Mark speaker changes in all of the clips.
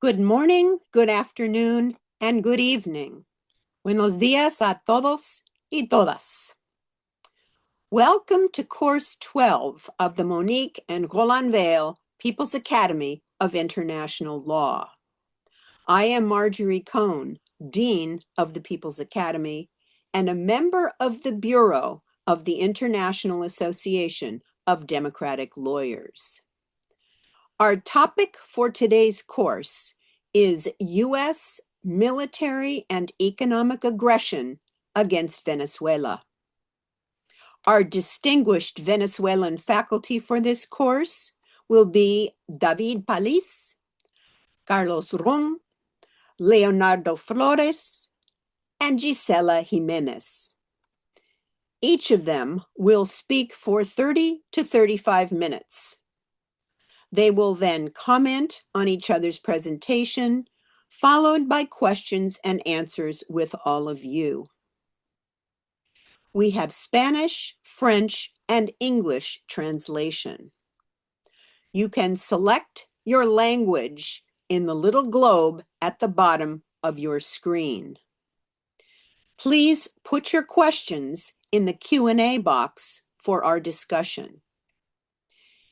Speaker 1: Good morning, good afternoon, and good evening. Buenos días a todos y todas. Welcome to Course 12 of the Monique and Roland Weil People's Academy of International Law. I am Marjorie Cohn, Dean of the People's Academy and a member of the Bureau of the International Association of Democratic Lawyers. Our topic for today's course is U.S. military and economic aggression against Venezuela. Our distinguished Venezuelan faculty for this course will be David Palis, Carlos Ron, Leonardo Flores, and Gisela Jimenez. Each of them will speak for 30 to 35 minutes. They will then comment on each other's presentation, followed by questions and answers with all of you. We have Spanish, French, and English translation. You can select your language in the little globe at the bottom of your screen. Please put your questions in the Q&A box for our discussion.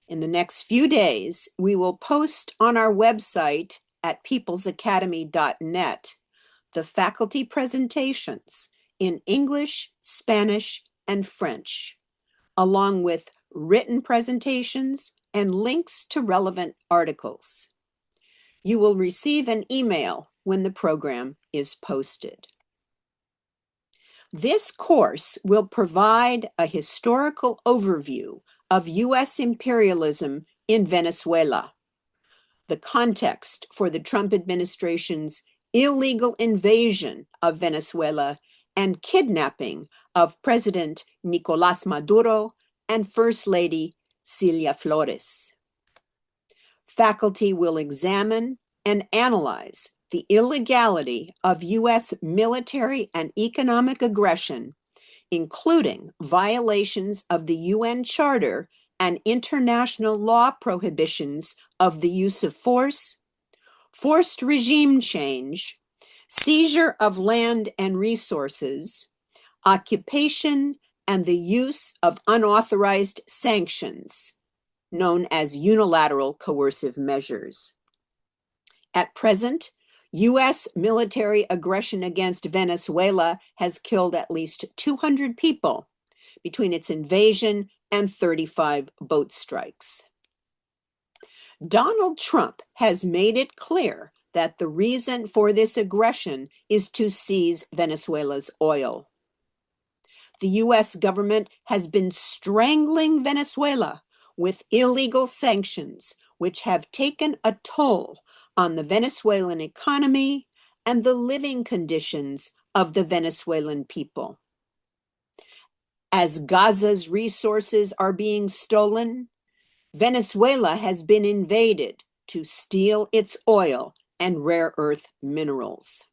Speaker 1: In the next few days, we will post on our website at peoplesacademy.net the faculty presentations in English, Spanish, and French, along with written presentations and links to relevant articles. You will receive an email when the program is posted. This course will provide a historical overview of U.S. imperialism in Venezuela, the context for the Trump administration's illegal invasion of Venezuela and kidnapping of President Nicolás Maduro and First Lady Celia Flores. Faculty will examine and analyze the illegality of U.S. military and economic aggression, including violations of the UN Charter and international law prohibitions of the use of force, forced regime change, seizure of land and resources, occupation, and the use of unauthorized sanctions, known as unilateral coercive measures. At present, U.S. military aggression against Venezuela has killed at least 200 people between its invasion and 35 boat strikes. Donald Trump has made it clear that the reason for this aggression is to seize Venezuela's oil. The U.S. government has been strangling Venezuela with illegal sanctions, which have taken a toll on the Venezuelan economy and the living conditions of the Venezuelan people. As Gaza's resources are being stolen, Venezuela has been invaded to steal its oil and rare earth minerals.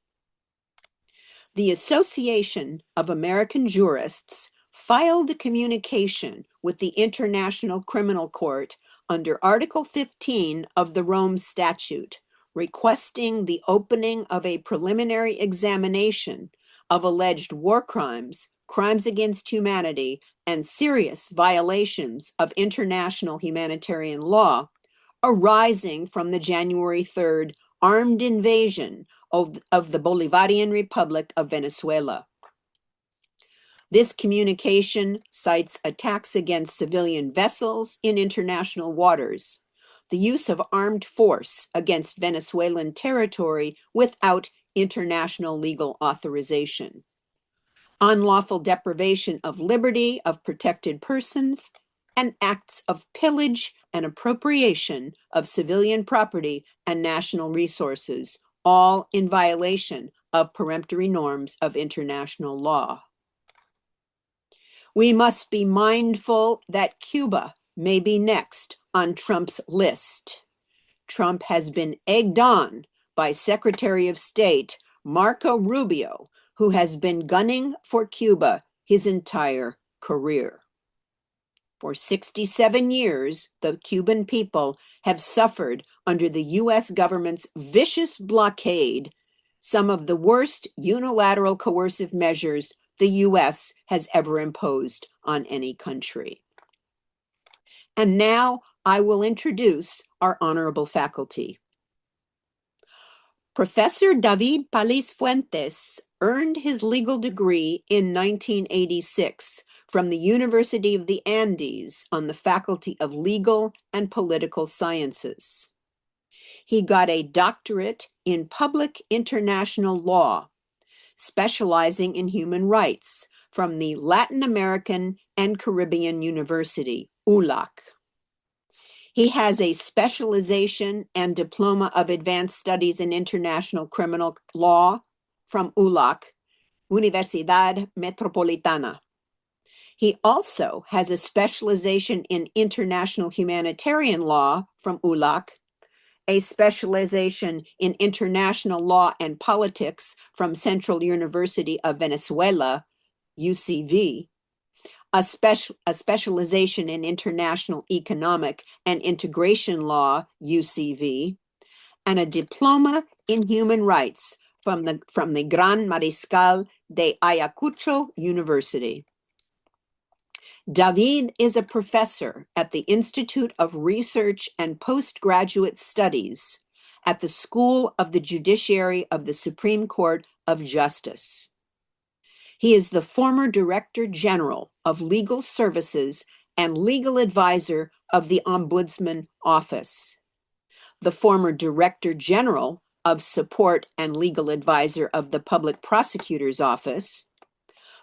Speaker 1: The Association of American Jurists filed a communication with the International Criminal Court under Article 15 of the Rome Statute, requesting the opening of a preliminary examination of alleged war crimes, crimes against humanity, and serious violations of international humanitarian law arising from the January 3rd armed invasion of the Bolivarian Republic of Venezuela. This communication cites attacks against civilian vessels in international waters, the use of armed force against Venezuelan territory without international legal authorization, unlawful deprivation of liberty of protected persons, and acts of pillage and appropriation of civilian property and national resources, all in violation of peremptory norms of international law. We must be mindful that Cuba may be next on Trump's list. Trump has been egged on by Secretary of State Marco Rubio, who has been gunning for Cuba his entire career. For 67 years, the Cuban people have suffered under the U.S. government's vicious blockade, some of the worst unilateral coercive measures the U.S. has ever imposed on any country. And now I will introduce our honorable faculty. Professor David Palis Fuentes earned his legal degree in 1986 from the University of the Andes on the Faculty of Legal and Political Sciences. He got a doctorate in public international law, specializing in human rights, from the Latin American and Caribbean University, ULAC. He has a specialization and diploma of advanced studies in international criminal law from ULAC, Universidad Metropolitana. He also has a specialization in international humanitarian law from ULAC, a specialization in international law and politics from Central University of Venezuela, UCV, a specialization in international economic and integration law, UCV, and a diploma in human rights from the Gran Mariscal de Ayacucho University. David is a professor at the Institute of Research and Postgraduate Studies at the School of the Judiciary of the Supreme Court of Justice. He is the former Director General of Legal Services and legal advisor of the Ombudsman Office, the former Director General of Support and legal advisor of the Public Prosecutor's Office,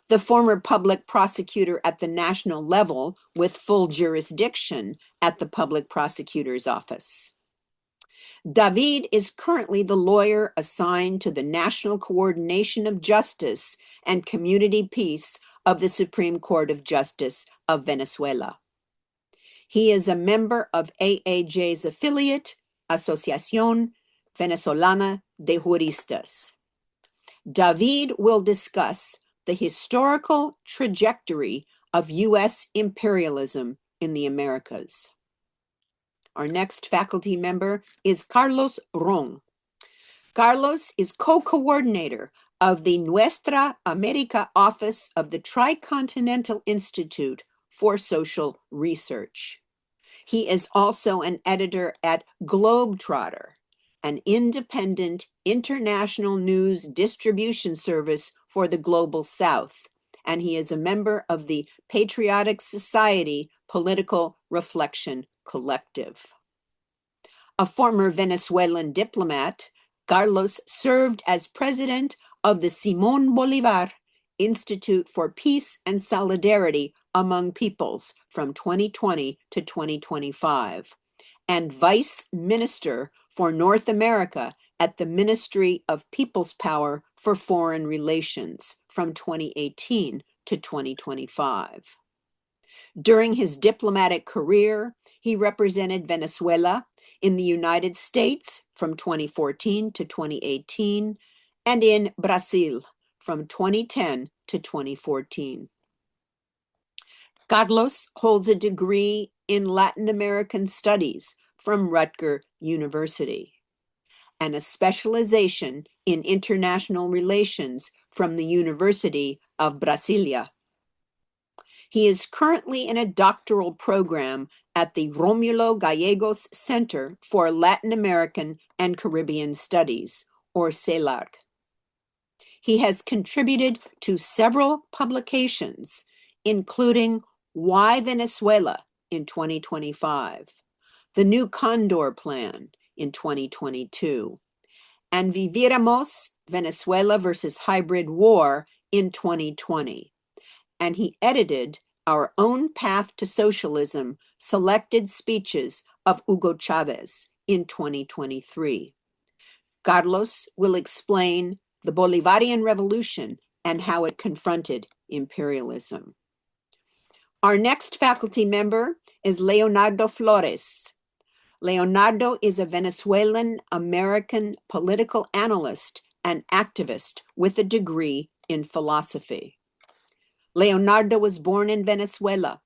Speaker 1: the former public prosecutor at the national level with full jurisdiction at the Public Prosecutor's Office. David is currently the lawyer assigned to the National Coordination of Justice and Community Peace of the Supreme Court of Justice of Venezuela. He is a member of AAJ's affiliate, Asociación Venezolana de Juristas. David will discuss the historical trajectory of U.S. imperialism in the Americas. Our next faculty member is Carlos Ron. Carlos is co-coordinator of the Nuestra America Office of the Tricontinental Institute for Social Research. He is also an editor at Globetrotter, an independent international news distribution service for the Global South, and he is a member of the Patriotic Society Political Reflection Collective. A former Venezuelan diplomat, Carlos served as president of the Simón Bolívar Institute for Peace and Solidarity Among Peoples from 2020 to 2025, and vice minister for North America at the Ministry of People's Power for Foreign Relations from 2018 to 2025. During his diplomatic career, he represented Venezuela in the United States from 2014 to 2018 and in Brazil from 2010 to 2014. Carlos holds a degree in Latin American Studies from Rutgers University and a specialization in international relations from the University of Brasilia. He is currently in a doctoral program at the Romulo Gallegos Center for Latin American and Caribbean Studies, or CELAC. He has contributed to several publications, including Why Venezuela in 2025, The New Condor Plan in 2022, and Viviéramos Venezuela versus Hybrid War in 2020. And he edited Our Own Path to Socialism, Selected Speeches of Hugo Chavez in 2023. Carlos will explain the Bolivarian Revolution and how it confronted imperialism. Our next faculty member is Leonardo Flores. Leonardo is a Venezuelan American political analyst and activist with a degree in philosophy. Leonardo was born in Venezuela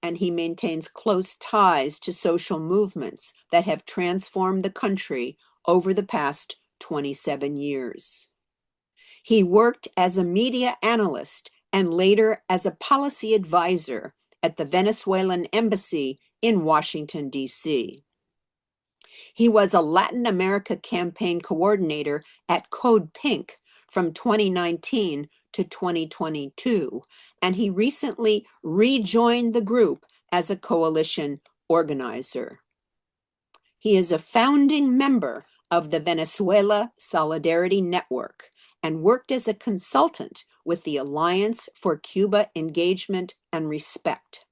Speaker 1: and he maintains close ties to social movements that have transformed the country over the past 27 years. He worked as a media analyst and later as a policy advisor at the Venezuelan embassy in Washington, D.C. He was a Latin America campaign coordinator at Code Pink from 2019 to 2022, and he recently rejoined the group as a coalition organizer. He is a founding member of the Venezuela Solidarity Network and worked as a consultant with the Alliance for Cuba Engagement and Respect.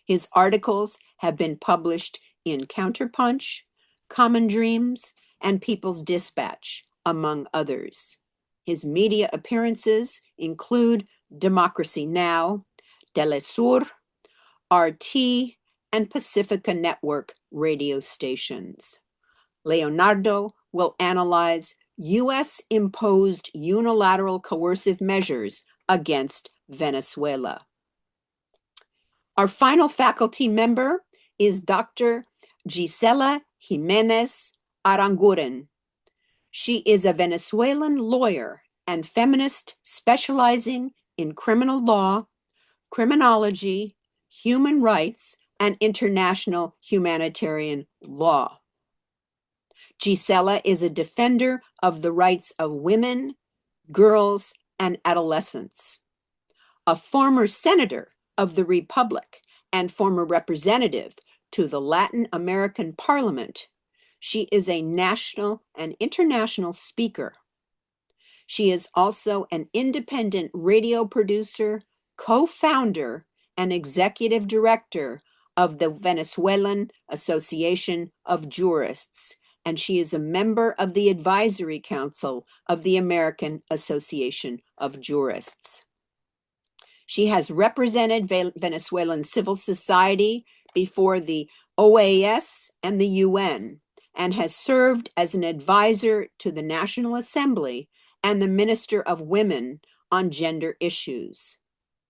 Speaker 1: His articles have been published in Counterpunch, Common Dreams, and People's Dispatch, among others. His media appearances include Democracy Now!, Telesur, RT, and Pacifica Network radio stations. Leonardo will analyze U.S.-imposed unilateral coercive measures against Venezuela. Our final faculty member is Dr. Gisela Jimenez Aranguren. She is a Venezuelan lawyer and feminist specializing in criminal law, criminology, human rights, and international humanitarian law. Gisela is a defender of the rights of women, girls, and adolescents. A former senator of the Republic and former representative to the Latin American Parliament, she is a national and international speaker. She is also an independent radio producer, co-founder, and executive director of the Venezuelan Association of Jurists, and she is a member of the Advisory Council of the American Association of Jurists. She has represented Venezuelan civil society before the OAS and the UN, and has served as an advisor to the National Assembly and the Minister of Women on gender issues.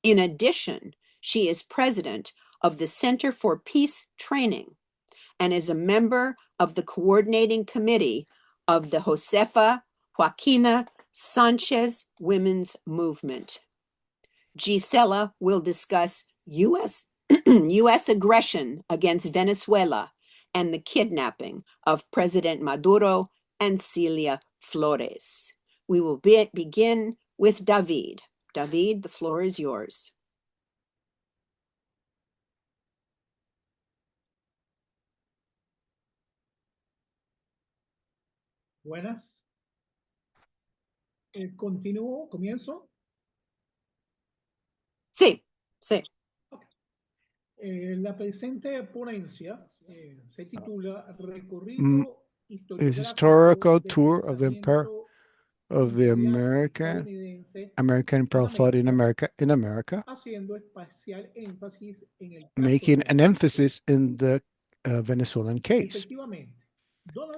Speaker 1: In addition, she is president of the Center for Peace Training and is a member of the coordinating committee of the Josefa Joaquina Sanchez Women's Movement. Gisela will discuss U.S. aggression against Venezuela and the kidnapping of President Maduro and Celia Flores. We will begin with David. David, the floor is yours.
Speaker 2: Buenas. ¿Continúo? ¿Comienzo?
Speaker 1: Sí, sí.
Speaker 2: Okay. La presente ponencia se titula Recorrido
Speaker 3: historical
Speaker 2: historiográfico
Speaker 3: tour
Speaker 2: del
Speaker 3: of the
Speaker 2: pensamiento
Speaker 3: of the
Speaker 2: imperial
Speaker 3: American
Speaker 2: estadounidense
Speaker 3: thought in America,
Speaker 2: haciendo especial énfasis en el caso
Speaker 3: making an
Speaker 2: Venezuela.
Speaker 3: emphasis in the Venezuelan case.
Speaker 2: Efectivamente,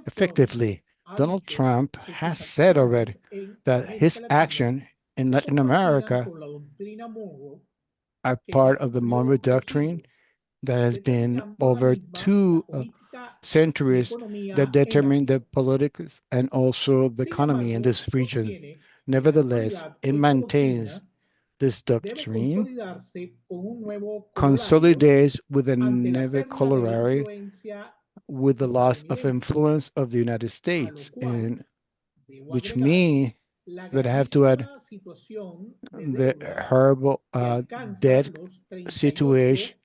Speaker 3: Effectively, Donald Trump has said already that his action in Latin America are part of the Monroe Doctrine that has been over two centuries that determine the politics and also the economy in this region. Nevertheless, it maintains this doctrine, consolidates with a never corollary with the loss of influence of the United States, and which means that I have to add the horrible debt situation.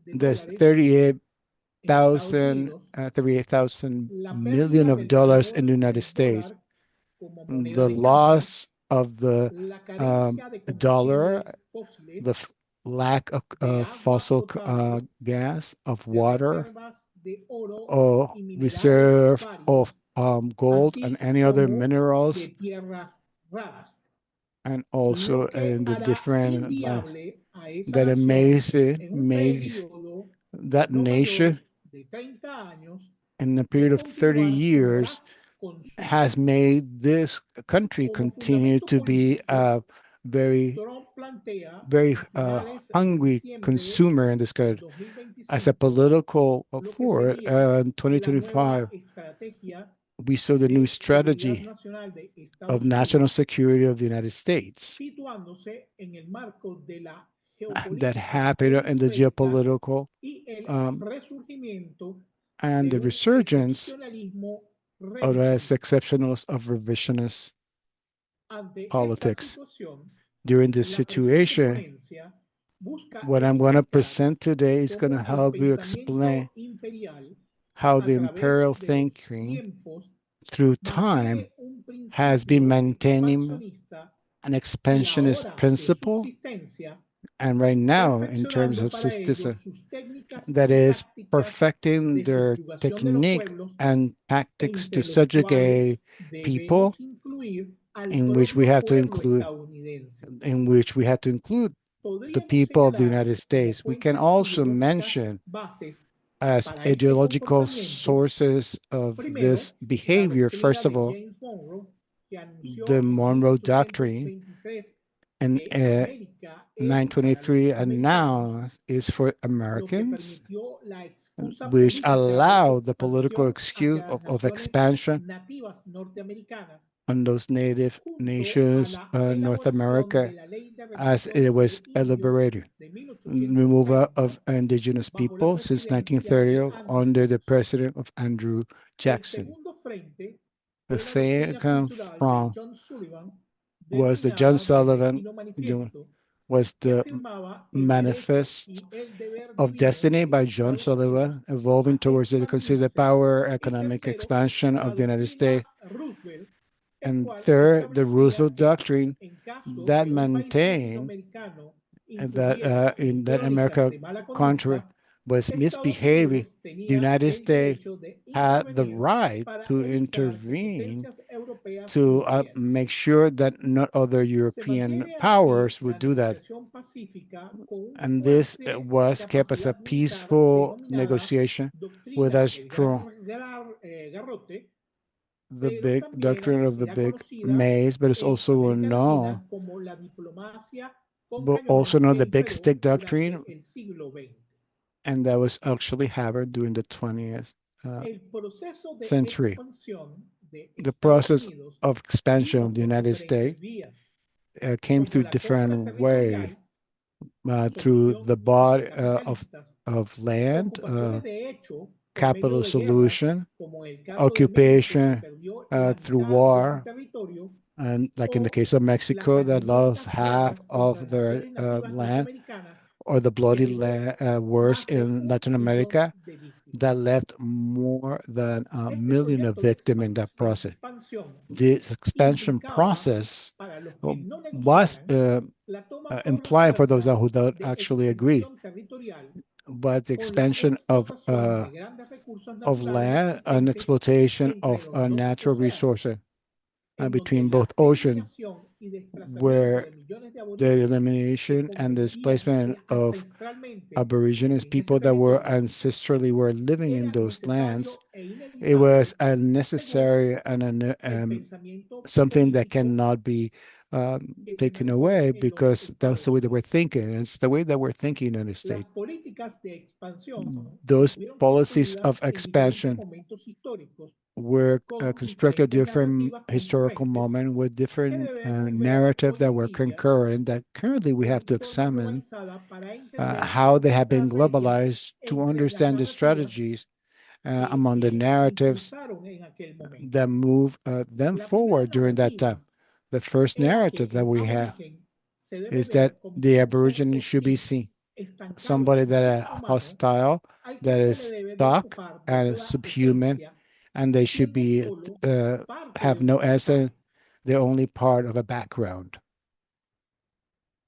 Speaker 3: There's 38,000 million of dollars in the United States. The loss of the dollar, the lack of fossil gas, of water, or reserve of gold and any other minerals, and also in the different that makes that nation in a period of 30 years has made this country continue to be very,
Speaker 2: Trump plantea
Speaker 3: very
Speaker 2: a finales de
Speaker 3: hungry
Speaker 2: diciembre
Speaker 3: consumer in this
Speaker 2: del
Speaker 3: country. As a
Speaker 2: 2025
Speaker 3: political
Speaker 2: lo que
Speaker 3: forward,
Speaker 2: sería
Speaker 3: in
Speaker 2: la nueva
Speaker 3: 2025,
Speaker 2: estrategia
Speaker 3: we saw the new
Speaker 2: de seguridad
Speaker 3: strategy
Speaker 2: nacional de
Speaker 3: of
Speaker 2: Estados
Speaker 3: national
Speaker 2: Unidos,
Speaker 3: security of the United States
Speaker 2: situándose en el marco de la
Speaker 3: that
Speaker 2: geopolítica
Speaker 3: happened in the
Speaker 2: hemisférica
Speaker 3: geopolitical
Speaker 2: y el
Speaker 3: um,
Speaker 2: resurgimiento
Speaker 3: and
Speaker 2: de
Speaker 3: the
Speaker 2: un
Speaker 3: resurgence
Speaker 2: excepcionalismo
Speaker 3: of the
Speaker 2: revisionista.
Speaker 3: exceptionals of revisionist
Speaker 2: Ante esta
Speaker 3: politics.
Speaker 2: situación,
Speaker 3: During this
Speaker 2: la presente
Speaker 3: situation,
Speaker 2: ponencia busca
Speaker 3: what I'm going to
Speaker 2: explicar
Speaker 3: present today is going to
Speaker 2: cómo el
Speaker 3: help you explain
Speaker 2: pensamiento imperial
Speaker 3: how
Speaker 2: a
Speaker 3: the
Speaker 2: través
Speaker 3: imperial
Speaker 2: de los
Speaker 3: thinking
Speaker 2: tiempos
Speaker 3: through time
Speaker 2: mantiene un
Speaker 3: has been
Speaker 2: principio
Speaker 3: maintaining
Speaker 2: expansionista
Speaker 3: an
Speaker 2: y a la
Speaker 3: expansionist
Speaker 2: hora de
Speaker 3: principle,
Speaker 2: subsistencia,
Speaker 3: and right now, in terms
Speaker 2: perfeccionando
Speaker 3: of
Speaker 2: para ello
Speaker 3: system,
Speaker 2: sus técnicas
Speaker 3: that
Speaker 2: y
Speaker 3: is
Speaker 2: tácticas
Speaker 3: perfecting
Speaker 2: de
Speaker 3: their
Speaker 2: subyugación de los
Speaker 3: technique
Speaker 2: pueblos,
Speaker 3: and tactics to
Speaker 2: entre los cuales
Speaker 3: subjugate people,
Speaker 2: debemos incluir al
Speaker 3: in which we
Speaker 2: propio
Speaker 3: have to
Speaker 2: pueblo
Speaker 3: include,
Speaker 2: estadounidense.
Speaker 3: in which we have to include the
Speaker 2: Podríamos
Speaker 3: people of the
Speaker 2: señalar
Speaker 3: United
Speaker 2: como
Speaker 3: States. We can
Speaker 2: fuentes
Speaker 3: also
Speaker 2: ideológicas
Speaker 3: mention
Speaker 2: bases
Speaker 3: as
Speaker 2: para este
Speaker 3: ideological
Speaker 2: comportamiento,
Speaker 3: sources of
Speaker 2: primero,
Speaker 3: this
Speaker 2: la
Speaker 3: behavior,
Speaker 2: doctrina
Speaker 3: first of
Speaker 2: de
Speaker 3: all,
Speaker 2: James Monroe, que
Speaker 3: the
Speaker 2: anunció en
Speaker 3: Monroe Doctrine
Speaker 2: 1823
Speaker 3: in
Speaker 2: que América es para los
Speaker 3: 923 and
Speaker 2: americanos,
Speaker 3: now is for
Speaker 2: lo que
Speaker 3: Americans,
Speaker 2: permitió la excusa
Speaker 3: which
Speaker 2: política de
Speaker 3: allow the political
Speaker 2: expansión
Speaker 3: excuse
Speaker 2: hacia las
Speaker 3: of
Speaker 2: naciones
Speaker 3: expansion
Speaker 2: nativas norteamericanas,
Speaker 3: on those native
Speaker 2: junto a
Speaker 3: nations,
Speaker 2: la
Speaker 3: North
Speaker 2: elaboración de
Speaker 3: America,
Speaker 2: la Ley de
Speaker 3: as
Speaker 2: Relación
Speaker 3: it
Speaker 2: de
Speaker 3: was
Speaker 2: Indios
Speaker 3: elaborated.
Speaker 2: de
Speaker 3: Removal of
Speaker 2: 1830,
Speaker 3: indigenous
Speaker 2: bajo la
Speaker 3: people since
Speaker 2: presidencia
Speaker 3: 1930
Speaker 2: de Andrew
Speaker 3: under the
Speaker 2: Jackson.
Speaker 3: president of Andrew
Speaker 2: El
Speaker 3: Jackson.
Speaker 2: segundo frente
Speaker 3: The
Speaker 2: fue la doctrina
Speaker 3: second
Speaker 2: cultural de
Speaker 3: from
Speaker 2: John Sullivan,
Speaker 3: was the John
Speaker 2: denominada de
Speaker 3: Sullivan,
Speaker 2: Destino Manifiesto,
Speaker 3: was
Speaker 2: que
Speaker 3: the
Speaker 2: afirmaba el derecho
Speaker 3: manifest
Speaker 2: y el deber
Speaker 3: of
Speaker 2: divino
Speaker 3: destiny
Speaker 2: de
Speaker 3: by
Speaker 2: los
Speaker 3: John
Speaker 2: Estados Unidos
Speaker 3: Sullivan, evolving
Speaker 2: a
Speaker 3: towards the considered
Speaker 2: expandirse.
Speaker 3: power
Speaker 2: Y
Speaker 3: economic
Speaker 2: tercero,
Speaker 3: expansion
Speaker 2: la
Speaker 3: of the United
Speaker 2: doctrina
Speaker 3: States.
Speaker 2: Roosevelt, el
Speaker 3: And
Speaker 2: cual
Speaker 3: third, the
Speaker 2: establecía
Speaker 3: Roosevelt
Speaker 2: que
Speaker 3: Doctrine
Speaker 2: en caso
Speaker 3: that
Speaker 2: que un país
Speaker 3: maintained
Speaker 2: latinoamericano
Speaker 3: that
Speaker 2: incurriera en
Speaker 3: in that
Speaker 2: crónicas
Speaker 3: America
Speaker 2: de mala
Speaker 3: country
Speaker 2: conducta,
Speaker 3: was
Speaker 2: Estados
Speaker 3: misbehaving,
Speaker 2: Unidos
Speaker 3: the
Speaker 2: tenía
Speaker 3: United
Speaker 2: el
Speaker 3: States
Speaker 2: derecho de
Speaker 3: had the
Speaker 2: intervenir
Speaker 3: right
Speaker 2: para
Speaker 3: to
Speaker 2: evitar que
Speaker 3: intervene
Speaker 2: potencias europeas lo
Speaker 3: to
Speaker 2: hicieran.
Speaker 3: make sure that not other
Speaker 2: Se
Speaker 3: European
Speaker 2: mantiene así
Speaker 3: powers would
Speaker 2: la
Speaker 3: do that.
Speaker 2: negociación pacífica con un
Speaker 3: And this
Speaker 2: fuerte
Speaker 3: was kept as a
Speaker 2: capacidad militar
Speaker 3: peaceful
Speaker 2: denominada
Speaker 3: negotiation with
Speaker 2: doctrina
Speaker 3: a
Speaker 2: El
Speaker 3: strong,
Speaker 2: Garrote,
Speaker 3: the
Speaker 2: pero
Speaker 3: big
Speaker 2: también
Speaker 3: doctrine of the
Speaker 2: era
Speaker 3: big
Speaker 2: conocida
Speaker 3: maze, but it's
Speaker 2: en
Speaker 3: also
Speaker 2: América
Speaker 3: known,
Speaker 2: Latina como la diplomacia con
Speaker 3: but also
Speaker 2: cañones
Speaker 3: known
Speaker 2: que
Speaker 3: the big
Speaker 2: imperó
Speaker 3: stick doctrine,
Speaker 2: durante el siglo XX.
Speaker 3: and that was actually happened during the 20th
Speaker 2: El proceso de
Speaker 3: century.
Speaker 2: expansión de
Speaker 3: The
Speaker 2: Estados
Speaker 3: process
Speaker 2: Unidos
Speaker 3: of expansion
Speaker 2: vino
Speaker 3: of the
Speaker 2: por
Speaker 3: United
Speaker 2: diferentes
Speaker 3: States
Speaker 2: vías,
Speaker 3: came
Speaker 2: como
Speaker 3: through
Speaker 2: la compra
Speaker 3: different way,
Speaker 2: territorial,
Speaker 3: through
Speaker 2: solución
Speaker 3: the
Speaker 2: entre
Speaker 3: buy
Speaker 2: capitalistas,
Speaker 3: of land,
Speaker 2: ocupaciones de hecho por medio
Speaker 3: capital
Speaker 2: de guerras,
Speaker 3: solution,
Speaker 2: como el caso de México que
Speaker 3: occupation
Speaker 2: perdió la
Speaker 3: through
Speaker 2: mitad de su
Speaker 3: war,
Speaker 2: territorio,
Speaker 3: and like in the
Speaker 2: o
Speaker 3: case of
Speaker 2: las
Speaker 3: Mexico, that lost
Speaker 2: sangrientas
Speaker 3: half
Speaker 2: guerras contra
Speaker 3: of their
Speaker 2: naciones nativas
Speaker 3: land,
Speaker 2: norteamericanas
Speaker 3: or the
Speaker 2: que
Speaker 3: bloody
Speaker 2: dejó
Speaker 3: wars
Speaker 2: más de
Speaker 3: in
Speaker 2: un
Speaker 3: Latin
Speaker 2: millón
Speaker 3: America
Speaker 2: de víctimas.
Speaker 3: that left more than a
Speaker 2: Este
Speaker 3: million of
Speaker 2: proyecto de,
Speaker 3: victims in that
Speaker 2: de
Speaker 3: process.
Speaker 2: expansión
Speaker 3: This expansion
Speaker 2: implicaba
Speaker 3: process
Speaker 2: para los que no
Speaker 3: was
Speaker 2: negociaran la toma por la
Speaker 3: implying for those
Speaker 2: fuerza
Speaker 3: who don't
Speaker 2: de
Speaker 3: actually agree,
Speaker 2: extensión territorial
Speaker 3: but the
Speaker 2: con la
Speaker 3: expansion
Speaker 2: explotación de grandes recursos
Speaker 3: of
Speaker 2: naturales
Speaker 3: land and
Speaker 2: existentes
Speaker 3: exploitation
Speaker 2: entre
Speaker 3: of
Speaker 2: los dos
Speaker 3: natural
Speaker 2: océanos,
Speaker 3: resources
Speaker 2: en donde
Speaker 3: between both
Speaker 2: la
Speaker 3: oceans,
Speaker 2: eliminación y desplazamiento
Speaker 3: where
Speaker 2: de millones de
Speaker 3: the
Speaker 2: aborígenes que
Speaker 3: elimination and
Speaker 2: convergían
Speaker 3: displacement of
Speaker 2: ancestralmente
Speaker 3: Aborigines,
Speaker 2: en ese
Speaker 3: people that were
Speaker 2: territorio,
Speaker 3: ancestrally were living in
Speaker 2: era
Speaker 3: those lands,
Speaker 2: necesario e
Speaker 3: it was
Speaker 2: inevitable
Speaker 3: unnecessary
Speaker 2: según
Speaker 3: and
Speaker 2: el pensamiento
Speaker 3: something that
Speaker 2: político
Speaker 3: cannot be
Speaker 2: que se
Speaker 3: taken
Speaker 2: manejó
Speaker 3: away
Speaker 2: en los
Speaker 3: because that's the
Speaker 2: Estados
Speaker 3: way that we're
Speaker 2: Unidos.
Speaker 3: thinking. And it's the way that we're thinking in the
Speaker 2: Las
Speaker 3: state.
Speaker 2: políticas de expansión
Speaker 3: Those
Speaker 2: estuvieron
Speaker 3: policies
Speaker 2: construidas
Speaker 3: of
Speaker 2: en diferentes
Speaker 3: expansion
Speaker 2: momentos históricos
Speaker 3: were
Speaker 2: con
Speaker 3: constructed
Speaker 2: diferentes
Speaker 3: different
Speaker 2: narrativas
Speaker 3: historical
Speaker 2: concurrentes
Speaker 3: moment with
Speaker 2: que
Speaker 3: different
Speaker 2: debemos ver
Speaker 3: narrative
Speaker 2: hoy
Speaker 3: that
Speaker 2: en
Speaker 3: were
Speaker 2: día
Speaker 3: concurrent that currently we have to
Speaker 2: de forma
Speaker 3: examine
Speaker 2: globalizada para entender
Speaker 3: how they have been
Speaker 2: estrategias
Speaker 3: globalized to
Speaker 2: entre las
Speaker 3: understand the
Speaker 2: narrativas
Speaker 3: strategies among the
Speaker 2: que
Speaker 3: narratives
Speaker 2: impulsaron en aquel momento.
Speaker 3: that move them
Speaker 2: La primera
Speaker 3: forward during that
Speaker 2: narrativa
Speaker 3: time. The first
Speaker 2: era que
Speaker 3: narrative that
Speaker 2: el
Speaker 3: we have
Speaker 2: aborigen se debe
Speaker 3: is that
Speaker 2: ver como
Speaker 3: the
Speaker 2: un ser
Speaker 3: Aborigine should be
Speaker 2: hostil,
Speaker 3: seen
Speaker 2: estancado
Speaker 3: somebody
Speaker 2: en
Speaker 3: that is
Speaker 2: origen humano,
Speaker 3: hostile,
Speaker 2: al que
Speaker 3: that
Speaker 2: se le
Speaker 3: is
Speaker 2: debe
Speaker 3: stuck
Speaker 2: despojar de
Speaker 3: and
Speaker 2: toda
Speaker 3: subhuman,
Speaker 2: esencia,
Speaker 3: and they should
Speaker 2: siendo
Speaker 3: be
Speaker 2: solo parte de
Speaker 3: have
Speaker 2: un
Speaker 3: no essence.
Speaker 2: paisaje.
Speaker 3: They're only part of a background.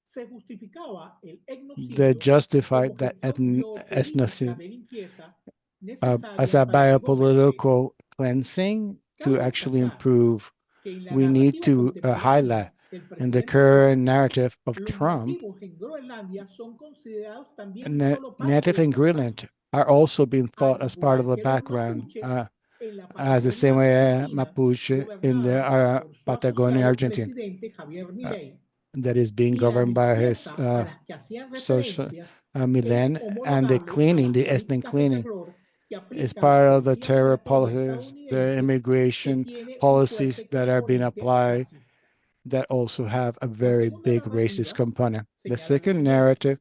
Speaker 2: Se justificaba el
Speaker 3: They
Speaker 2: etnocidio como
Speaker 3: justified that
Speaker 2: gestión geopolítica
Speaker 3: ethnicity
Speaker 2: de limpieza
Speaker 3: as
Speaker 2: necesaria
Speaker 3: a
Speaker 2: para el nuevo régimen.
Speaker 3: biopolitical cleansing to
Speaker 2: Cabe
Speaker 3: actually
Speaker 2: destacar
Speaker 3: improve.
Speaker 2: que en la
Speaker 3: We need
Speaker 2: narrativa
Speaker 3: to highlight
Speaker 2: contemporánea del
Speaker 3: in the
Speaker 2: presidente
Speaker 3: current
Speaker 2: Trump,
Speaker 3: narrative of
Speaker 2: los
Speaker 3: Trump,
Speaker 2: nativos en Groenlandia son considerados también solo parte
Speaker 3: native
Speaker 2: del
Speaker 3: and
Speaker 2: paisaje,
Speaker 3: Greenland are also being
Speaker 2: al
Speaker 3: thought as part of
Speaker 2: igual
Speaker 3: the
Speaker 2: que los
Speaker 3: background,
Speaker 2: mapuches en la
Speaker 3: as the same
Speaker 2: Patagonia
Speaker 3: way
Speaker 2: Argentina,
Speaker 3: Mapuche in the
Speaker 2: gobernada por su
Speaker 3: Patagonia,
Speaker 2: asociado
Speaker 3: Argentina.
Speaker 2: presidente Javier
Speaker 3: Uh,
Speaker 2: Milei.
Speaker 3: that is being
Speaker 2: y la
Speaker 3: governed by his
Speaker 2: limpieza a las que hacían
Speaker 3: social
Speaker 2: referencias es
Speaker 3: Milan, and the
Speaker 2: homologable a
Speaker 3: cleaning,
Speaker 2: las
Speaker 3: the ethnic
Speaker 2: políticas de
Speaker 3: cleaning,
Speaker 2: terror que
Speaker 3: is
Speaker 2: aplica la
Speaker 3: part of the
Speaker 2: Policía
Speaker 3: terror
Speaker 2: Migratoria
Speaker 3: policies, the
Speaker 2: estadounidense, que
Speaker 3: immigration
Speaker 2: tiene un
Speaker 3: policies
Speaker 2: fuerte
Speaker 3: that are being
Speaker 2: componente
Speaker 3: applied
Speaker 2: racista.
Speaker 3: that also have a
Speaker 2: La
Speaker 3: very
Speaker 2: segunda
Speaker 3: big racist
Speaker 2: narrativa
Speaker 3: component. The
Speaker 2: señala lo
Speaker 3: second
Speaker 2: siguiente:
Speaker 3: narrative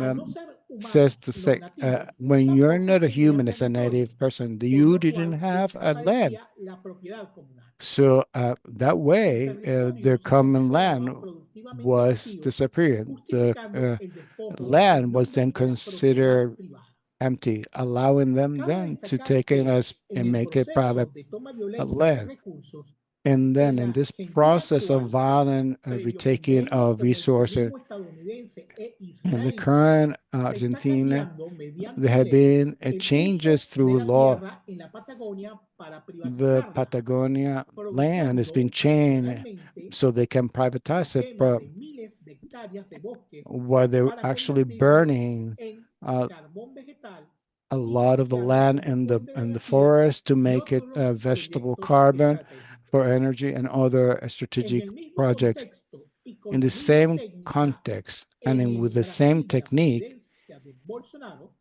Speaker 2: al no
Speaker 3: um,
Speaker 2: ser
Speaker 3: says
Speaker 2: humanos,
Speaker 3: to
Speaker 2: los
Speaker 3: say,
Speaker 2: nativos
Speaker 3: when you're
Speaker 2: tampoco
Speaker 3: not a
Speaker 2: tenían
Speaker 3: human as a
Speaker 2: territorio,
Speaker 3: native person,
Speaker 2: por
Speaker 3: you
Speaker 2: lo
Speaker 3: didn't
Speaker 2: cual
Speaker 3: have a land.
Speaker 2: desaparecía la propiedad comunal.
Speaker 3: So that
Speaker 2: El
Speaker 3: way,
Speaker 2: territorio
Speaker 3: their
Speaker 2: se
Speaker 3: common
Speaker 2: consideraba
Speaker 3: land
Speaker 2: productivamente
Speaker 3: was
Speaker 2: vacío,
Speaker 3: disappearing. The
Speaker 2: justificando el despojo en
Speaker 3: land was
Speaker 2: nombre
Speaker 3: then
Speaker 2: de la propiedad
Speaker 3: considered
Speaker 2: privada.
Speaker 3: empty, allowing them
Speaker 2: Cabe
Speaker 3: then to
Speaker 2: destacar
Speaker 3: take it
Speaker 2: que
Speaker 3: as
Speaker 2: en
Speaker 3: and
Speaker 2: el
Speaker 3: make it private
Speaker 2: proceso de toma violenta de
Speaker 3: land.
Speaker 2: recursos,
Speaker 3: And then
Speaker 2: en
Speaker 3: in
Speaker 2: la
Speaker 3: this
Speaker 2: Argentina
Speaker 3: process of
Speaker 2: actual,
Speaker 3: violent
Speaker 2: previo
Speaker 3: retaking
Speaker 2: convenios
Speaker 3: of
Speaker 2: como el
Speaker 3: resources
Speaker 2: turismo estadounidense e
Speaker 3: in the
Speaker 2: israelí,
Speaker 3: current
Speaker 2: se está
Speaker 3: Argentina,
Speaker 2: cambiando
Speaker 3: there
Speaker 2: mediante
Speaker 3: have
Speaker 2: ley
Speaker 3: been
Speaker 2: el
Speaker 3: changes
Speaker 2: uso de
Speaker 3: through
Speaker 2: la
Speaker 3: law.
Speaker 2: tierra en la Patagonia para
Speaker 3: The
Speaker 2: privatizarla,
Speaker 3: Patagonia land has been
Speaker 2: provocando
Speaker 3: changed
Speaker 2: adicionalmente
Speaker 3: so they can
Speaker 2: la
Speaker 3: privatize it,
Speaker 2: quema
Speaker 3: but
Speaker 2: de miles de hectáreas de bosques
Speaker 3: while they're
Speaker 2: para
Speaker 3: actually
Speaker 2: convertirlos
Speaker 3: burning
Speaker 2: en
Speaker 3: uh,
Speaker 2: carbón vegetal
Speaker 3: a
Speaker 2: y
Speaker 3: lot of the
Speaker 2: asociarlos
Speaker 3: land
Speaker 2: como fuente de
Speaker 3: in the
Speaker 2: energía
Speaker 3: forest to
Speaker 2: y
Speaker 3: make it
Speaker 2: otros
Speaker 3: vegetable
Speaker 2: proyectos
Speaker 3: carbon
Speaker 2: estratégicos.
Speaker 3: for energy and other
Speaker 2: En
Speaker 3: strategic
Speaker 2: el mismo
Speaker 3: projects.
Speaker 2: contexto y con
Speaker 3: In
Speaker 2: la
Speaker 3: the
Speaker 2: misma
Speaker 3: same
Speaker 2: técnica,
Speaker 3: context and
Speaker 2: en
Speaker 3: with
Speaker 2: el
Speaker 3: the same
Speaker 2: Brasil de la
Speaker 3: technique,
Speaker 2: presidencia de Bolsonaro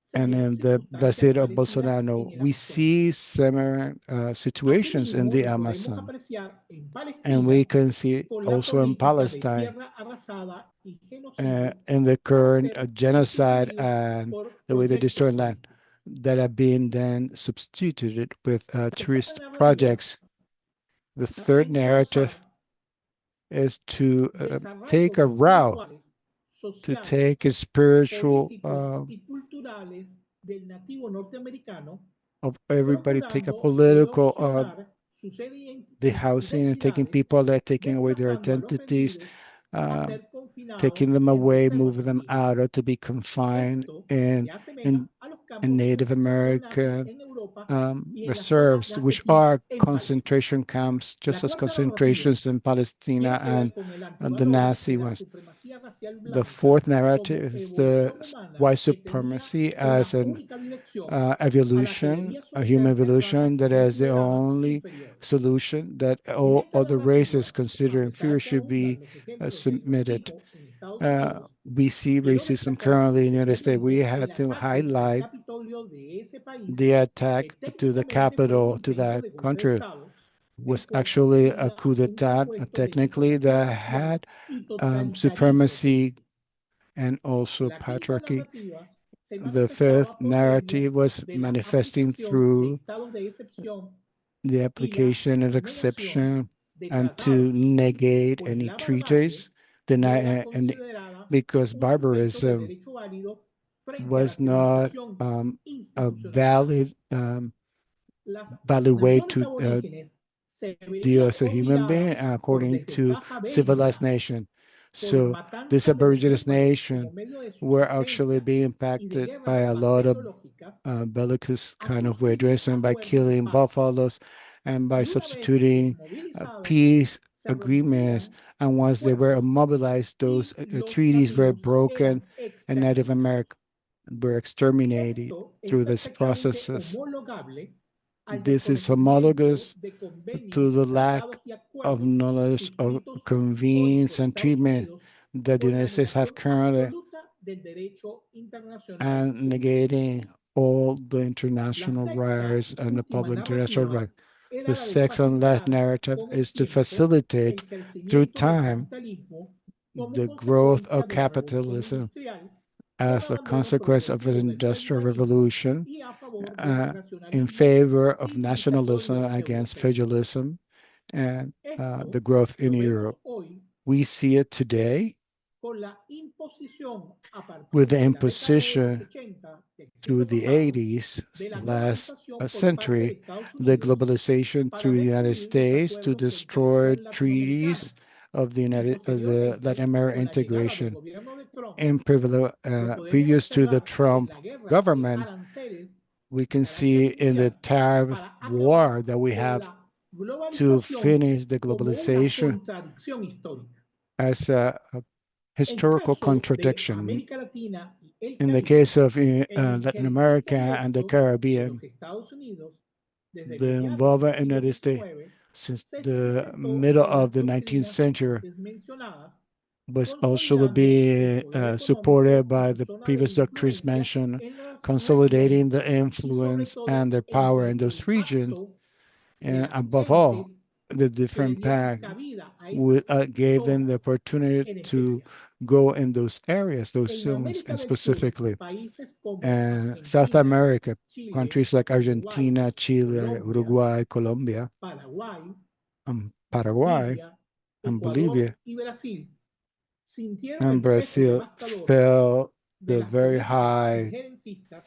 Speaker 2: se
Speaker 3: and
Speaker 2: dieron
Speaker 3: in the
Speaker 2: circunstancias
Speaker 3: Brazil of
Speaker 2: parecidas en
Speaker 3: Bolsonaro,
Speaker 2: el
Speaker 3: we
Speaker 2: Amazonas.
Speaker 3: see similar situations in
Speaker 2: Asimismo,
Speaker 3: the
Speaker 2: lo podemos
Speaker 3: Amazon.
Speaker 2: apreciar en
Speaker 3: And we
Speaker 2: Palestina
Speaker 3: can see it
Speaker 2: con la
Speaker 3: also in
Speaker 2: política de
Speaker 3: Palestine,
Speaker 2: tierra arrasada y genocidio
Speaker 3: in the
Speaker 2: para
Speaker 3: current
Speaker 2: ser
Speaker 3: genocide
Speaker 2: sustituidos
Speaker 3: and
Speaker 2: por
Speaker 3: the way they
Speaker 2: proyectos
Speaker 3: destroy land
Speaker 2: turísticos.
Speaker 3: that are being then substituted with
Speaker 2: La tercera
Speaker 3: tourist
Speaker 2: narrativa
Speaker 3: projects. The
Speaker 2: está
Speaker 3: third
Speaker 2: encauzada
Speaker 3: narrative is to take
Speaker 2: desarraigos
Speaker 3: a route
Speaker 2: espirituales,
Speaker 3: to
Speaker 2: sociales,
Speaker 3: take a spiritual
Speaker 2: políticos y culturales del nativo norteamericano,
Speaker 3: of everybody, take a
Speaker 2: procurando
Speaker 3: political
Speaker 2: erosionar sus
Speaker 3: the housing and taking
Speaker 2: identidades,
Speaker 3: people that taking away their
Speaker 2: desplazando a los
Speaker 3: identities,
Speaker 2: redimidos a
Speaker 3: uh,
Speaker 2: ser confinados
Speaker 3: taking them
Speaker 2: en
Speaker 3: away, moving
Speaker 2: reservas
Speaker 3: them
Speaker 2: indígenas.
Speaker 3: out, or to be confined
Speaker 2: Esto se
Speaker 3: in
Speaker 2: asemeja
Speaker 3: in,
Speaker 2: a los
Speaker 3: in
Speaker 2: campos de
Speaker 3: Native
Speaker 2: concentración nazis
Speaker 3: American
Speaker 2: en Europa y en la zona
Speaker 3: reserves, which
Speaker 2: gazetí
Speaker 3: are
Speaker 2: en Palestina.
Speaker 3: concentration camps, just
Speaker 2: La
Speaker 3: as
Speaker 2: cuarta narrativa
Speaker 3: concentrations in Palestina
Speaker 2: tiene que ver
Speaker 3: and
Speaker 2: con el
Speaker 3: the
Speaker 2: antivalor
Speaker 3: Nazi
Speaker 2: de la
Speaker 3: ones.
Speaker 2: supremacía racial
Speaker 3: The
Speaker 2: blanca
Speaker 3: fourth narrative
Speaker 2: como
Speaker 3: is the
Speaker 2: evolución humana
Speaker 3: white
Speaker 2: que tenía
Speaker 3: supremacy as
Speaker 2: una
Speaker 3: an
Speaker 2: única dirección a la que
Speaker 3: evolution,
Speaker 2: debía
Speaker 3: a human
Speaker 2: someterse razas
Speaker 3: evolution that is the
Speaker 2: consideradas
Speaker 3: only
Speaker 2: inferiores.
Speaker 3: solution that
Speaker 2: En
Speaker 3: all
Speaker 2: esta
Speaker 3: other races
Speaker 2: narrativa, a
Speaker 3: considered inferior
Speaker 2: pesar que
Speaker 3: should be
Speaker 2: abundan los ejemplos del
Speaker 3: submitted.
Speaker 2: racismo en Estados Unidos,
Speaker 3: We see
Speaker 2: quiero
Speaker 3: racism
Speaker 2: destacar
Speaker 3: currently in the United States. We
Speaker 2: especialmente el
Speaker 3: had to
Speaker 2: ataque al
Speaker 3: highlight
Speaker 2: Capitolio de ese país,
Speaker 3: the
Speaker 2: que
Speaker 3: attack to the
Speaker 2: técnicamente fue un
Speaker 3: capital, to
Speaker 2: intento
Speaker 3: that
Speaker 2: de golpe de
Speaker 3: country,
Speaker 2: Estado,
Speaker 3: was
Speaker 2: el cual
Speaker 3: actually a
Speaker 2: contenía
Speaker 3: coup
Speaker 2: un
Speaker 3: d'etat,
Speaker 2: compuesto de
Speaker 3: technically,
Speaker 2: supremacía
Speaker 3: that
Speaker 2: racial
Speaker 3: had
Speaker 2: y totalitarismo
Speaker 3: supremacy
Speaker 2: político.
Speaker 3: and also
Speaker 2: La quinta
Speaker 3: patriarchy.
Speaker 2: narrativa se
Speaker 3: The fifth
Speaker 2: manifestaba por medio
Speaker 3: narrative was
Speaker 2: de la
Speaker 3: manifesting
Speaker 2: aplicación de
Speaker 3: through
Speaker 2: estados de excepción
Speaker 3: the
Speaker 2: y la
Speaker 3: application and
Speaker 2: negación
Speaker 3: exception
Speaker 2: de
Speaker 3: and to
Speaker 2: tratados,
Speaker 3: negate
Speaker 2: pues
Speaker 3: any
Speaker 2: la barbarie
Speaker 3: treaties, deny
Speaker 2: era
Speaker 3: and
Speaker 2: considerada
Speaker 3: because
Speaker 2: un sujeto de
Speaker 3: barbarism
Speaker 2: derecho válido frente a la
Speaker 3: was not
Speaker 2: civilización
Speaker 3: a
Speaker 2: institucionalizada. Las
Speaker 3: valid way
Speaker 2: naciones
Speaker 3: to
Speaker 2: aborígenes se
Speaker 3: deal
Speaker 2: veían
Speaker 3: as a human being
Speaker 2: obligadas por
Speaker 3: according to
Speaker 2: desventaja
Speaker 3: civilized
Speaker 2: bélica,
Speaker 3: nation.
Speaker 2: por
Speaker 3: So this
Speaker 2: matanza de
Speaker 3: aboriginous
Speaker 2: befúfalos como
Speaker 3: nation
Speaker 2: medio de
Speaker 3: were actually
Speaker 2: subsistencia
Speaker 3: being
Speaker 2: y de
Speaker 3: impacted by
Speaker 2: guerras
Speaker 3: a lot of
Speaker 2: bacteriológicas,
Speaker 3: bellicose
Speaker 2: a
Speaker 3: kind of way
Speaker 2: sufrir
Speaker 3: dressing
Speaker 2: a
Speaker 3: by
Speaker 2: muerte en
Speaker 3: killing
Speaker 2: paz.
Speaker 3: buffaloes and by
Speaker 2: Y una vez
Speaker 3: substituting
Speaker 2: desmovilizados,
Speaker 3: peace
Speaker 2: se
Speaker 3: agreements.
Speaker 2: rompían
Speaker 3: And once they were
Speaker 2: acuerdos
Speaker 3: mobilized, those
Speaker 2: y los
Speaker 3: treaties were
Speaker 2: nativos
Speaker 3: broken
Speaker 2: eran
Speaker 3: and Native
Speaker 2: exterminados.
Speaker 3: Americans were exterminated
Speaker 2: Esto es
Speaker 3: through these
Speaker 2: perfectamente
Speaker 3: processes.
Speaker 2: homologable al
Speaker 3: This is
Speaker 2: desconocimiento
Speaker 3: homologous
Speaker 2: de
Speaker 3: to
Speaker 2: convenios,
Speaker 3: the lack
Speaker 2: tratados y
Speaker 3: of
Speaker 2: acuerdos
Speaker 3: knowledge of
Speaker 2: suscritos hoy
Speaker 3: convenience
Speaker 2: por
Speaker 3: and
Speaker 2: Estados
Speaker 3: treatment
Speaker 2: Unidos
Speaker 3: that the
Speaker 2: con la
Speaker 3: United States have
Speaker 2: negación
Speaker 3: currently
Speaker 2: absoluta del derecho internacional
Speaker 3: and
Speaker 2: humanitario.
Speaker 3: negating all the
Speaker 2: La
Speaker 3: international
Speaker 2: sexta
Speaker 3: rights
Speaker 2: y
Speaker 3: and the
Speaker 2: última
Speaker 3: public international
Speaker 2: narrativa
Speaker 3: right.
Speaker 2: era
Speaker 3: The
Speaker 2: la de
Speaker 3: sex and left
Speaker 2: facilitar
Speaker 3: narrative
Speaker 2: con el
Speaker 3: is to
Speaker 2: tiempo
Speaker 3: facilitate
Speaker 2: el
Speaker 3: through
Speaker 2: crecimiento del
Speaker 3: time
Speaker 2: capitalismo como
Speaker 3: the growth
Speaker 2: consecuencia
Speaker 3: of
Speaker 2: de la revolución
Speaker 3: capitalism
Speaker 2: industrial, con
Speaker 3: as a
Speaker 2: abandono
Speaker 3: consequence of an
Speaker 2: progresivo del
Speaker 3: industrial
Speaker 2: federalismo
Speaker 3: revolution
Speaker 2: y a favor del
Speaker 3: uh, in
Speaker 2: nacionalismo
Speaker 3: favor of nationalism
Speaker 2: civilizatorio
Speaker 3: against
Speaker 2: europeo.
Speaker 3: federalism and the
Speaker 2: Esto
Speaker 3: growth in
Speaker 2: lo vemos
Speaker 3: Europe.
Speaker 2: hoy
Speaker 3: We see it today
Speaker 2: con la imposición a
Speaker 3: with
Speaker 2: partir
Speaker 3: the
Speaker 2: de la década de los
Speaker 3: imposition
Speaker 2: 80 del
Speaker 3: through
Speaker 2: siglo
Speaker 3: the
Speaker 2: pasado
Speaker 3: 80s,
Speaker 2: de la
Speaker 3: last
Speaker 2: globalización por parte de
Speaker 3: century,
Speaker 2: Estados
Speaker 3: the
Speaker 2: Unidos
Speaker 3: globalization
Speaker 2: para
Speaker 3: through the United
Speaker 2: destruir los
Speaker 3: States to
Speaker 2: acuerdos del territorio
Speaker 3: destroy
Speaker 2: latinoamericano
Speaker 3: treaties of the
Speaker 2: y
Speaker 3: United of the Latin
Speaker 2: posteriormente
Speaker 3: American
Speaker 2: con la llegada del
Speaker 3: integration.
Speaker 2: gobierno de Trump
Speaker 3: And
Speaker 2: lo podemos
Speaker 3: previous to the
Speaker 2: observar en
Speaker 3: Trump
Speaker 2: la guerra de
Speaker 3: government,
Speaker 2: aranceles
Speaker 3: we
Speaker 2: de
Speaker 3: can
Speaker 2: carácter
Speaker 3: see in the
Speaker 2: mundial
Speaker 3: tariff
Speaker 2: para
Speaker 3: war
Speaker 2: acabar
Speaker 3: that we
Speaker 2: con
Speaker 3: have
Speaker 2: la
Speaker 3: to
Speaker 2: globalización
Speaker 3: finish the
Speaker 2: como una
Speaker 3: globalization
Speaker 2: contradicción histórica.
Speaker 3: as a
Speaker 2: En
Speaker 3: historical
Speaker 2: caso de
Speaker 3: contradiction.
Speaker 2: América Latina y el
Speaker 3: In the
Speaker 2: Caribe,
Speaker 3: case of
Speaker 2: el
Speaker 3: Latin America and the
Speaker 2: intervencionismo de los
Speaker 3: Caribbean,
Speaker 2: Estados Unidos desde
Speaker 3: the
Speaker 2: mediados del
Speaker 3: involvement in
Speaker 2: siglo
Speaker 3: United States
Speaker 2: XIX
Speaker 3: since
Speaker 2: se
Speaker 3: the
Speaker 2: sustentó
Speaker 3: middle
Speaker 2: en
Speaker 3: of
Speaker 2: las
Speaker 3: the 19th
Speaker 2: doctrinas
Speaker 3: century
Speaker 2: antes mencionadas
Speaker 3: was also would
Speaker 2: consolidando el
Speaker 3: be
Speaker 2: poder
Speaker 3: supported
Speaker 2: económico en
Speaker 3: by
Speaker 2: su
Speaker 3: the
Speaker 2: zona de
Speaker 3: previous doctrines
Speaker 2: influencia
Speaker 3: mentioned,
Speaker 2: en la
Speaker 3: consolidating
Speaker 2: región
Speaker 3: the
Speaker 2: y sobre
Speaker 3: influence and
Speaker 2: todo
Speaker 3: their power
Speaker 2: entre
Speaker 3: in those
Speaker 2: el
Speaker 3: regions,
Speaker 2: pacto de
Speaker 3: and
Speaker 2: las
Speaker 3: above all,
Speaker 2: gentes
Speaker 3: the
Speaker 2: que le
Speaker 3: different
Speaker 2: dieron
Speaker 3: pact
Speaker 2: cabida a esas
Speaker 3: gave them the
Speaker 2: zonas
Speaker 3: opportunity
Speaker 2: en
Speaker 3: to
Speaker 2: especial.
Speaker 3: go in those areas, those
Speaker 2: En
Speaker 3: zones,
Speaker 2: América
Speaker 3: and
Speaker 2: del Sur,
Speaker 3: specifically.
Speaker 2: países como
Speaker 3: And South
Speaker 2: Argentina,
Speaker 3: America,
Speaker 2: Chile,
Speaker 3: countries like
Speaker 2: Uruguay,
Speaker 3: Argentina, Chile,
Speaker 2: Colombia,
Speaker 3: Uruguay, Colombia,
Speaker 2: Paraguay,
Speaker 3: Paraguay,
Speaker 2: Bolivia,
Speaker 3: and
Speaker 2: Ecuador
Speaker 3: Bolivia,
Speaker 2: y Brasil sintieron
Speaker 3: and
Speaker 2: el peso
Speaker 3: Brazil
Speaker 2: devastador
Speaker 3: felt
Speaker 2: de
Speaker 3: the
Speaker 2: las
Speaker 3: very
Speaker 2: políticas
Speaker 3: high
Speaker 2: injerencistas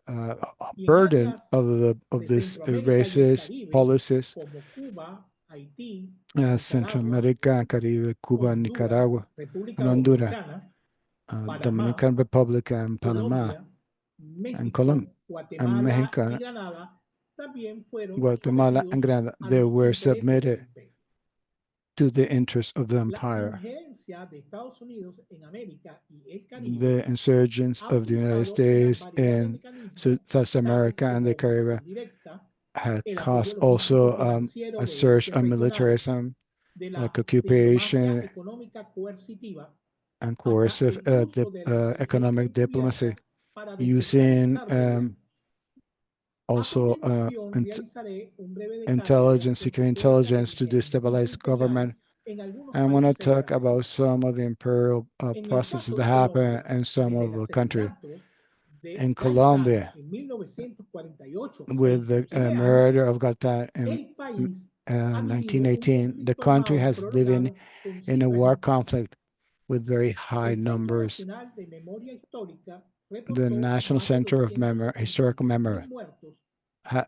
Speaker 3: uh,
Speaker 2: y en
Speaker 3: burden
Speaker 2: áreas
Speaker 3: of
Speaker 2: de
Speaker 3: this
Speaker 2: Centroamérica y el
Speaker 3: racist
Speaker 2: Caribe
Speaker 3: policies,
Speaker 2: como Cuba, Haití,
Speaker 3: Central
Speaker 2: Nicaragua,
Speaker 3: America, Caribe, Cuba,
Speaker 2: Honduras,
Speaker 3: Nicaragua,
Speaker 2: República
Speaker 3: and Honduras,
Speaker 2: Dominicana, Panamá,
Speaker 3: Dominican Republic, and Panama,
Speaker 2: Colombia,
Speaker 3: and
Speaker 2: México,
Speaker 3: Colombia, and
Speaker 2: Guatemala y
Speaker 3: Mexico,
Speaker 2: Granada también fueron
Speaker 3: Guatemala, and
Speaker 2: sometidos
Speaker 3: Grenada.
Speaker 2: a
Speaker 3: They
Speaker 2: los
Speaker 3: were
Speaker 2: intereses del
Speaker 3: submitted
Speaker 2: imperio.
Speaker 3: to the interests of the
Speaker 2: La
Speaker 3: empire.
Speaker 2: injerencia de Estados Unidos en América y el Caribe
Speaker 3: The insurgents
Speaker 2: ha
Speaker 3: of the United
Speaker 2: utilizado una
Speaker 3: States
Speaker 2: variedad de
Speaker 3: in
Speaker 2: mecanismos,
Speaker 3: South
Speaker 2: tales
Speaker 3: America and the
Speaker 2: como la
Speaker 3: Caribbean
Speaker 2: indirecta,
Speaker 3: had
Speaker 2: el apoyo
Speaker 3: caused
Speaker 2: logístico
Speaker 3: also
Speaker 2: financiero
Speaker 3: a surge
Speaker 2: de
Speaker 3: on
Speaker 2: regionales,
Speaker 3: militarism,
Speaker 2: de
Speaker 3: like
Speaker 2: la diplomacia
Speaker 3: occupation
Speaker 2: económica coercitiva,
Speaker 3: and
Speaker 2: hasta
Speaker 3: coercive
Speaker 2: el uso de la inteligencia
Speaker 3: economic diplomacy,
Speaker 2: encubierta para
Speaker 3: using
Speaker 2: desestabilizar gobiernos. A
Speaker 3: also
Speaker 2: continuación, realizaré un breve detalle de las
Speaker 3: intelligence, secret
Speaker 2: consecuencias
Speaker 3: intelligence
Speaker 2: del
Speaker 3: to
Speaker 2: genocidio
Speaker 3: destabilize
Speaker 2: imperial
Speaker 3: government.
Speaker 2: en algunos
Speaker 3: I want to
Speaker 2: países de la
Speaker 3: talk about
Speaker 2: región.
Speaker 3: some of the imperial
Speaker 2: En el
Speaker 3: processes
Speaker 2: caso
Speaker 3: that
Speaker 2: de
Speaker 3: happen
Speaker 2: Colombia,
Speaker 3: in some of
Speaker 2: desde
Speaker 3: the country.
Speaker 2: asesinatos de
Speaker 3: In
Speaker 2: Gaitán
Speaker 3: Colombia,
Speaker 2: en 1948 e
Speaker 3: with the
Speaker 2: inclusive antes,
Speaker 3: murder of Gatar in
Speaker 2: el país ha vivido un
Speaker 3: 1918, the
Speaker 2: conflicto
Speaker 3: country
Speaker 2: armado
Speaker 3: has living
Speaker 2: prolongado con
Speaker 3: in a
Speaker 2: cifras
Speaker 3: war
Speaker 2: históricas.
Speaker 3: conflict with very high
Speaker 2: El Centro
Speaker 3: numbers.
Speaker 2: Nacional de Memoria Histórica
Speaker 3: The
Speaker 2: reportó
Speaker 3: National
Speaker 2: más de
Speaker 3: Center of Historical
Speaker 2: 263.000
Speaker 3: Memory
Speaker 2: muertos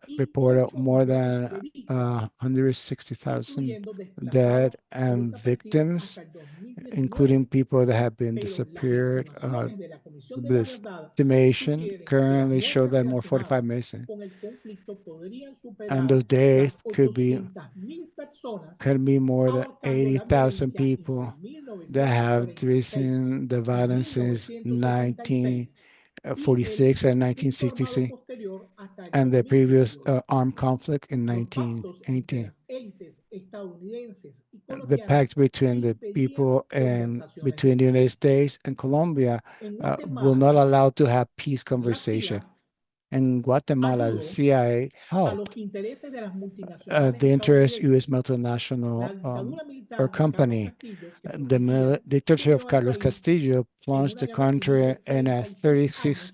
Speaker 2: y
Speaker 3: reported
Speaker 2: 8
Speaker 3: more
Speaker 2: millones
Speaker 3: than
Speaker 2: de víctimas,
Speaker 3: 160,000
Speaker 2: incluyendo
Speaker 3: dead
Speaker 2: desplazados o
Speaker 3: and
Speaker 2: desaparecidos
Speaker 3: victims,
Speaker 2: hasta el 2019.
Speaker 3: including people that have been
Speaker 2: Pero las
Speaker 3: disappeared.
Speaker 2: estimaciones de la Comisión de la
Speaker 3: The
Speaker 2: Verdad
Speaker 3: estimation
Speaker 2: sugieren que las
Speaker 3: currently show
Speaker 2: muertes
Speaker 3: that more 45
Speaker 2: relacionadas
Speaker 3: missing,
Speaker 2: con el conflicto podrían
Speaker 3: and
Speaker 2: superar
Speaker 3: those deaths
Speaker 2: las 800.000 personas,
Speaker 3: could be more than
Speaker 2: abarcando la
Speaker 3: 80,000
Speaker 2: violencia
Speaker 3: people
Speaker 2: entre
Speaker 3: that have
Speaker 2: 1946
Speaker 3: risen the
Speaker 2: y
Speaker 3: violence since
Speaker 2: 1976 y el
Speaker 3: 1946 and
Speaker 2: conflicto armado
Speaker 3: 1966,
Speaker 2: posterior hasta el
Speaker 3: and the previous
Speaker 2: 2018.
Speaker 3: armed conflict in
Speaker 2: Los pactos entre
Speaker 3: 1918.
Speaker 2: las élites estadounidenses y
Speaker 3: The
Speaker 2: colombianas
Speaker 3: pact between the
Speaker 2: impedían
Speaker 3: people and
Speaker 2: conversaciones de
Speaker 3: between the
Speaker 2: paz.
Speaker 3: United States and Colombia
Speaker 2: En
Speaker 3: will not
Speaker 2: Guatemala,
Speaker 3: allow to have peace
Speaker 2: la
Speaker 3: conversation.
Speaker 2: CIA
Speaker 3: In Guatemala, the
Speaker 2: ayudó
Speaker 3: CIA
Speaker 2: a los
Speaker 3: helped
Speaker 2: intereses de las multinacionales
Speaker 3: the interest U.S.
Speaker 2: estadounidenses.
Speaker 3: multinational
Speaker 2: La dictadura
Speaker 3: or
Speaker 2: militar de Carlos
Speaker 3: company.
Speaker 2: Castillo, que
Speaker 3: The
Speaker 2: protegía,
Speaker 3: dictatorship of
Speaker 2: sumió al
Speaker 3: Carlos
Speaker 2: país
Speaker 3: Castillo
Speaker 2: en
Speaker 3: plunged
Speaker 2: una
Speaker 3: the
Speaker 2: guerra civil
Speaker 3: country
Speaker 2: de
Speaker 3: in a
Speaker 2: 36 años,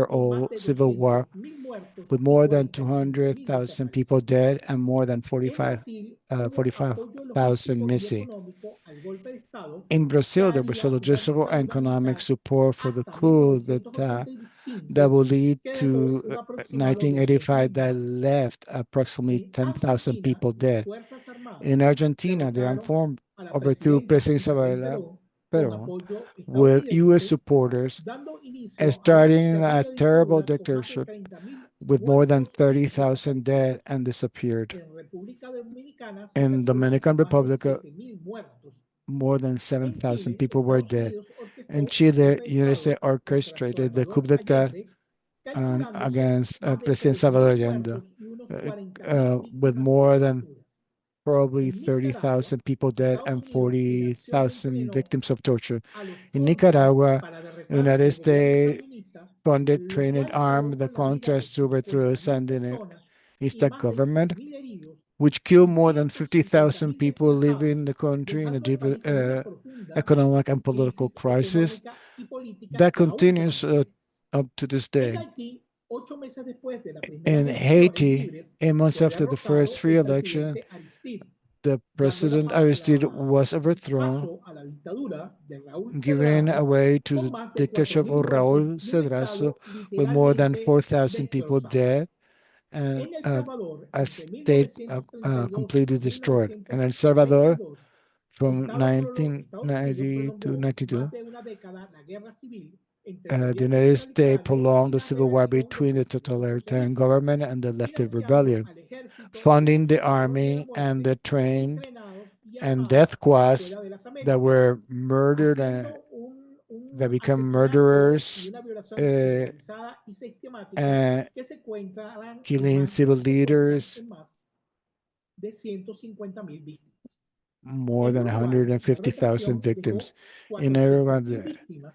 Speaker 2: con más
Speaker 3: 36-year-old
Speaker 2: de
Speaker 3: civil war
Speaker 2: 200.000 muertos
Speaker 3: with
Speaker 2: y
Speaker 3: more than
Speaker 2: 45.000
Speaker 3: 200,000 people
Speaker 2: desaparecidos.
Speaker 3: dead and more than
Speaker 2: En Brasil hubo apoyo
Speaker 3: 45,000
Speaker 2: logístico y
Speaker 3: missing.
Speaker 2: económico al golpe de Estado
Speaker 3: In
Speaker 2: que
Speaker 3: Brazil, there was a
Speaker 2: haría una
Speaker 3: logistical and
Speaker 2: dictadura
Speaker 3: economic
Speaker 2: militar
Speaker 3: support for the
Speaker 2: hasta
Speaker 3: coup that
Speaker 2: 1985,
Speaker 3: will lead
Speaker 2: que dejó un
Speaker 3: to
Speaker 2: aproximado de
Speaker 3: 1985
Speaker 2: 10.000
Speaker 3: that
Speaker 2: muertos.
Speaker 3: left approximately
Speaker 2: En
Speaker 3: 10,000
Speaker 2: Argentina,
Speaker 3: people
Speaker 2: las
Speaker 3: dead.
Speaker 2: Fuerzas Armadas
Speaker 3: In Argentina, the armed
Speaker 2: derrocaron
Speaker 3: force
Speaker 2: a la
Speaker 3: overthrew
Speaker 2: presidenta
Speaker 3: President
Speaker 2: Isabel
Speaker 3: Isabel
Speaker 2: con
Speaker 3: Perón
Speaker 2: apoyo
Speaker 3: with U.S.
Speaker 2: estadounidense,
Speaker 3: supporters,
Speaker 2: dando inicio a una
Speaker 3: starting a
Speaker 2: terrible
Speaker 3: terrible
Speaker 2: dictadura con más de
Speaker 3: dictatorship
Speaker 2: 30.000
Speaker 3: with more than
Speaker 2: muertos y
Speaker 3: 30,000
Speaker 2: desaparecidos.
Speaker 3: dead and disappeared.
Speaker 2: En República Dominicana se
Speaker 3: In
Speaker 2: calcula
Speaker 3: Dominican
Speaker 2: más de
Speaker 3: Republic,
Speaker 2: 7.000 muertos.
Speaker 3: more than
Speaker 2: En
Speaker 3: 7,000
Speaker 2: Chile,
Speaker 3: people were
Speaker 2: Estados
Speaker 3: dead.
Speaker 2: Unidos
Speaker 3: In
Speaker 2: orquestó un
Speaker 3: Chile,
Speaker 2: golpe de
Speaker 3: United States
Speaker 2: Estado contra
Speaker 3: orchestrated the coup
Speaker 2: Salvador
Speaker 3: d'etat
Speaker 2: Allende, calculándose
Speaker 3: against
Speaker 2: más de
Speaker 3: President
Speaker 2: 13.000
Speaker 3: Salvador Allende,
Speaker 2: muertos y unos 40.000
Speaker 3: with
Speaker 2: víctimas
Speaker 3: more than
Speaker 2: prematuras.
Speaker 3: probably
Speaker 2: En Nicaragua,
Speaker 3: 30,000 people dead
Speaker 2: Estados
Speaker 3: and
Speaker 2: Unidos en acción
Speaker 3: 40,000
Speaker 2: entrenó
Speaker 3: victims of torture.
Speaker 2: a los
Speaker 3: In
Speaker 2: contras
Speaker 3: Nicaragua,
Speaker 2: para derrocar
Speaker 3: United
Speaker 2: al gobierno
Speaker 3: States
Speaker 2: sandinista,
Speaker 3: funded,
Speaker 2: lo
Speaker 3: trained, and
Speaker 2: cual
Speaker 3: armed
Speaker 2: acabó
Speaker 3: the
Speaker 2: con la vida de
Speaker 3: Contras to overthrow the
Speaker 2: 50.000
Speaker 3: Sandinista
Speaker 2: personas y más de
Speaker 3: government,
Speaker 2: 100.000 heridos
Speaker 3: which killed
Speaker 2: y
Speaker 3: more than 50,000
Speaker 2: 150.000
Speaker 3: people living
Speaker 2: desplazados,
Speaker 3: in the country in a
Speaker 2: dejando al
Speaker 3: deep
Speaker 2: país en una profunda
Speaker 3: economic and political
Speaker 2: crisis
Speaker 3: crisis
Speaker 2: económica y política
Speaker 3: that
Speaker 2: que aún
Speaker 3: continues
Speaker 2: permanece.
Speaker 3: up to this
Speaker 2: En
Speaker 3: day.
Speaker 2: Haití, 8 meses después de las primeras
Speaker 3: In
Speaker 2: elecciones
Speaker 3: Haiti,
Speaker 2: libres,
Speaker 3: 8 months
Speaker 2: fue
Speaker 3: after the first
Speaker 2: derrocado
Speaker 3: free
Speaker 2: el
Speaker 3: election,
Speaker 2: presidente Aristide,
Speaker 3: the
Speaker 2: dando
Speaker 3: president Aristide was overthrown,
Speaker 2: paso a la dictadura de Raúl
Speaker 3: giving
Speaker 2: Cedrazo,
Speaker 3: away to
Speaker 2: con
Speaker 3: the
Speaker 2: más de 4.000
Speaker 3: dictatorship of
Speaker 2: muertos
Speaker 3: Raúl
Speaker 2: y un
Speaker 3: Cedrazo
Speaker 2: Estado
Speaker 3: with more than
Speaker 2: literalmente
Speaker 3: 4,000 people
Speaker 2: destrozado.
Speaker 3: dead and
Speaker 2: En El Salvador,
Speaker 3: a
Speaker 2: entre
Speaker 3: state
Speaker 2: 1932
Speaker 3: completely
Speaker 2: a
Speaker 3: destroyed. And El Salvador,
Speaker 2: 1992,
Speaker 3: from
Speaker 2: Estados Unidos
Speaker 3: 1990 to
Speaker 2: prolongó más
Speaker 3: 92,
Speaker 2: de una década la guerra civil entre el
Speaker 3: the
Speaker 2: gobierno
Speaker 3: United States
Speaker 2: totalitario y
Speaker 3: prolonged the
Speaker 2: la
Speaker 3: civil war
Speaker 2: rebelión de
Speaker 3: between the
Speaker 2: socialistas
Speaker 3: totalitarian
Speaker 2: socialistas,
Speaker 3: government and the leftist
Speaker 2: financiando
Speaker 3: rebellion,
Speaker 2: al ejército de los
Speaker 3: funding the
Speaker 2: Vengadores de la
Speaker 3: army and
Speaker 2: Muerte,
Speaker 3: the trained
Speaker 2: entrenados y
Speaker 3: and
Speaker 2: armados
Speaker 3: death
Speaker 2: fuera
Speaker 3: squads
Speaker 2: de las
Speaker 3: that
Speaker 2: Américas,
Speaker 3: were murdered and
Speaker 2: haciendo
Speaker 3: that
Speaker 2: un
Speaker 3: become
Speaker 2: asesinato y
Speaker 3: murderers
Speaker 2: una violación
Speaker 3: uh,
Speaker 2: generalizada y sistemática
Speaker 3: and
Speaker 2: que se encuentran en
Speaker 3: killing
Speaker 2: más,
Speaker 3: civil
Speaker 2: se cuentan
Speaker 3: leaders.
Speaker 2: en más de 150.000 víctimas.
Speaker 3: more
Speaker 2: En
Speaker 3: than
Speaker 2: Uruguay, la
Speaker 3: 150,000
Speaker 2: represión
Speaker 3: victims.
Speaker 2: dejó
Speaker 3: In Uruguay,
Speaker 2: 400.000 víctimas,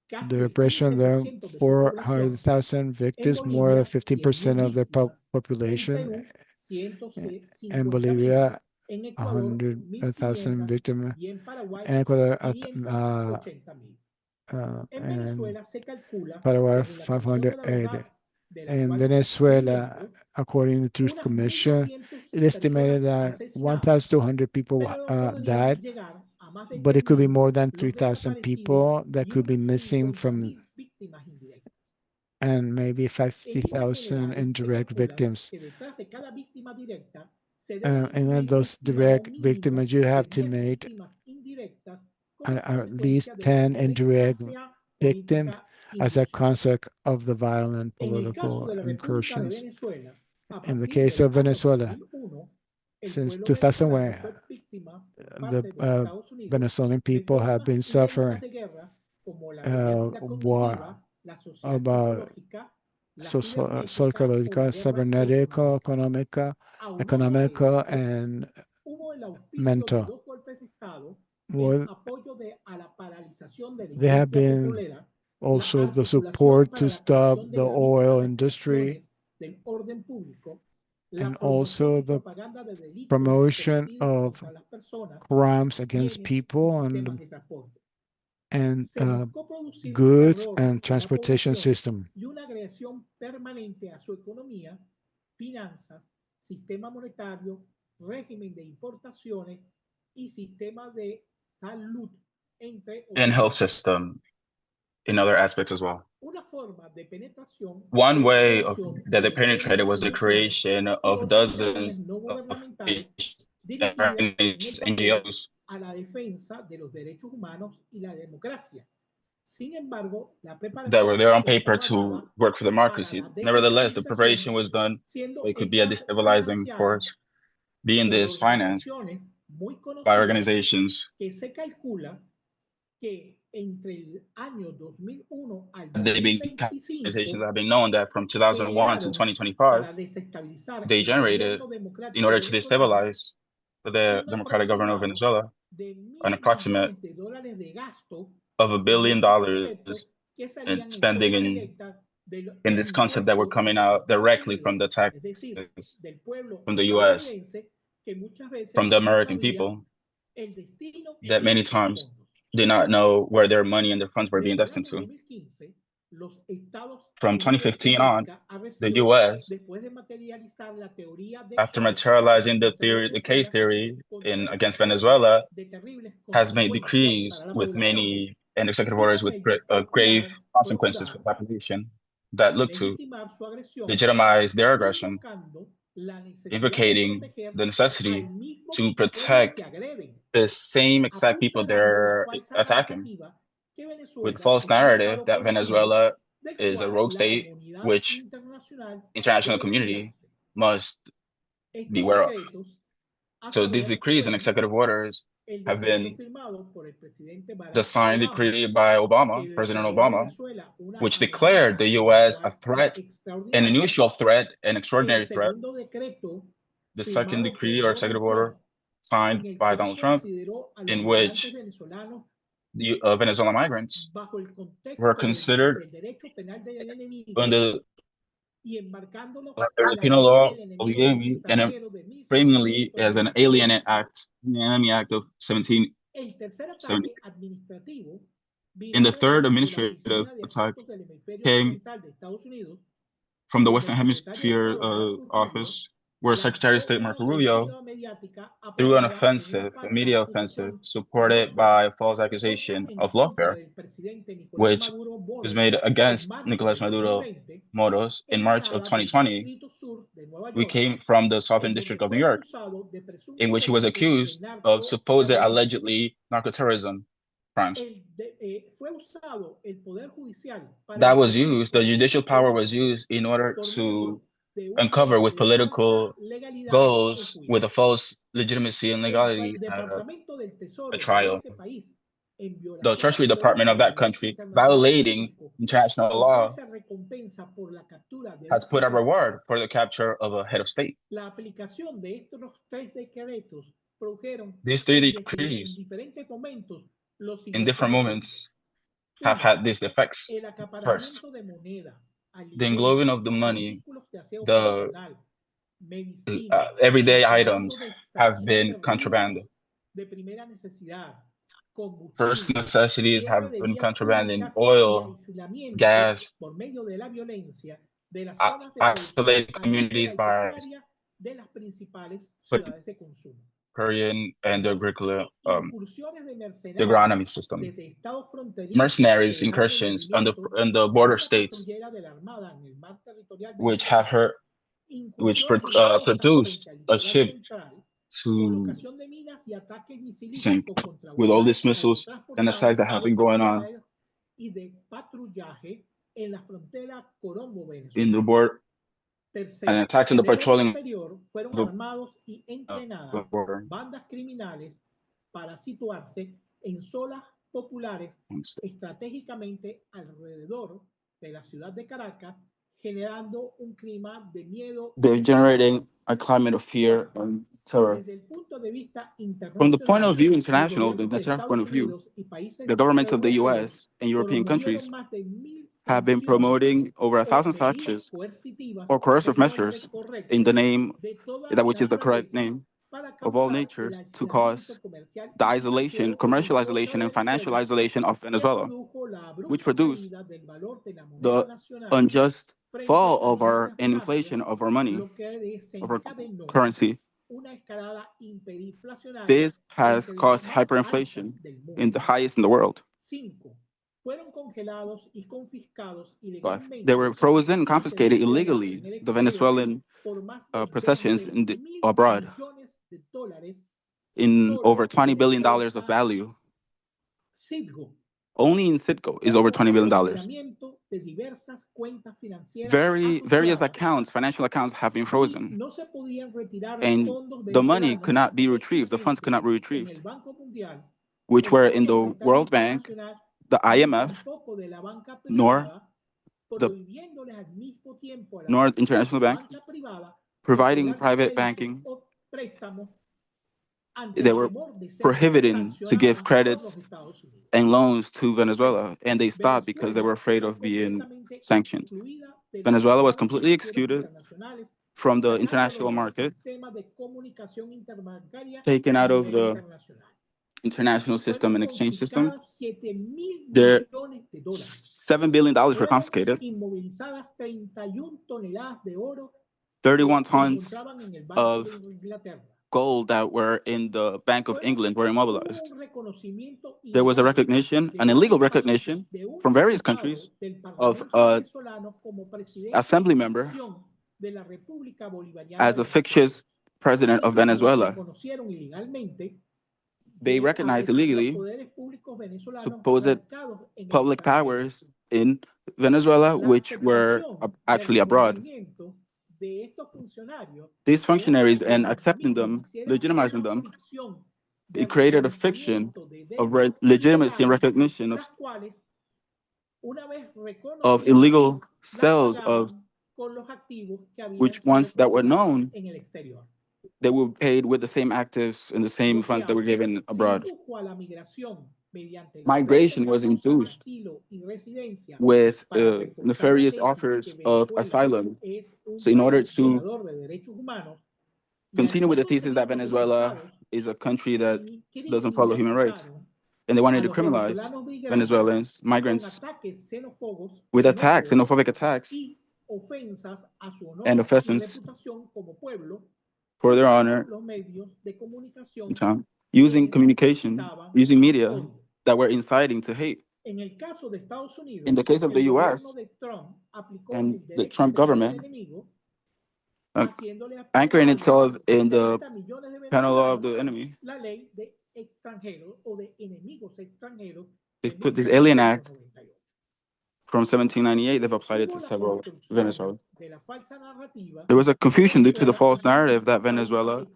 Speaker 3: the
Speaker 2: casi el
Speaker 3: repression there,
Speaker 2: 15% de su población.
Speaker 3: 400,000
Speaker 2: En
Speaker 3: victims, more than
Speaker 2: Bolivia,
Speaker 3: 15%
Speaker 2: 100.000
Speaker 3: of their
Speaker 2: víctimas. En
Speaker 3: population.
Speaker 2: Perú,
Speaker 3: In
Speaker 2: 150.000.
Speaker 3: Bolivia,
Speaker 2: En Ecuador,
Speaker 3: 100,000
Speaker 2: 1.500.
Speaker 3: victims.
Speaker 2: Y en Paraguay,
Speaker 3: In Ecuador,
Speaker 2: 580.000. En
Speaker 3: and
Speaker 2: Venezuela se calcula,
Speaker 3: Paraguay,
Speaker 2: según la Comisión de la
Speaker 3: 580.
Speaker 2: Verdad, de la
Speaker 3: In
Speaker 2: cual soy
Speaker 3: Venezuela,
Speaker 2: miembro,
Speaker 3: according to the Truth
Speaker 2: unas
Speaker 3: Commission,
Speaker 2: 1.200
Speaker 3: it estimated
Speaker 2: personas
Speaker 3: that
Speaker 2: asesinadas,
Speaker 3: 1,200 people
Speaker 2: pero podrían
Speaker 3: died,
Speaker 2: llegar a más de
Speaker 3: but it could be
Speaker 2: 3.000
Speaker 3: more than
Speaker 2: los
Speaker 3: 3,000
Speaker 2: desaparecidos
Speaker 3: people that
Speaker 2: y
Speaker 3: could be
Speaker 2: unas
Speaker 3: missing from,
Speaker 2: 50.000 víctimas indirectas.
Speaker 3: and maybe
Speaker 2: En líneas
Speaker 3: 50,000
Speaker 2: generales, se
Speaker 3: indirect
Speaker 2: calcula
Speaker 3: victims.
Speaker 2: que detrás de cada víctima directa se debe
Speaker 3: And then
Speaker 2: incluir un
Speaker 3: those
Speaker 2: estimado
Speaker 3: direct
Speaker 2: mínimo
Speaker 3: victims, you
Speaker 2: de
Speaker 3: have to
Speaker 2: 10
Speaker 3: make
Speaker 2: víctimas indirectas como
Speaker 3: at least
Speaker 2: consecuencia de la
Speaker 3: 10 indirect
Speaker 2: intolerancia
Speaker 3: victims
Speaker 2: política
Speaker 3: as a
Speaker 2: indecente.
Speaker 3: consequence of the violent
Speaker 2: En el caso
Speaker 3: political
Speaker 2: de la República de
Speaker 3: incursions.
Speaker 2: Venezuela, a
Speaker 3: In the
Speaker 2: partir
Speaker 3: case
Speaker 2: del
Speaker 3: of
Speaker 2: año
Speaker 3: Venezuela,
Speaker 2: 2001, el
Speaker 3: since
Speaker 2: pueblo venezolano
Speaker 3: 2001,
Speaker 2: fue víctima por
Speaker 3: the
Speaker 2: parte de los Estados Unidos
Speaker 3: Venezuelan
Speaker 2: de
Speaker 3: people have
Speaker 2: formas
Speaker 3: been
Speaker 2: inéditas
Speaker 3: suffering
Speaker 2: de guerra como la mediática
Speaker 3: war
Speaker 2: cognitiva, la social
Speaker 3: about
Speaker 2: psicológica, la
Speaker 3: social,
Speaker 2: cibernética o la guerra
Speaker 3: cybernetical,
Speaker 2: económica. Aunado a
Speaker 3: economical,
Speaker 2: esto,
Speaker 3: and
Speaker 2: hubo el auspicio de
Speaker 3: mental.
Speaker 2: dos golpes de Estado en
Speaker 3: Well,
Speaker 2: apoyo a la paralización de la
Speaker 3: they have
Speaker 2: industria
Speaker 3: been
Speaker 2: petrolera, la
Speaker 3: also the
Speaker 2: articulación
Speaker 3: support
Speaker 2: para
Speaker 3: to
Speaker 2: la
Speaker 3: stop
Speaker 2: creación de
Speaker 3: the
Speaker 2: gravísimas
Speaker 3: oil industry
Speaker 2: alteraciones del orden público,
Speaker 3: and
Speaker 2: la promoción
Speaker 3: also
Speaker 2: y
Speaker 3: the
Speaker 2: propaganda de delitos
Speaker 3: promotion
Speaker 2: cometidos
Speaker 3: of
Speaker 2: contra las personas,
Speaker 3: crimes against
Speaker 2: bienes y
Speaker 3: people
Speaker 2: sistemas de transporte.
Speaker 3: and
Speaker 2: Se buscó producir
Speaker 3: goods
Speaker 2: terror
Speaker 3: and
Speaker 2: en la
Speaker 3: transportation
Speaker 2: población
Speaker 3: system.
Speaker 2: y una agresión permanente a su economía, finanzas, sistema monetario, régimen de importaciones y sistema de salud, entre
Speaker 4: and
Speaker 2: otros
Speaker 4: health
Speaker 2: aspectos.
Speaker 4: system in other aspects as well.
Speaker 2: Una forma de penetración
Speaker 4: One
Speaker 2: fue la
Speaker 4: way
Speaker 2: creación
Speaker 4: that they
Speaker 2: de decenas de
Speaker 4: penetrated was the
Speaker 2: fundaciones
Speaker 4: creation
Speaker 2: y
Speaker 4: of
Speaker 2: organizaciones
Speaker 4: dozens
Speaker 2: no
Speaker 4: of
Speaker 2: gubernamentales dirigidas en el
Speaker 4: organizations,
Speaker 2: papel
Speaker 4: NGOs,
Speaker 2: a la defensa de los derechos humanos y la democracia. Sin embargo, la
Speaker 4: that were
Speaker 2: preparación
Speaker 4: there on paper
Speaker 2: estaba
Speaker 4: to
Speaker 2: dada
Speaker 4: work for
Speaker 2: para
Speaker 4: democracy.
Speaker 2: la
Speaker 4: Nevertheless, the
Speaker 2: desestabilización,
Speaker 4: preparation was done.
Speaker 2: siendo
Speaker 4: It could be a
Speaker 2: estas
Speaker 4: destabilizing
Speaker 2: financiadas
Speaker 4: force, being
Speaker 2: por
Speaker 4: this financed
Speaker 2: organizaciones muy
Speaker 4: by
Speaker 2: conocidas
Speaker 4: organizations.
Speaker 2: que se calcula que entre el año 2001 al
Speaker 4: They've been organizations that
Speaker 2: 2025
Speaker 4: have been known that from 2001 to
Speaker 2: generaron
Speaker 4: 2025,
Speaker 2: para desestabilizar
Speaker 4: they
Speaker 2: el
Speaker 4: generated,
Speaker 2: gobierno
Speaker 4: in
Speaker 2: democrático
Speaker 4: order to
Speaker 2: venezolano
Speaker 4: destabilize the
Speaker 2: un
Speaker 4: democratic government of
Speaker 2: aproximado
Speaker 4: Venezuela,
Speaker 2: de
Speaker 4: an
Speaker 2: mil
Speaker 4: approximate
Speaker 2: millones de dólares de gasto
Speaker 4: of $1
Speaker 2: en
Speaker 4: billion
Speaker 2: este concepto que
Speaker 4: in
Speaker 2: salían en
Speaker 4: spending
Speaker 2: forma
Speaker 4: in
Speaker 2: directa
Speaker 4: in
Speaker 2: del
Speaker 4: this concept that were
Speaker 2: impuesto de
Speaker 4: coming
Speaker 2: los
Speaker 4: out
Speaker 2: Estados
Speaker 4: directly from
Speaker 2: Unidos,
Speaker 4: the
Speaker 2: es decir,
Speaker 4: taxes
Speaker 2: del pueblo
Speaker 4: from the US,
Speaker 2: estadounidense, que muchas veces
Speaker 4: from the
Speaker 2: no
Speaker 4: American
Speaker 2: sabía
Speaker 4: people,
Speaker 2: el destino
Speaker 4: that
Speaker 2: de
Speaker 4: many
Speaker 2: estos
Speaker 4: times
Speaker 2: fondos.
Speaker 4: did not know where their money and their funds were being
Speaker 2: Desde el
Speaker 4: destined
Speaker 2: año
Speaker 4: to.
Speaker 2: 2015, los Estados
Speaker 4: From
Speaker 2: Unidos de
Speaker 4: 2015 on,
Speaker 2: América,
Speaker 4: the
Speaker 2: arreció,
Speaker 4: US,
Speaker 2: después de materializar la teoría del
Speaker 4: after
Speaker 2: caos que
Speaker 4: materializing the
Speaker 2: presentó
Speaker 4: theory, the case
Speaker 2: Venezuela
Speaker 4: theory
Speaker 2: con
Speaker 4: in against
Speaker 2: terribles,
Speaker 4: Venezuela,
Speaker 2: de terribles
Speaker 4: has made
Speaker 2: consecuencias
Speaker 4: decrees
Speaker 2: para la
Speaker 4: with
Speaker 2: población,
Speaker 4: many and executive
Speaker 2: y
Speaker 4: orders
Speaker 2: con
Speaker 4: with
Speaker 2: ello
Speaker 4: grave consequences for the
Speaker 2: procuraron
Speaker 4: population that look to
Speaker 2: legitimar su agresión,
Speaker 4: legitimize their aggression,
Speaker 2: invocando la necesidad de
Speaker 4: invocating
Speaker 2: proteger
Speaker 4: the
Speaker 2: al
Speaker 4: necessity
Speaker 2: mismo
Speaker 4: to
Speaker 2: pueblo que
Speaker 4: protect
Speaker 2: agreden,
Speaker 4: the same exact people
Speaker 2: apuntalando la
Speaker 4: they're
Speaker 2: falsa
Speaker 4: attacking
Speaker 2: narrativa que
Speaker 4: with the
Speaker 2: Venezuela
Speaker 4: false
Speaker 2: es un
Speaker 4: narrative
Speaker 2: estado
Speaker 4: that
Speaker 2: corrompido
Speaker 4: Venezuela
Speaker 2: del
Speaker 4: is a
Speaker 2: cual
Speaker 4: rogue
Speaker 2: la
Speaker 4: state,
Speaker 2: comunidad
Speaker 4: which
Speaker 2: internacional
Speaker 4: international
Speaker 2: debe
Speaker 4: community
Speaker 2: vigilarse.
Speaker 4: must
Speaker 2: Estos
Speaker 4: beware of.
Speaker 2: decretos, a
Speaker 4: So these
Speaker 2: saber,
Speaker 4: decrees and
Speaker 2: fueron
Speaker 4: executive orders
Speaker 2: el
Speaker 4: have
Speaker 2: decreto
Speaker 4: been
Speaker 2: firmado por el presidente
Speaker 4: the
Speaker 2: Barack
Speaker 4: signed
Speaker 2: Obama,
Speaker 4: decree by Obama,
Speaker 2: que
Speaker 4: President
Speaker 2: declaró a
Speaker 4: Obama,
Speaker 2: Venezuela una
Speaker 4: which declared
Speaker 2: amenaza
Speaker 4: the US a
Speaker 2: natural
Speaker 4: threat, an
Speaker 2: extraordinaria,
Speaker 4: unusual threat, an
Speaker 2: el
Speaker 4: extraordinary threat.
Speaker 2: segundo decreto
Speaker 4: The second
Speaker 2: firmado
Speaker 4: decree
Speaker 2: por
Speaker 4: or
Speaker 2: Donald
Speaker 4: executive
Speaker 2: Trump,
Speaker 4: order signed
Speaker 2: en el
Speaker 4: by
Speaker 2: cual
Speaker 4: Donald Trump,
Speaker 2: consideró a los
Speaker 4: in
Speaker 2: migrantes
Speaker 4: which
Speaker 2: venezolanos
Speaker 4: the Venezuelan migrants
Speaker 2: bajo el
Speaker 4: were
Speaker 2: contexto
Speaker 4: considered
Speaker 2: del derecho penal del enemigo
Speaker 4: under
Speaker 2: y embarcándolos
Speaker 4: the
Speaker 2: en la
Speaker 4: penal
Speaker 2: ley
Speaker 4: law
Speaker 2: del
Speaker 4: of
Speaker 2: enemigo
Speaker 4: Uyghur and
Speaker 2: extranjero de
Speaker 4: framingly as an alien
Speaker 2: 1790.
Speaker 4: act, an enemy act of 1770.
Speaker 2: El tercer ataque administrativo
Speaker 4: And the
Speaker 2: vino
Speaker 4: third
Speaker 2: de la
Speaker 4: administrative
Speaker 2: Oficina de
Speaker 4: attack
Speaker 2: Asuntos del Hemisferio
Speaker 4: came
Speaker 2: Occidental de Estados Unidos,
Speaker 4: from the
Speaker 2: donde
Speaker 4: Western
Speaker 2: el secretario de
Speaker 4: Hemisphere
Speaker 2: Estado Marco Rubio
Speaker 4: office, where Secretary of
Speaker 2: lanzó
Speaker 4: State
Speaker 2: una
Speaker 4: Marco Rubio,
Speaker 2: ofensiva mediática
Speaker 4: through an
Speaker 2: apoyada por una
Speaker 4: offensive, a
Speaker 2: falsa
Speaker 4: media offensive,
Speaker 2: acusación de
Speaker 4: supported
Speaker 2: lawfare
Speaker 4: by a false
Speaker 2: puesta
Speaker 4: accusation
Speaker 2: en
Speaker 4: of
Speaker 2: contra
Speaker 4: lawfare,
Speaker 2: del presidente Nicolás
Speaker 4: which
Speaker 2: Maduro
Speaker 4: was
Speaker 2: Moros
Speaker 4: made
Speaker 2: en
Speaker 4: against
Speaker 2: marzo
Speaker 4: Nicolas
Speaker 2: del
Speaker 4: Maduro
Speaker 2: 2020,
Speaker 4: Moros in March of
Speaker 2: emanada del
Speaker 4: 2020.
Speaker 2: Distrito Sur de Nueva
Speaker 4: We
Speaker 2: York,
Speaker 4: came from the Southern
Speaker 2: en donde
Speaker 4: District of New
Speaker 2: fue
Speaker 4: York,
Speaker 2: acusado de
Speaker 4: in
Speaker 2: presuntos
Speaker 4: which he was
Speaker 2: delitos de
Speaker 4: accused of supposed
Speaker 2: narcoterrorismo.
Speaker 4: allegedly narcoterrorism crimes.
Speaker 2: Fue usado el Poder Judicial para
Speaker 4: That was
Speaker 2: encubrir
Speaker 4: used, the judicial
Speaker 2: el
Speaker 4: power was
Speaker 2: hecho
Speaker 4: used in order
Speaker 2: por
Speaker 4: to
Speaker 2: medio de una
Speaker 4: uncover
Speaker 2: ley
Speaker 4: with
Speaker 2: de falsa
Speaker 4: political
Speaker 2: legalidad en
Speaker 4: goals with a
Speaker 2: juicio.
Speaker 4: false legitimacy and
Speaker 2: El
Speaker 4: legality
Speaker 2: Departamento del
Speaker 4: a
Speaker 2: Tesoro de
Speaker 4: trial.
Speaker 2: ese país
Speaker 4: the Treasury Department of that country, violating international law, has put a reward for the capture of a head of state. These three decrees, in different moments, have had these effects. First, the englobing of the money, the everyday items have been contraband. First necessities have been contrabanding oil, gas, isolated communities by Korean and the agronomy system. Mercenaries incursions on the border states, which have hurt, which produced a ship to sink with all these missiles and attacks that have been going on in the border and attacks on the patrolling border.
Speaker 2: Bandas criminales para situarse en zonas populares estratégicamente alrededor de la ciudad de Caracas, generando un clima de miedo.
Speaker 5: They're generating a climate of fear and terror. From the point of view international, the international point of view, the governments of the US and European countries have been promoting over 1,000 sanctions or coercive measures in the name, that which is the correct name, of all natures to cause the isolation, commercial isolation, and financial isolation of Venezuela, which produced the unjust fall of our and inflation of our money, of our currency. This has caused hyperinflation in the highest in the world. 5. They were frozen and confiscated illegally, the Venezuelan possessions abroad, in over $20 billion of value. Only in Citgo is over $20 billion. Various accounts, financial accounts, have been frozen. And the money could not be retrieved, the funds could not be retrieved, which were in the World Bank, the IMF, nor the International Bank, providing private banking. They were prohibiting to give credits and loans to Venezuela, and they stopped because they were afraid of being sanctioned. Venezuela was completely excluded from the international market, taken out of the international system and exchange system. Their $7 billion were confiscated. 31 tons of gold that were in the Bank of England were immobilized. There was a recognition, an illegal recognition from various countries of an assembly member as a fictitious president of Venezuela. They recognized illegally supposed public powers in Venezuela, which were actually abroad. These functionaries, and accepting them, legitimizing them, it created a fiction of legitimacy and recognition of illegal sales of which ones that were known, they were paid with the same actives and the same funds that were given abroad. Migration was induced with nefarious offers of asylum. So in order to continue with the thesis that Venezuela is a country that doesn't follow human rights, and they wanted to criminalize Venezuelans, migrants, with attacks, xenophobic attacks, and offenses for their honor, using communication, using media that were inciting to hate. In the case of the US and the Trump government, anchoring itself in the penal law of the enemy, they put this Alien Act from 1798, they've applied it to several Venezuela. There was a confusion due to the false narrative that Venezuela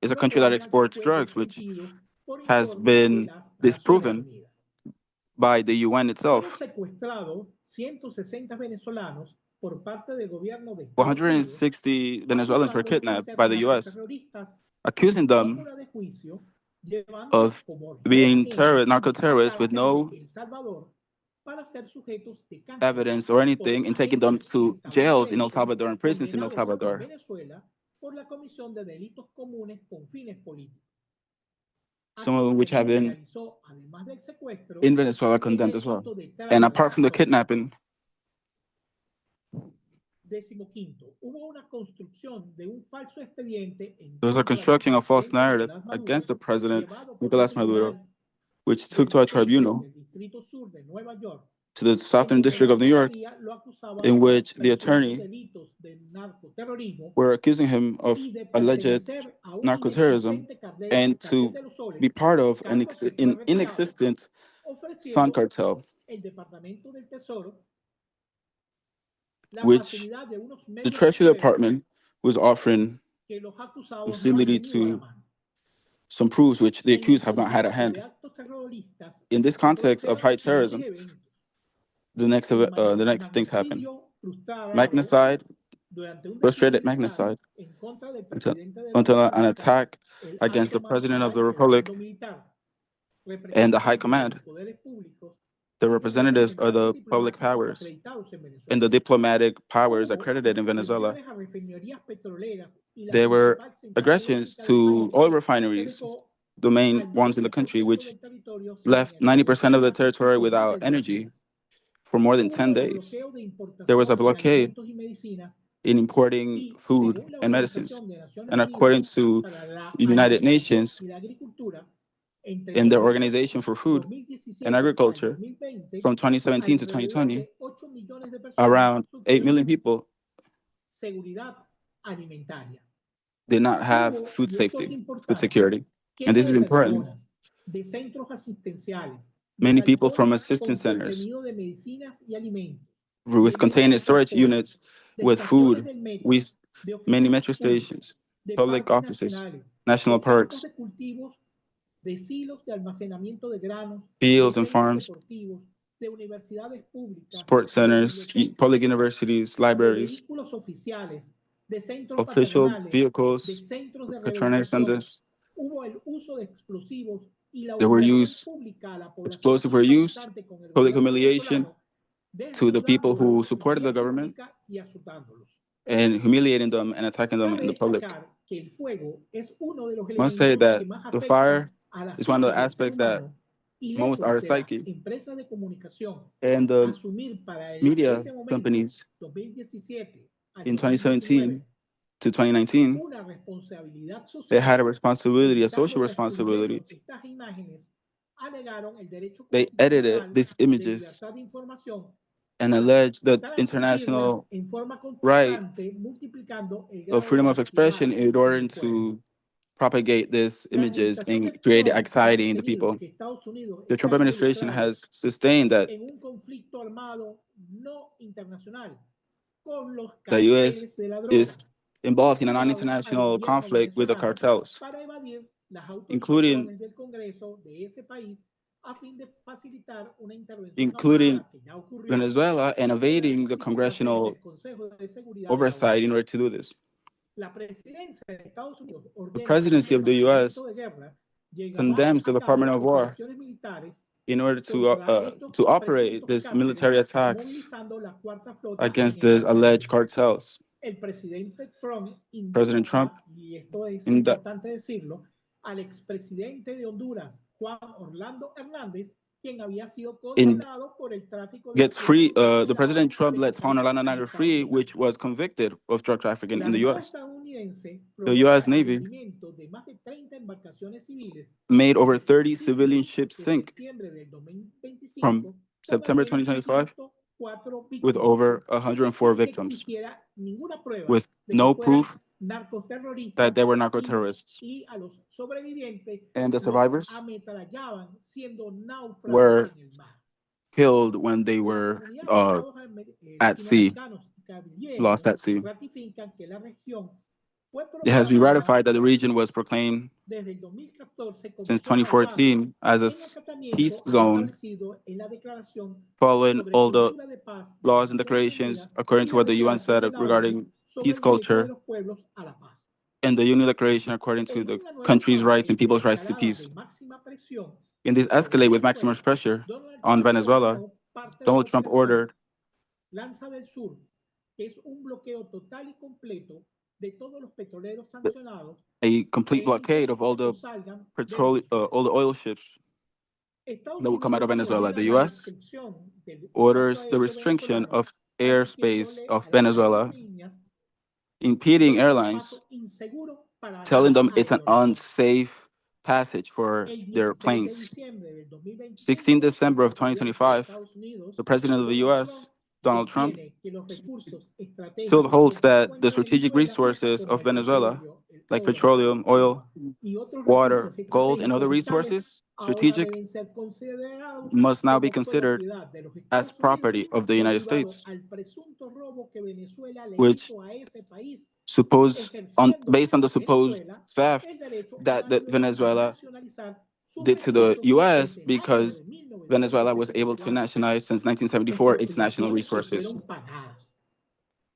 Speaker 5: is a country that exports drugs, which has been disproven by the UN itself. 160 Venezuelans were kidnapped by the US, accusing them of being narco-terrorists with no evidence or anything, and taking them to jails in El Salvador and prisons in El Salvador. Some of which have been in Venezuela condemned as well. And apart from the kidnapping, there was a construction of false narrative against the president, Nicolas Maduro, which took to a tribunal to the Southern District of New York, in which the attorney were accusing him of alleged narco-terrorism and to be part of an inexistent Sun cartel, which the Treasury Department was offering facility to some proofs which the accused have not had at hand. In this context of high terrorism, the next things happen. Magnicide, frustrated magnicide, until an attack against the President of the Republic and the High Command, the representatives of the public powers and the diplomatic powers accredited in Venezuela. There were aggressions to oil refineries, the main ones in the country, which left 90% of the territory without energy for more than 10 days. There was a blockade in importing food and medicines. And according to the United Nations and the Organization for Food and Agriculture, from 2017 to 2020, around 8 million people did not have food safety, food security. And this is important. Many people from assistance centers with container storage units with food, many metro stations, public offices, national parks, fields and farms, sports centers, public universities, libraries, official vehicles, patronage centers. There were used, explosives were used, public humiliation to the people who supported the government, and humiliating them and attacking them in the public. I must say that the fire is one of the aspects that most our psyche, and the media companies in 2017 to 2019, they had a responsibility, a social responsibility. They edited these images and alleged the international right of freedom of expression in order to propagate these images and create anxiety in the people. The Trump administration has sustained that the U.S. is involved in a non-international conflict with the cartels, including Venezuela, and evading the congressional oversight in order to do this. The presidency of the U.S. condemns the Department of War in order to operate these military attacks against these alleged cartels. President Trump, gets free. The President Trump lets Juan Orlando Nader free, which was convicted of drug trafficking in the U.S. The U.S. Navy made over 30 civilian ships sink from September 2025 with over 104 victims, with no proof that they were narco-terrorists. And the survivors were killed when they were at sea, lost at sea. It has been ratified that the region was proclaimed
Speaker 2: desde el 2014 como
Speaker 5: since
Speaker 2: zona de paz
Speaker 5: 2014 as a
Speaker 2: en acatamiento
Speaker 5: peace
Speaker 2: a lo
Speaker 5: zone,
Speaker 2: establecido en la Declaración
Speaker 5: following
Speaker 2: sobre
Speaker 5: all the
Speaker 2: Cultura de Paz de
Speaker 5: laws and
Speaker 2: Naciones
Speaker 5: declarations
Speaker 2: Unidas
Speaker 5: according
Speaker 2: y
Speaker 5: to
Speaker 2: la
Speaker 5: what the UN
Speaker 2: Declaración
Speaker 5: said
Speaker 2: de la ONU
Speaker 5: regarding
Speaker 2: sobre
Speaker 5: peace
Speaker 2: el derecho de
Speaker 5: culture,
Speaker 2: los pueblos a la paz.
Speaker 5: and the UN Declaration according to
Speaker 2: En
Speaker 5: the
Speaker 2: una nueva
Speaker 5: country's rights
Speaker 2: fase
Speaker 5: and
Speaker 2: de
Speaker 5: people's rights to
Speaker 2: escalada
Speaker 5: peace.
Speaker 2: de máxima presión
Speaker 5: In this
Speaker 2: sobre
Speaker 5: escalate with maximum
Speaker 2: Venezuela,
Speaker 5: pressure
Speaker 2: Donald
Speaker 5: on
Speaker 2: Trump
Speaker 5: Venezuela,
Speaker 2: ordenó parte de la
Speaker 5: Donald Trump
Speaker 2: operación
Speaker 5: ordered
Speaker 2: Lanza del Sur, que es un bloqueo total y completo de todos los petroleros sancionados
Speaker 5: a complete
Speaker 2: que
Speaker 5: blockade
Speaker 2: entren
Speaker 5: of all
Speaker 2: o
Speaker 5: the
Speaker 2: salgan de
Speaker 5: petrol,
Speaker 2: Venezuela.
Speaker 5: all the oil ships
Speaker 2: Estados
Speaker 5: that will come out of
Speaker 2: Unidos
Speaker 5: Venezuela.
Speaker 2: ordena
Speaker 5: The
Speaker 2: la
Speaker 5: U.S.
Speaker 2: restricción del espacio
Speaker 5: orders the
Speaker 2: aéreo
Speaker 5: restriction
Speaker 2: venezolano,
Speaker 5: of airspace
Speaker 2: permitiéndole
Speaker 5: of
Speaker 2: a las
Speaker 5: Venezuela,
Speaker 2: aerolíneas
Speaker 5: impeding
Speaker 2: que es un
Speaker 5: airlines,
Speaker 2: paso inseguro para
Speaker 5: telling
Speaker 2: las
Speaker 5: them it's an
Speaker 2: aerolíneas.
Speaker 5: unsafe passage for
Speaker 2: El
Speaker 5: their
Speaker 2: 16 de
Speaker 5: planes.
Speaker 2: diciembre del
Speaker 5: 16
Speaker 2: 2021,
Speaker 5: December
Speaker 2: el
Speaker 5: of
Speaker 2: presidente de
Speaker 5: 2025,
Speaker 2: Estados Unidos,
Speaker 5: the president of the
Speaker 2: Donald Trump,
Speaker 5: U.S., Donald Trump,
Speaker 2: sostiene que los recursos
Speaker 5: still
Speaker 2: estratégicos que
Speaker 5: holds
Speaker 2: se
Speaker 5: that the
Speaker 2: encuentra
Speaker 5: strategic
Speaker 2: Venezuela,
Speaker 5: resources
Speaker 2: como
Speaker 5: of
Speaker 2: el
Speaker 5: Venezuela,
Speaker 2: petróleo, el
Speaker 5: like
Speaker 2: oro,
Speaker 5: petroleum, oil,
Speaker 2: agua y otros
Speaker 5: water,
Speaker 2: recursos
Speaker 5: gold, and
Speaker 2: estratégicos
Speaker 5: other
Speaker 2: vitales,
Speaker 5: resources,
Speaker 2: ahora
Speaker 5: strategic,
Speaker 2: deben ser considerados
Speaker 5: must now be
Speaker 2: como
Speaker 5: considered
Speaker 2: propiedad de los
Speaker 5: as
Speaker 2: Estados Unidos
Speaker 5: property of the United
Speaker 2: derivado
Speaker 5: States,
Speaker 2: al presunto robo que Venezuela le
Speaker 5: which
Speaker 2: hizo a ese país,
Speaker 5: based
Speaker 2: ejerciendo
Speaker 5: on the supposed
Speaker 2: Venezuela
Speaker 5: theft
Speaker 2: el derecho
Speaker 5: that the
Speaker 2: a
Speaker 5: Venezuela
Speaker 2: nacionalizar sus
Speaker 5: did to the
Speaker 2: recursos
Speaker 5: U.S.
Speaker 2: desde mayo
Speaker 5: because
Speaker 2: de
Speaker 5: Venezuela was able to
Speaker 2: 1974.
Speaker 5: nationalize since 1974
Speaker 2: Estas
Speaker 5: its national
Speaker 2: obligaciones que
Speaker 5: resources,
Speaker 2: fueron pagadas.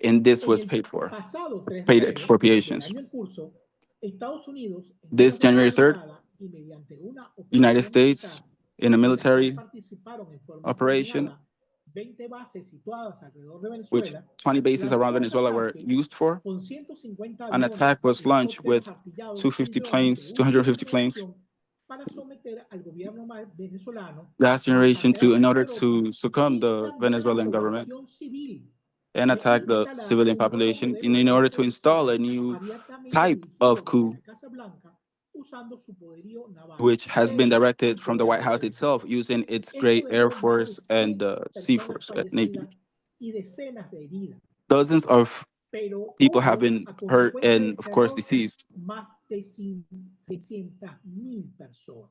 Speaker 5: and this
Speaker 2: En
Speaker 5: was
Speaker 2: el
Speaker 5: paid for,
Speaker 2: pasado 3 de
Speaker 5: paid
Speaker 2: enero del
Speaker 5: expropriations.
Speaker 2: año en curso, Estados Unidos, en una
Speaker 5: This January 3rd,
Speaker 2: desesperada y mediante una
Speaker 5: United
Speaker 2: operación
Speaker 5: States,
Speaker 2: militar
Speaker 5: in a
Speaker 2: en la cual
Speaker 5: military
Speaker 2: participaron en forma
Speaker 5: operation,
Speaker 2: coordinada 20 bases situadas alrededor de
Speaker 5: which
Speaker 2: Venezuela,
Speaker 5: 20 bases around
Speaker 2: lanzó un
Speaker 5: Venezuela were
Speaker 2: ataque
Speaker 5: used for,
Speaker 2: con 150
Speaker 5: an
Speaker 2: aviones,
Speaker 5: attack was launched
Speaker 2: helicópteros
Speaker 5: with
Speaker 2: artillados y
Speaker 5: 250
Speaker 2: drones de
Speaker 5: planes, 250
Speaker 2: última
Speaker 5: planes,
Speaker 2: generación para someter al gobierno venezolano,
Speaker 5: last generation
Speaker 2: masacrar
Speaker 5: to,
Speaker 2: a
Speaker 5: in
Speaker 2: sus
Speaker 5: order
Speaker 2: tropas
Speaker 5: to succumb
Speaker 2: y
Speaker 5: the
Speaker 2: también a la
Speaker 5: Venezuelan government
Speaker 2: población civil
Speaker 5: and
Speaker 2: e
Speaker 5: attack the
Speaker 2: instalar
Speaker 5: civilian
Speaker 2: un nuevo
Speaker 5: population
Speaker 2: modelo
Speaker 5: in
Speaker 2: de
Speaker 5: order to install a
Speaker 2: oposición
Speaker 5: new
Speaker 2: abiertamente
Speaker 5: type
Speaker 2: dirigido
Speaker 5: of
Speaker 2: desde
Speaker 5: coup,
Speaker 2: la Casa Blanca usando su poderío naval,
Speaker 5: which has been
Speaker 2: aéreo y
Speaker 5: directed from the White
Speaker 2: poderes
Speaker 5: House itself
Speaker 2: políticos.
Speaker 5: using its
Speaker 2: Esto
Speaker 5: great Air
Speaker 2: dejó más de
Speaker 5: Force and
Speaker 2: 100
Speaker 5: Sea
Speaker 2: personas
Speaker 5: Force, Navy.
Speaker 2: fallecidas y decenas de heridas.
Speaker 5: Dozens of
Speaker 2: Pero
Speaker 5: people have
Speaker 2: hubo,
Speaker 5: been
Speaker 2: a
Speaker 5: hurt
Speaker 2: consecuencia de
Speaker 5: and, of
Speaker 2: este
Speaker 5: course,
Speaker 2: error,
Speaker 5: deceased.
Speaker 2: más de 600.000 personas.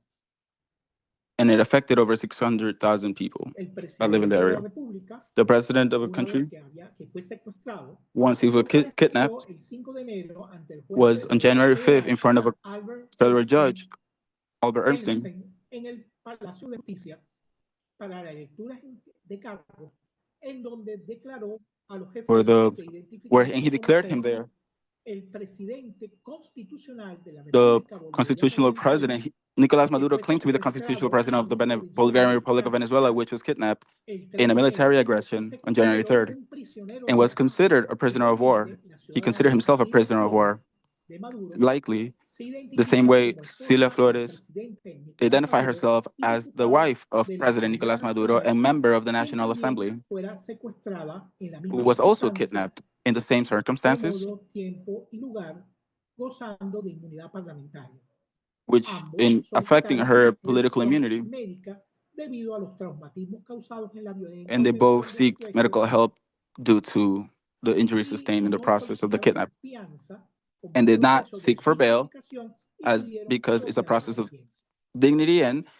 Speaker 5: And it affected over 600,000 people
Speaker 2: El
Speaker 5: that live in the
Speaker 2: presidente de la
Speaker 5: area.
Speaker 2: República,
Speaker 5: The president of a
Speaker 2: una vez
Speaker 5: country,
Speaker 2: que fue secuestrado,
Speaker 5: once he was kidnapped,
Speaker 2: compareció el 5 de enero ante el juez
Speaker 5: was on January 5th in
Speaker 2: federal
Speaker 5: front of a
Speaker 2: Albert
Speaker 5: federal judge, Albert Ernstein,
Speaker 2: En el Palacio de Justicia para la lectura de cargos, en donde declaró a los
Speaker 5: for
Speaker 2: efectos
Speaker 5: the
Speaker 2: de
Speaker 5: where and
Speaker 2: identificarlo
Speaker 5: he
Speaker 2: como
Speaker 5: declared him
Speaker 2: ser
Speaker 5: there
Speaker 2: el presidente constitucional de la
Speaker 5: the
Speaker 2: República Bolivariana de
Speaker 5: constitutional
Speaker 2: Venezuela,
Speaker 5: president. Nicolas
Speaker 2: que
Speaker 5: Maduro
Speaker 2: fue
Speaker 5: claimed to be the constitutional
Speaker 2: secuestrado
Speaker 5: president
Speaker 2: a
Speaker 5: of the
Speaker 2: bordo de un
Speaker 5: Bolivarian
Speaker 2: avión
Speaker 5: Republic of Venezuela,
Speaker 2: particular
Speaker 5: which was kidnapped
Speaker 2: el 3
Speaker 5: in a
Speaker 2: de
Speaker 5: military
Speaker 2: enero y que
Speaker 5: aggression
Speaker 2: se
Speaker 5: on January
Speaker 2: consideró
Speaker 5: 3rd
Speaker 2: un prisionero de
Speaker 5: and was
Speaker 2: guerra.
Speaker 5: considered a prisoner of war.
Speaker 2: Igualmente, la
Speaker 5: He considered
Speaker 2: ciudadana
Speaker 5: himself a
Speaker 2: Silvia
Speaker 5: prisoner of
Speaker 2: Flores
Speaker 5: war.
Speaker 2: de Maduro
Speaker 5: Likely,
Speaker 2: se
Speaker 5: the same
Speaker 2: identifica
Speaker 5: way
Speaker 2: como
Speaker 5: Celia
Speaker 2: esposa del
Speaker 5: Flores
Speaker 2: presidente Nicolás
Speaker 5: identified
Speaker 2: Maduro
Speaker 5: herself
Speaker 2: y
Speaker 5: as the
Speaker 2: diputada
Speaker 5: wife of
Speaker 2: de la
Speaker 5: President
Speaker 2: Asamblea
Speaker 5: Nicolas Maduro
Speaker 2: Nacional,
Speaker 5: and member of the
Speaker 2: quien
Speaker 5: National
Speaker 2: también
Speaker 5: Assembly,
Speaker 2: fuera secuestrada en las
Speaker 5: who
Speaker 2: mismas
Speaker 5: was also
Speaker 2: circunstancias,
Speaker 5: kidnapped in the same
Speaker 2: de
Speaker 5: circumstances,
Speaker 2: modo, tiempo y lugar, gozando de inmunidad parlamentaria.
Speaker 5: which
Speaker 2: Ambos
Speaker 5: in affecting
Speaker 2: solicitaron
Speaker 5: her political
Speaker 2: atención
Speaker 5: immunity,
Speaker 2: médica debido a los traumatismos causados en la
Speaker 5: and they both
Speaker 2: intervención del
Speaker 5: seek medical
Speaker 2: secuestro
Speaker 5: help due to the injuries
Speaker 2: y
Speaker 5: sustained in the
Speaker 2: no
Speaker 5: process of the
Speaker 2: solicitaron
Speaker 5: kidnap,
Speaker 2: fianza como
Speaker 5: and did not
Speaker 2: proceso de
Speaker 5: seek for bail
Speaker 2: simplificación y
Speaker 5: as
Speaker 2: pidieron
Speaker 5: because it's a
Speaker 2: prorrogar la
Speaker 5: process of
Speaker 2: audiencia.
Speaker 5: dignity, and
Speaker 2: Con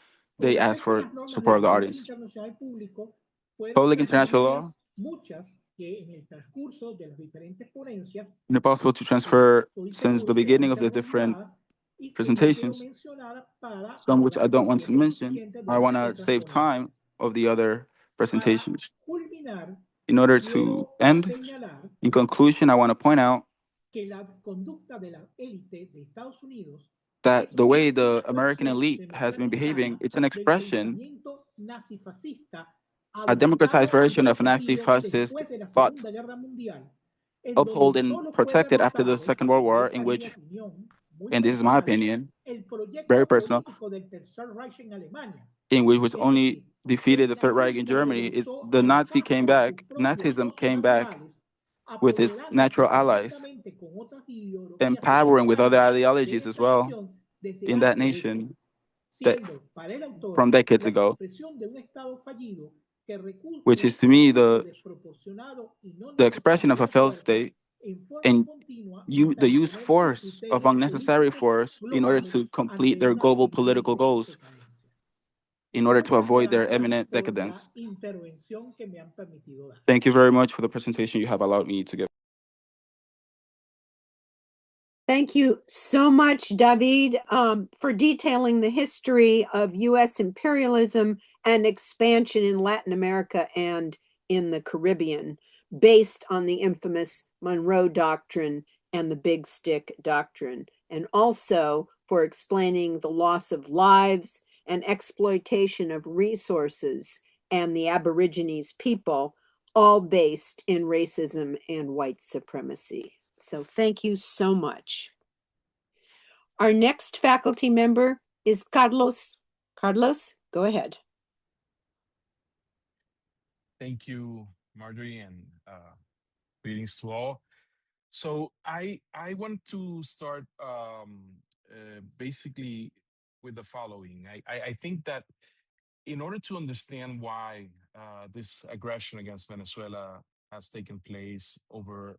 Speaker 5: they asked
Speaker 2: respecto a
Speaker 5: for
Speaker 2: las normas
Speaker 5: support of
Speaker 2: del
Speaker 5: the
Speaker 2: derecho
Speaker 5: audience.
Speaker 2: internacional público, fueron
Speaker 5: Public international
Speaker 2: transferidas
Speaker 5: law,
Speaker 2: muchas que en el transcurso de las diferentes ponencias
Speaker 5: and possible to
Speaker 2: que
Speaker 5: transfer
Speaker 2: estoy
Speaker 5: since
Speaker 2: seguro
Speaker 5: the
Speaker 2: que van a
Speaker 5: beginning of
Speaker 2: ser
Speaker 5: the different
Speaker 2: nombradas y que no quiero
Speaker 5: presentations,
Speaker 2: mencionar para
Speaker 5: some which I
Speaker 2: ahorrar
Speaker 5: don't
Speaker 2: el
Speaker 5: want to
Speaker 2: tiempo
Speaker 5: mention.
Speaker 2: suficiente de
Speaker 5: I
Speaker 2: las
Speaker 5: want to
Speaker 2: otras
Speaker 5: save
Speaker 2: ponencias.
Speaker 5: time of the other
Speaker 2: Para
Speaker 5: presentations.
Speaker 2: culminar,
Speaker 5: In order to
Speaker 2: quiero
Speaker 5: end,
Speaker 2: señalar
Speaker 5: in conclusion, I want to point out
Speaker 2: que la conducta de la élite de Estados Unidos
Speaker 5: that
Speaker 2: es
Speaker 5: the
Speaker 2: una
Speaker 5: way the American
Speaker 2: expresión
Speaker 5: elite has been behaving,
Speaker 2: democratizada
Speaker 5: it's an
Speaker 2: del
Speaker 5: expression,
Speaker 2: pensamiento nazifascista
Speaker 5: a democratized
Speaker 2: adoptado y
Speaker 5: version of Nazi
Speaker 2: defendido
Speaker 5: fascist
Speaker 2: después de la
Speaker 5: thought,
Speaker 2: Segunda Guerra Mundial, en donde
Speaker 5: upheld and
Speaker 2: solo fue
Speaker 5: protected after the
Speaker 2: derrotado,
Speaker 5: Second World
Speaker 2: y
Speaker 5: War,
Speaker 2: esta
Speaker 5: in
Speaker 2: es mi
Speaker 5: which,
Speaker 2: opinión muy
Speaker 5: and this is my
Speaker 2: personal,
Speaker 5: opinion,
Speaker 2: el
Speaker 5: very
Speaker 2: proyecto
Speaker 5: personal,
Speaker 2: político del Tercer Reich en Alemania.
Speaker 5: in which
Speaker 2: Es
Speaker 5: only
Speaker 2: decir,
Speaker 5: defeated the
Speaker 2: el
Speaker 5: Third Reich in
Speaker 2: nazismo
Speaker 5: Germany, is
Speaker 2: regresó
Speaker 5: the
Speaker 2: a la
Speaker 5: Nazi
Speaker 2: paz
Speaker 5: came
Speaker 2: con sus
Speaker 5: back,
Speaker 2: propios
Speaker 5: Nazism
Speaker 2: socios
Speaker 5: came back
Speaker 2: naturales,
Speaker 5: with its
Speaker 2: apoderándose
Speaker 5: natural allies,
Speaker 2: conjuntamente con otras ideologías y
Speaker 5: empowering with other
Speaker 2: extrañas de
Speaker 5: ideologies as
Speaker 2: esta
Speaker 5: well
Speaker 2: nación desde
Speaker 5: in that
Speaker 2: hace décadas,
Speaker 5: nation that
Speaker 2: siendo para el autor
Speaker 5: from decades
Speaker 2: la
Speaker 5: ago,
Speaker 2: expresión de un Estado fallido que
Speaker 5: which is to
Speaker 2: recurre
Speaker 5: me
Speaker 2: al uso
Speaker 5: the
Speaker 2: desproporcionado y no
Speaker 5: expression
Speaker 2: necesario
Speaker 5: of
Speaker 2: de
Speaker 5: a
Speaker 2: la
Speaker 5: failed
Speaker 2: fuerza
Speaker 5: state
Speaker 2: en forma
Speaker 5: and
Speaker 2: continua
Speaker 5: the
Speaker 2: hasta
Speaker 5: use
Speaker 2: imponer sus
Speaker 5: force of
Speaker 2: criterios
Speaker 5: unnecessary
Speaker 2: políticos
Speaker 5: force in order
Speaker 2: globales
Speaker 5: to complete
Speaker 2: ante
Speaker 5: their
Speaker 2: una
Speaker 5: global political
Speaker 2: inminente
Speaker 5: goals,
Speaker 2: decadencia.
Speaker 5: in order to
Speaker 2: Muchas
Speaker 5: avoid their
Speaker 2: gracias
Speaker 5: imminent
Speaker 2: por la
Speaker 5: decadence.
Speaker 2: intervención que me han permitido dar.
Speaker 5: Thank you very much for the presentation you have allowed me to give.
Speaker 1: Thank you so much, David, for detailing the history of U.S. imperialism and expansion in Latin America and in the Caribbean, based on the infamous Monroe Doctrine and the Big Stick Doctrine, and also for explaining the loss of lives and exploitation of resources and the Aborigines people, all based in racism and white supremacy. So thank you so much. Our next faculty member is Carlos. Carlos, go ahead.
Speaker 6: Thank you, Marjorie, and greetings to all. So I want to start basically with the following. I think that in order to understand why this aggression against Venezuela has taken place over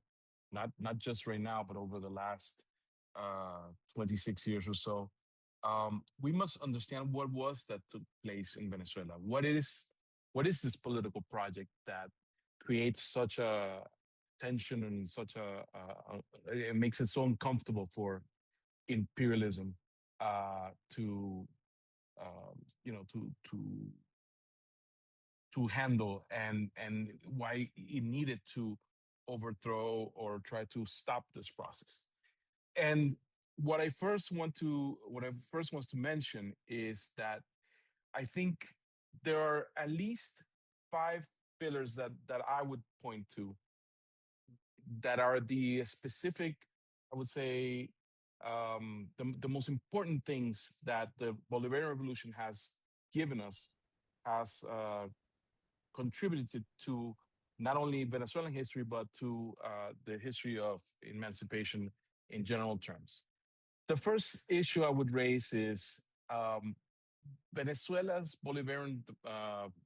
Speaker 6: not just right now, but over the last 26 years or so, we must understand what was that took place in Venezuela. What is this political project that creates such a tension and such it makes it so uncomfortable for imperialism to to handle, and why it needed to overthrow or try to stop this process. And what I first want to mention is that I think there are at least five pillars that I would point to that are the specific, I would say, the most important things that the Bolivarian Revolution has given us, has contributed to not only Venezuelan history, but to the history of emancipation in general terms. The first issue I would raise is Venezuela's Bolivarian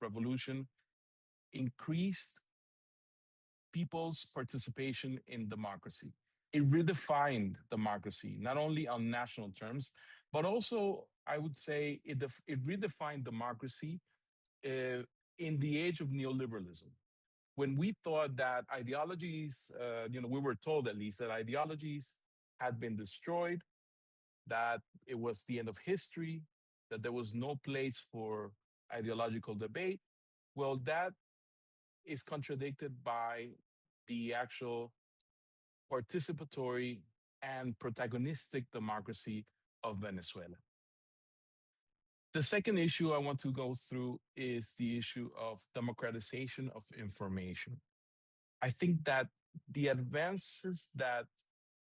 Speaker 6: revolution increased people's participation in democracy. It redefined democracy, not only on national terms, but also, I would say, it redefined democracy in the age of neoliberalism. When we thought that ideologies, we were told at least that ideologies had been destroyed, that it was the end of history, that there was no place for ideological debate. Well, that is contradicted by the actual participatory and protagonistic democracy of Venezuela. The second issue I want to go through is the issue of democratization of information. I think that the advances that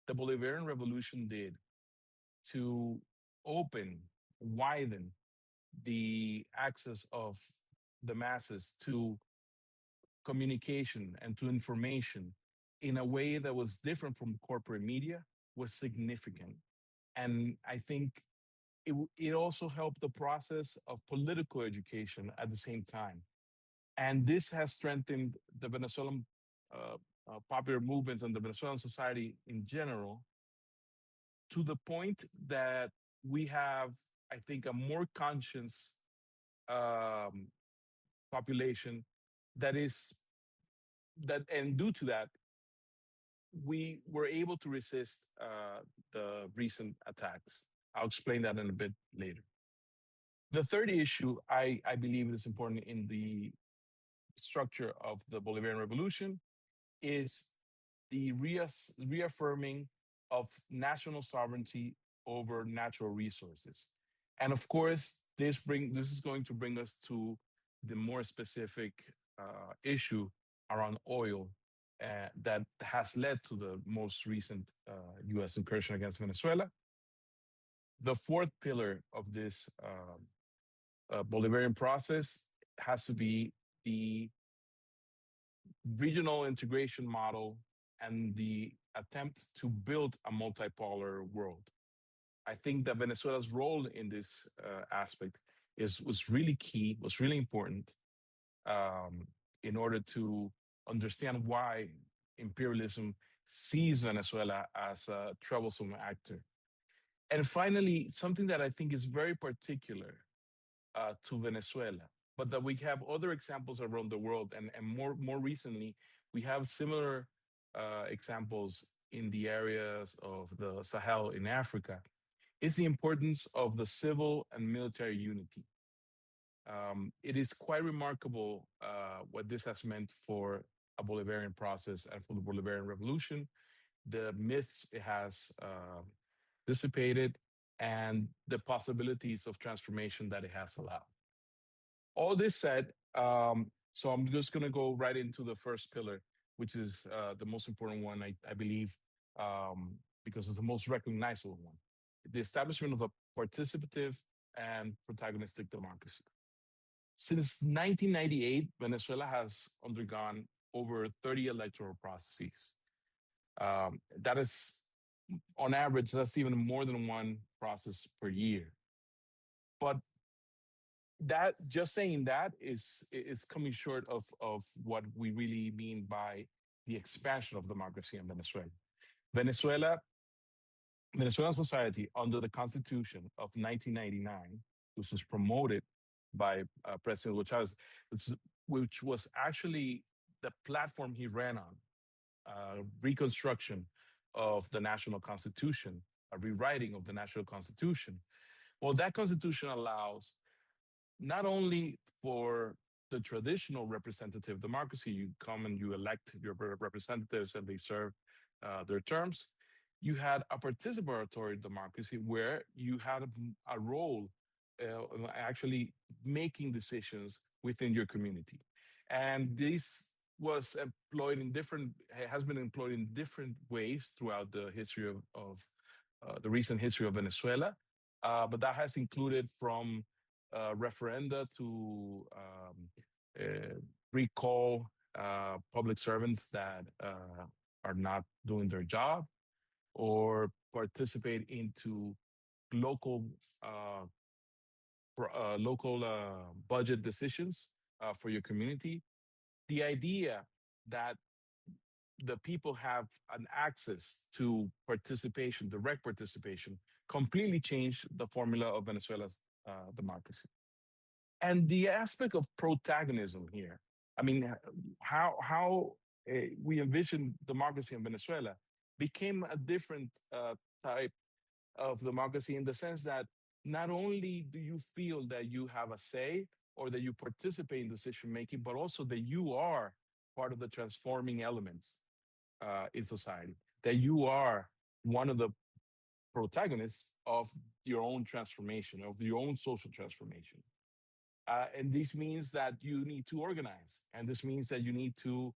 Speaker 6: the Bolivarian Revolution did to open, widen the access of the masses to communication and to information in a way that was different from corporate media was significant. And I think it also helped the process of political education at the same time. And this has strengthened the Venezuelan popular movements and the Venezuelan society in general, to the point that we have, I think, a more conscious um, population that is that, and due to that, we were able to resist the recent attacks. I'll explain that in a bit later. The third issue I believe is important in the structure of the Bolivarian Revolution is the reaffirming of national sovereignty over natural resources. And of course, this is going to bring us to the more specific issue around oil that has led to the most recent U.S. incursion against Venezuela. The fourth pillar of this Bolivarian process has to be the regional integration model and the attempt to build a multipolar world. I think that Venezuela's role in this aspect was really key, was really important in order to understand why imperialism sees Venezuela as a troublesome actor. And finally, something that I think is very particular to Venezuela, but that we have other examples around the world, and more recently, we have similar examples in the areas of the Sahel in Africa is the importance of the civil and military unity. It is quite remarkable what this has meant for a Bolivarian process and for the Bolivarian Revolution, the myths it has dissipated, and the possibilities of transformation that it has allowed. All this said, so I'm just going to go right into the first pillar, which is the most important one, I believe, because it's the most recognizable one: the establishment of a participative and protagonistic democracy. Since 1998, Venezuela has undergone over 30 electoral processes. That is, on average, that's even more than one process per year. But that, just saying that is coming short of what we really mean by the expansion of democracy in Venezuela. Venezuelan society under the Constitution of 1999, which was promoted by President Hugo Chavez, which was actually the platform he ran on, reconstruction of the national constitution, a rewriting of the national constitution. Well, that constitution allows not only for the traditional representative democracy, you come and you elect your representatives and they serve their terms. You had a participatory democracy where you had a role actually making decisions within your community. And this was employed in has been employed in different ways throughout the history of the recent history of Venezuela. But that has included from referenda to recall public servants that are not doing their job, or participate into local budget decisions for your community. The idea that the people have an access to participation, direct participation, completely changed the formula of Venezuela's democracy. And the aspect of protagonism here, I mean, how we envision democracy in Venezuela became a different type of democracy, in the sense that not only do you feel that you have a say or that you participate in decision making, but also that you are part of the transforming elements in society, that you are one of the protagonists of your own transformation, of your own social transformation. And this means that you need to organize. And this means that you need to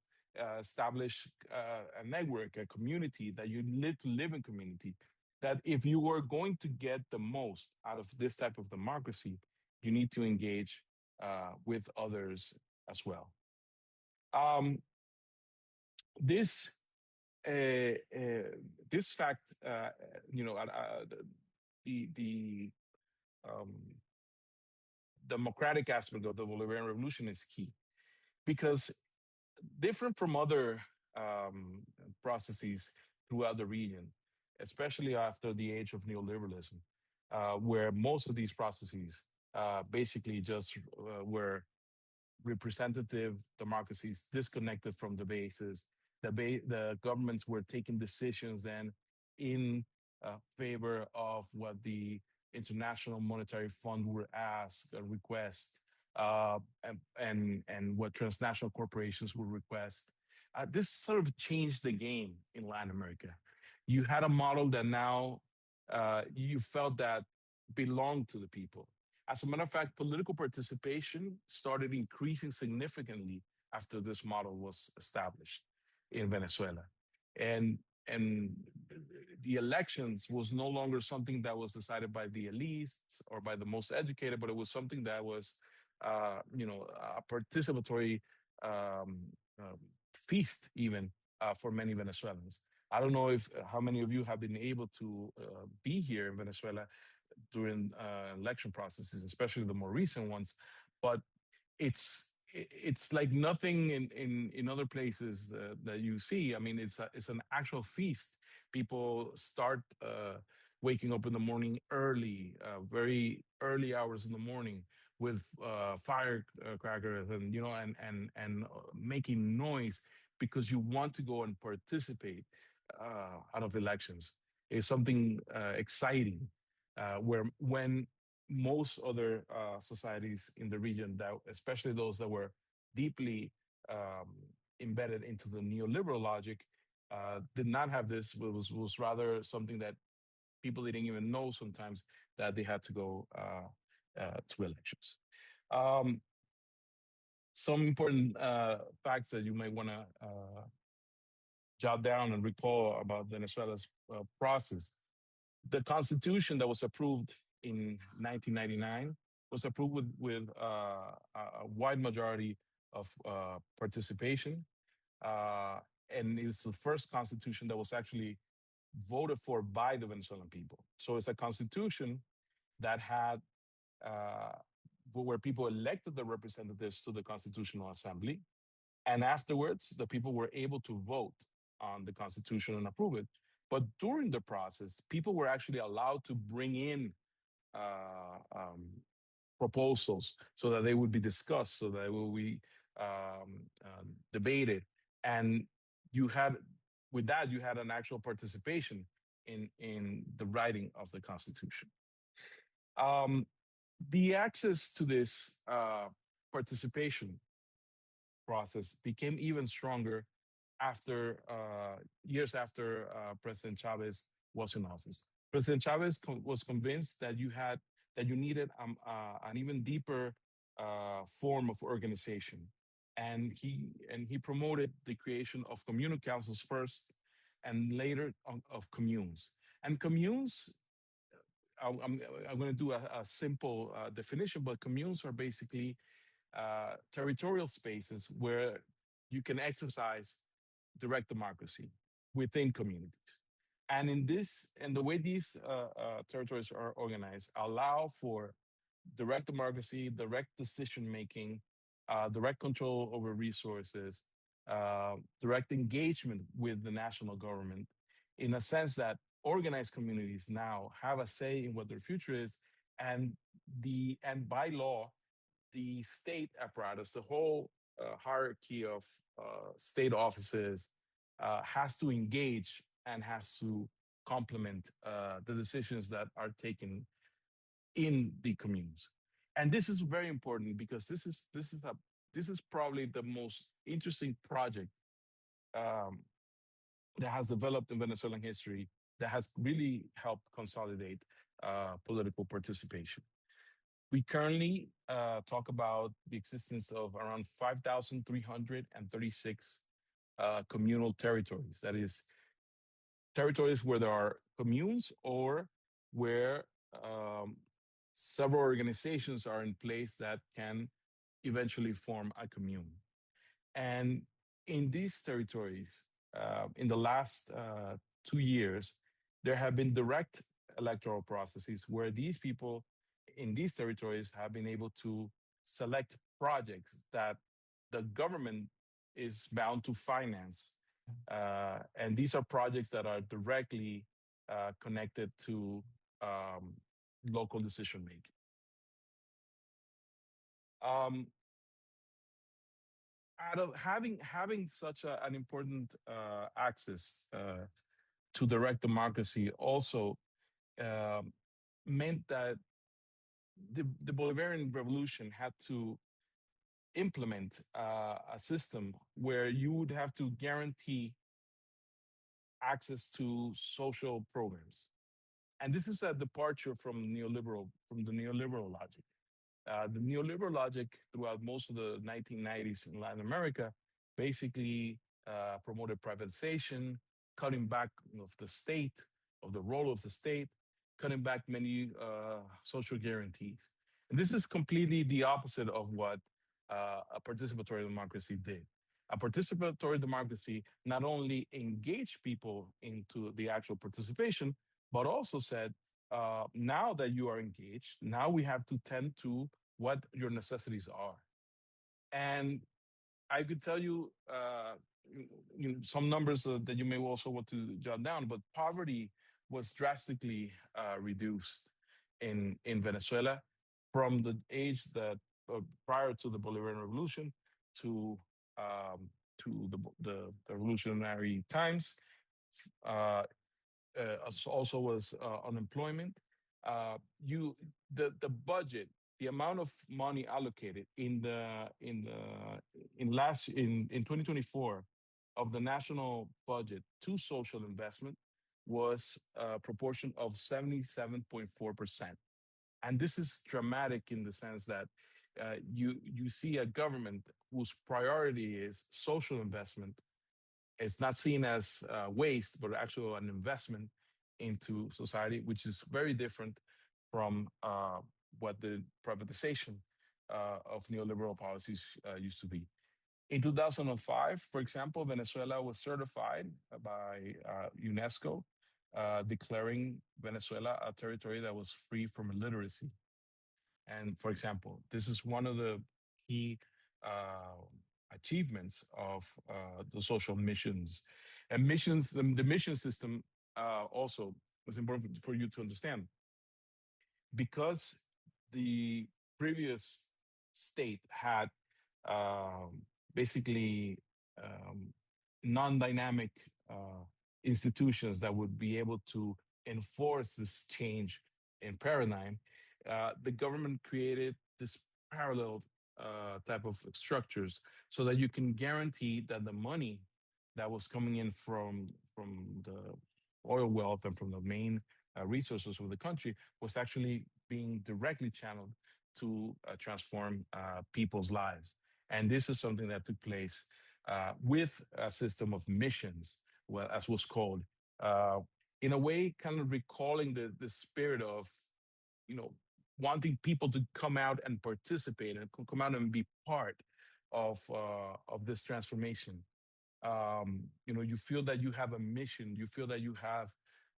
Speaker 6: establish a network, a community, that you live to live in community. That if you are going to get the most out of this type of democracy, you need to engage with others as well. This fact, the democratic aspect of the Bolivarian Revolution is key, because different from other processes throughout the region, especially after the age of neoliberalism, where most of these processes basically just were representative democracies disconnected from the bases. The governments were taking decisions and in favor of what the International Monetary Fund would ask or request, and what transnational corporations would request. This sort of changed the game in Latin America. You had a model that now you felt that belonged to the people. As a matter of fact, political participation started increasing significantly after this model was established in Venezuela. And the elections was no longer something that was decided by the elites or by the most educated, but it was something that was, a participatory feast even for many Venezuelans. I don't know if how many of you have been able to be here in Venezuela during election processes, especially the more recent ones, but it's like nothing in other places that you see. I mean, it's an actual feast. People start waking up in the morning early, very early hours in the morning, with firecrackers and and making noise, because you want to go and participate. out of elections is something exciting, where when most other societies in the region, that especially those that were deeply um, embedded into the neoliberal logic, did not have this. Was rather something that people didn't even know sometimes that they had to go to elections. Um, some important facts that you may want to jot down and recall about Venezuela's process. The constitution that was approved in 1999 was approved with a wide majority of participation. Uh, and it's the first constitution that was actually voted for by the Venezuelan people. So it's a constitution that had uh, where people elected the representatives to the Constitutional Assembly, and afterwards the people were able to vote on the Constitution and approve it. But during the process, people were actually allowed to bring in proposals so that they would be discussed, so that they will be debated, and you had with that you had an actual participation in the writing of the Constitution. Um, the access to this participation process became even stronger after years after President Chavez was in office. President Chavez was convinced that you needed an even deeper form of organization, and he promoted the creation of communal councils first, and later of communes. And communes, I'm going to do a simple definition, but communes are basically territorial spaces where you can exercise direct democracy within communities. And and the way these territories are organized, allow for direct democracy, direct decision making, direct control over resources, direct engagement with the national government, in a sense that organized communities now have a say in what their future is, and by law, the state apparatus, the whole hierarchy of state offices, has to engage and has to complement the decisions that are taken in the communes. And this is very important because this is probably the most interesting project um, that has developed in Venezuelan history, that has really helped consolidate political participation. We currently talk about the existence of around 5,336 communal territories. That is, territories where there are communes or where um, several organizations are in place that can eventually form a commune. And in these territories, in the last 2 years, there have been direct electoral processes where these people in these territories have been able to select projects that the government is bound to finance. And these are projects that are directly connected to um, local decision making. Um, Out of having such an important access to direct democracy also um, meant that the Bolivarian Revolution had to implement a system where you would have to guarantee access to social programs. And this is a departure from the neoliberal logic. The neoliberal logic throughout most of the 1990s in Latin America basically promoted privatization, cutting back of the state, of the role of the state, cutting back many social guarantees. And this is completely the opposite of what a participatory democracy did. A participatory democracy not only engaged people into the actual participation, but also said, now that you are engaged, now we have to tend to what your necessities are. And I could tell you, some numbers that you may also want to jot down, but poverty was drastically reduced in Venezuela from the age that prior to the Bolivarian Revolution to um, to the revolutionary times. uh, also was unemployment. You the budget, the amount of money allocated in 2024 of the national budget to social investment was a proportion of 77.4%. And this is dramatic in the sense that you see a government whose priority is social investment. It's not seen as waste, but actually an investment into society, which is very different from what the privatization of neoliberal policies used to be. In 2005, for example, Venezuela was certified by UNESCO, declaring Venezuela a territory that was free from illiteracy. And for example, this is one of the key uh, achievements of the social missions. And missions, the mission system also is important for you to understand because the previous state had um, basically um, non-dynamic institutions that would be able to enforce this change in paradigm. The government created this parallel type of structures so that you can guarantee that the money that was coming in from the oil wealth and from the main resources of the country was actually being directly channeled to transform people's lives. And this is something that took place with a system of missions, well, as was called, uh, in a way, kind of recalling the spirit of, you know, wanting people to come out and participate and come out and be part of this transformation. You feel that you have a mission. You feel that you have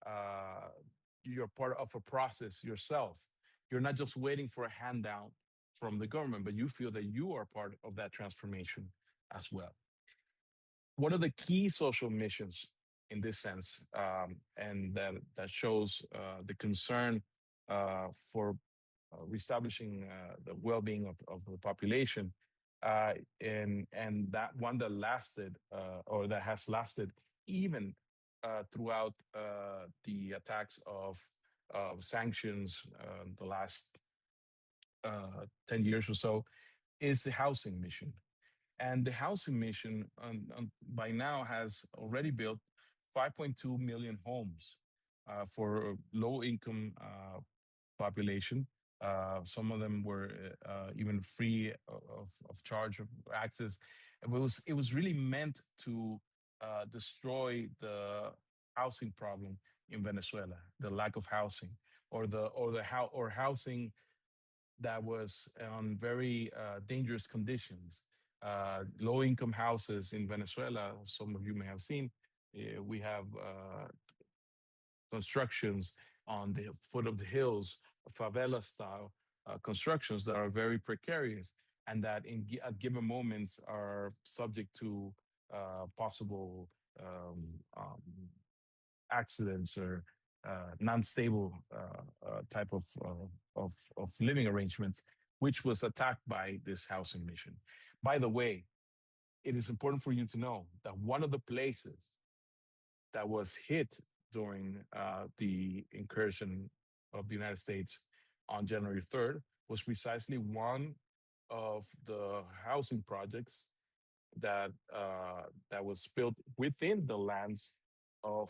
Speaker 6: uh, you're part of a process yourself. You're not just waiting for a handout from the government, but you feel that you are part of that transformation as well. One of the key social missions in this sense, and that shows the concern for reestablishing the well-being of the population, and that one that lasted or that has lasted even throughout the attacks of sanctions the last 10 years or so, is the housing mission. And the housing mission by now has already built 5.2 million homes for low income population. Some of them were even free of charge of access. It was really meant to destroy the housing problem in Venezuela, the lack of housing, or housing that was on very dangerous conditions. Low income houses in Venezuela, some of you may have seen, we have constructions on the foot of the hills, favela style constructions that are very precarious and that at given moments are subject to possible um, um, accidents or non-stable type of living arrangements, which was attacked by this housing mission. By the way, it is important for you to know that one of the places that was hit during the incursion of the United States on January 3rd was precisely one of the housing projects that was built within the lands of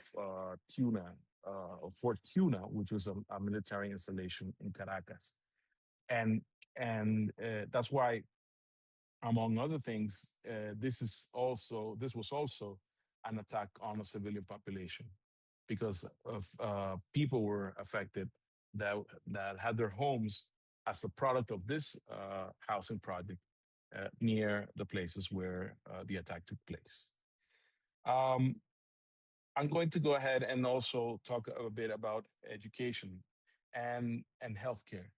Speaker 6: Fort Tuna, which was a military installation in Caracas, and and that's why, among other things, this was also an attack on a civilian population because of people were affected that had their homes as a product of this housing project near the places where the attack took place. Um, I'm going to go ahead and also talk a bit about education and healthcare.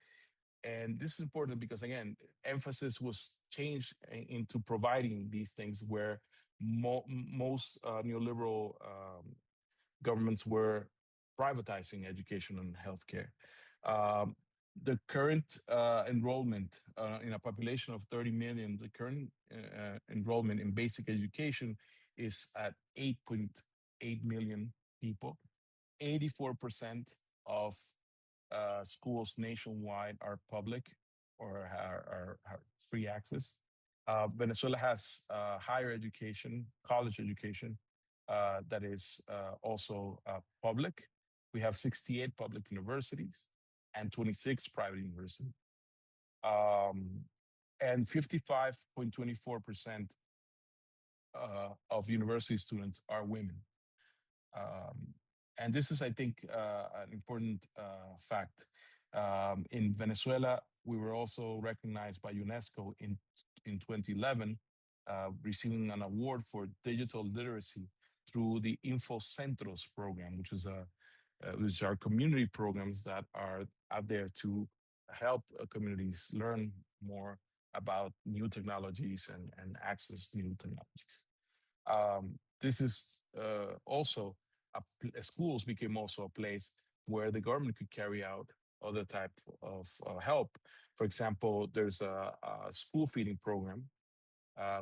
Speaker 6: And this is important because, again, emphasis was changed into providing these things where most neoliberal governments were privatizing education and healthcare. Um, the current enrollment in a population of 30 million, the current enrollment in basic education is at 8.8 million people. 84% of schools nationwide are public or are free access. Venezuela has higher education, college education, that is also public. We have 68 public universities and 26 private universities. Um, and 55.24% of university students are women. Um, and this is, I think, an important fact. In Venezuela, we were also recognized by UNESCO in 2011, receiving an award for digital literacy through the Infocentros program, which are community programs that are out there to help communities learn more about new technologies and access new technologies. This is also schools became also a place where the government could carry out other type of help. For example, there's a school feeding program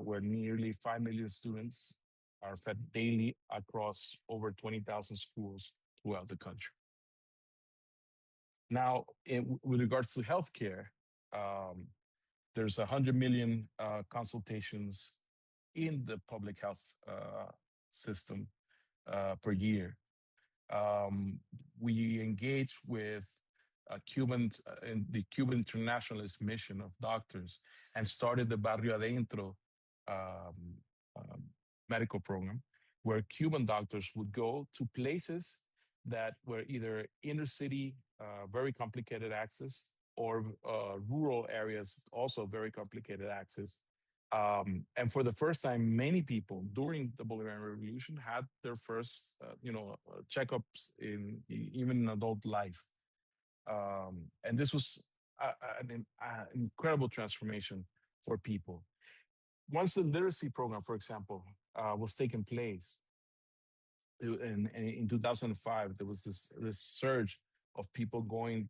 Speaker 6: where nearly 5 million students are fed daily across over 20,000 schools throughout the country. Now, with regards to healthcare, there's 100 million consultations in the public health system per year. We engage with in the Cuban internationalist mission of doctors and started the Barrio Adentro um, um, medical program, where Cuban doctors would go to places that were either inner city, very complicated access, or rural areas, also very complicated access. And for the first time, many people during the Bolivarian Revolution had their first, checkups even in adult life. And this was an incredible transformation for people. Once the literacy program, for example, was taking place in 2005, there was this surge of people going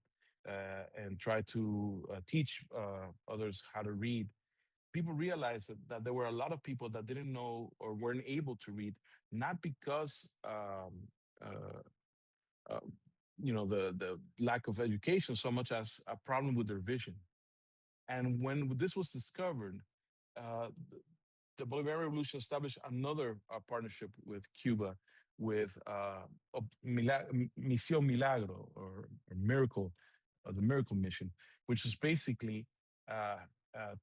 Speaker 6: and try to teach others how to read. People realized that there were a lot of people that didn't know or weren't able to read, not because uh, uh, the lack of education so much as a problem with their vision. And when this was discovered, uh, the Bolivarian Revolution established another partnership with Cuba, with Misión Milagro, or Miracle, the Miracle Mission, which is basically uh,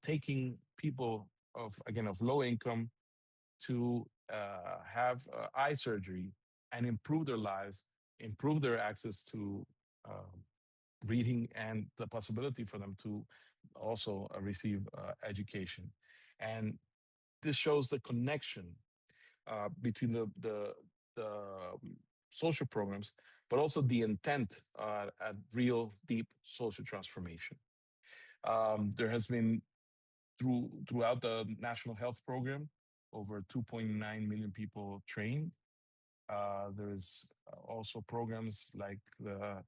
Speaker 6: taking people of low income to have eye surgery and improve their lives, improve their access to reading, and the possibility for them to also receive education. And this shows the connection between the social programs, but also the intent at real deep social transformation. There has been throughout the national health program over 2.9 million people trained. There's also programs like the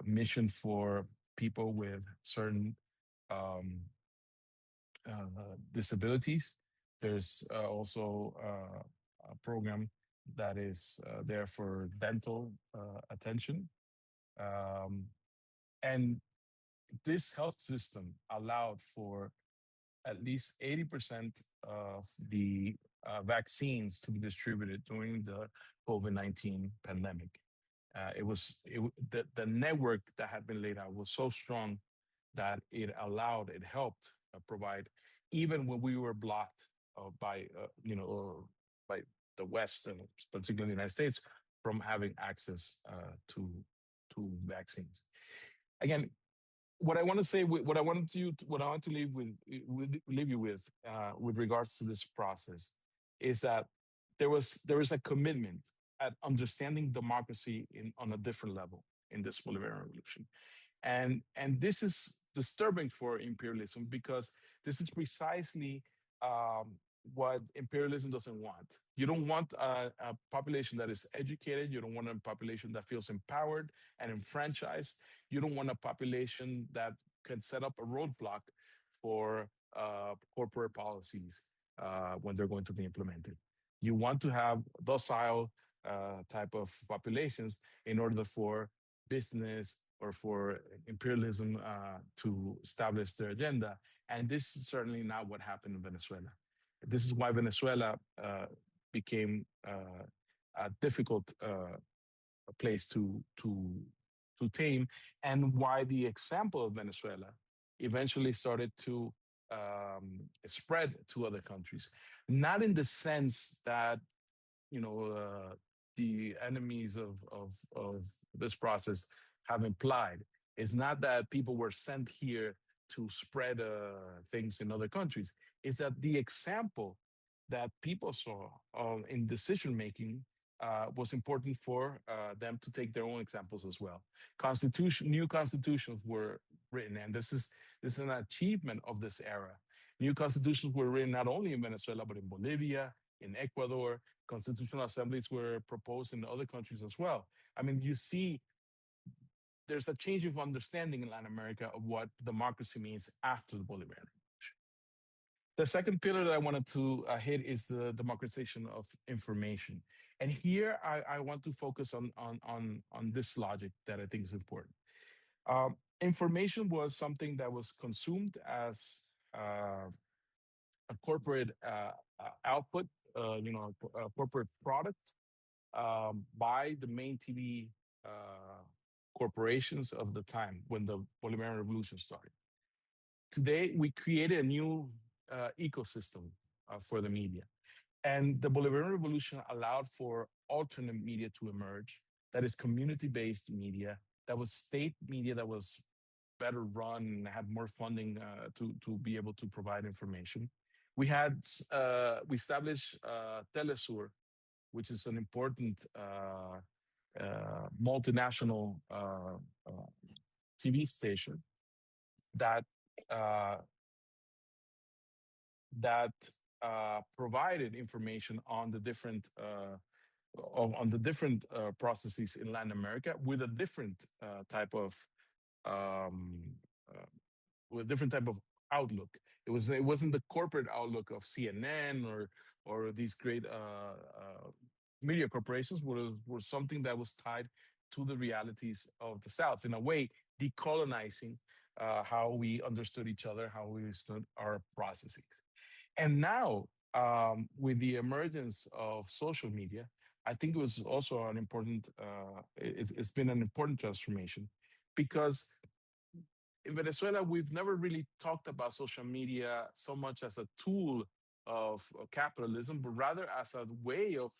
Speaker 6: mission for people with certain um, disabilities. There's also a program that is there for dental attention. Um, and this health system allowed for at least 80% of the vaccines to be distributed during the COVID-19 pandemic. The network that had been laid out was so strong that it helped provide, even when we were blocked by the West, and particularly the United States, from having access to vaccines. Again, what I want to say, what I want to leave you with regards to this process, is that there is a commitment at understanding democracy on a different level in this Bolivarian Revolution. And this is disturbing for imperialism, because this is precisely what imperialism doesn't want. You don't want a population that is educated. You don't want a population that feels empowered and enfranchised. You don't want a population that can set up a roadblock for corporate policies when they're going to be implemented. You want to have docile type of populations in order for business or for imperialism to establish their agenda. And this is certainly not what happened in Venezuela. This is why Venezuela became a difficult place to tame, and why the example of Venezuela eventually started to spread to other countries. Not in the sense that the enemies of this process have implied. It's not that people were sent here to spread things in other countries. It's that the example that people saw in decision making was important for them to take their own examples as well. New constitutions were written, and this is an achievement of this era. New constitutions were written not only in Venezuela but in Bolivia, in Ecuador. Constitutional assemblies were proposed in other countries as well. I mean, you see, there's a change of understanding in Latin America of what democracy means after the Bolivarian. The second pillar that I wanted to hit is the democratization of information. And here I want to focus on this logic that I think is important. Information was something that was consumed as a corporate output, a corporate product by the main TV corporations of the time when the Bolivarian Revolution started. Today, we created a new ecosystem for the media. And the Bolivarian Revolution allowed for alternate media to emerge, that is community-based media, that was state media that was better run, had more funding to be able to provide information. We established Telesur, which is an important multinational TV station that provided information on the different processes in Latin America with a different type of outlook. It wasn't the corporate outlook of CNN or these great media corporations. Were something that was tied to the realities of the South, in a way decolonizing how we understood each other, how we understood our processes. And now, with the emergence of social media, I think it was also an important, it's been an important transformation, because in Venezuela, we've never really talked about social media so much as a tool of capitalism, but rather as a way of,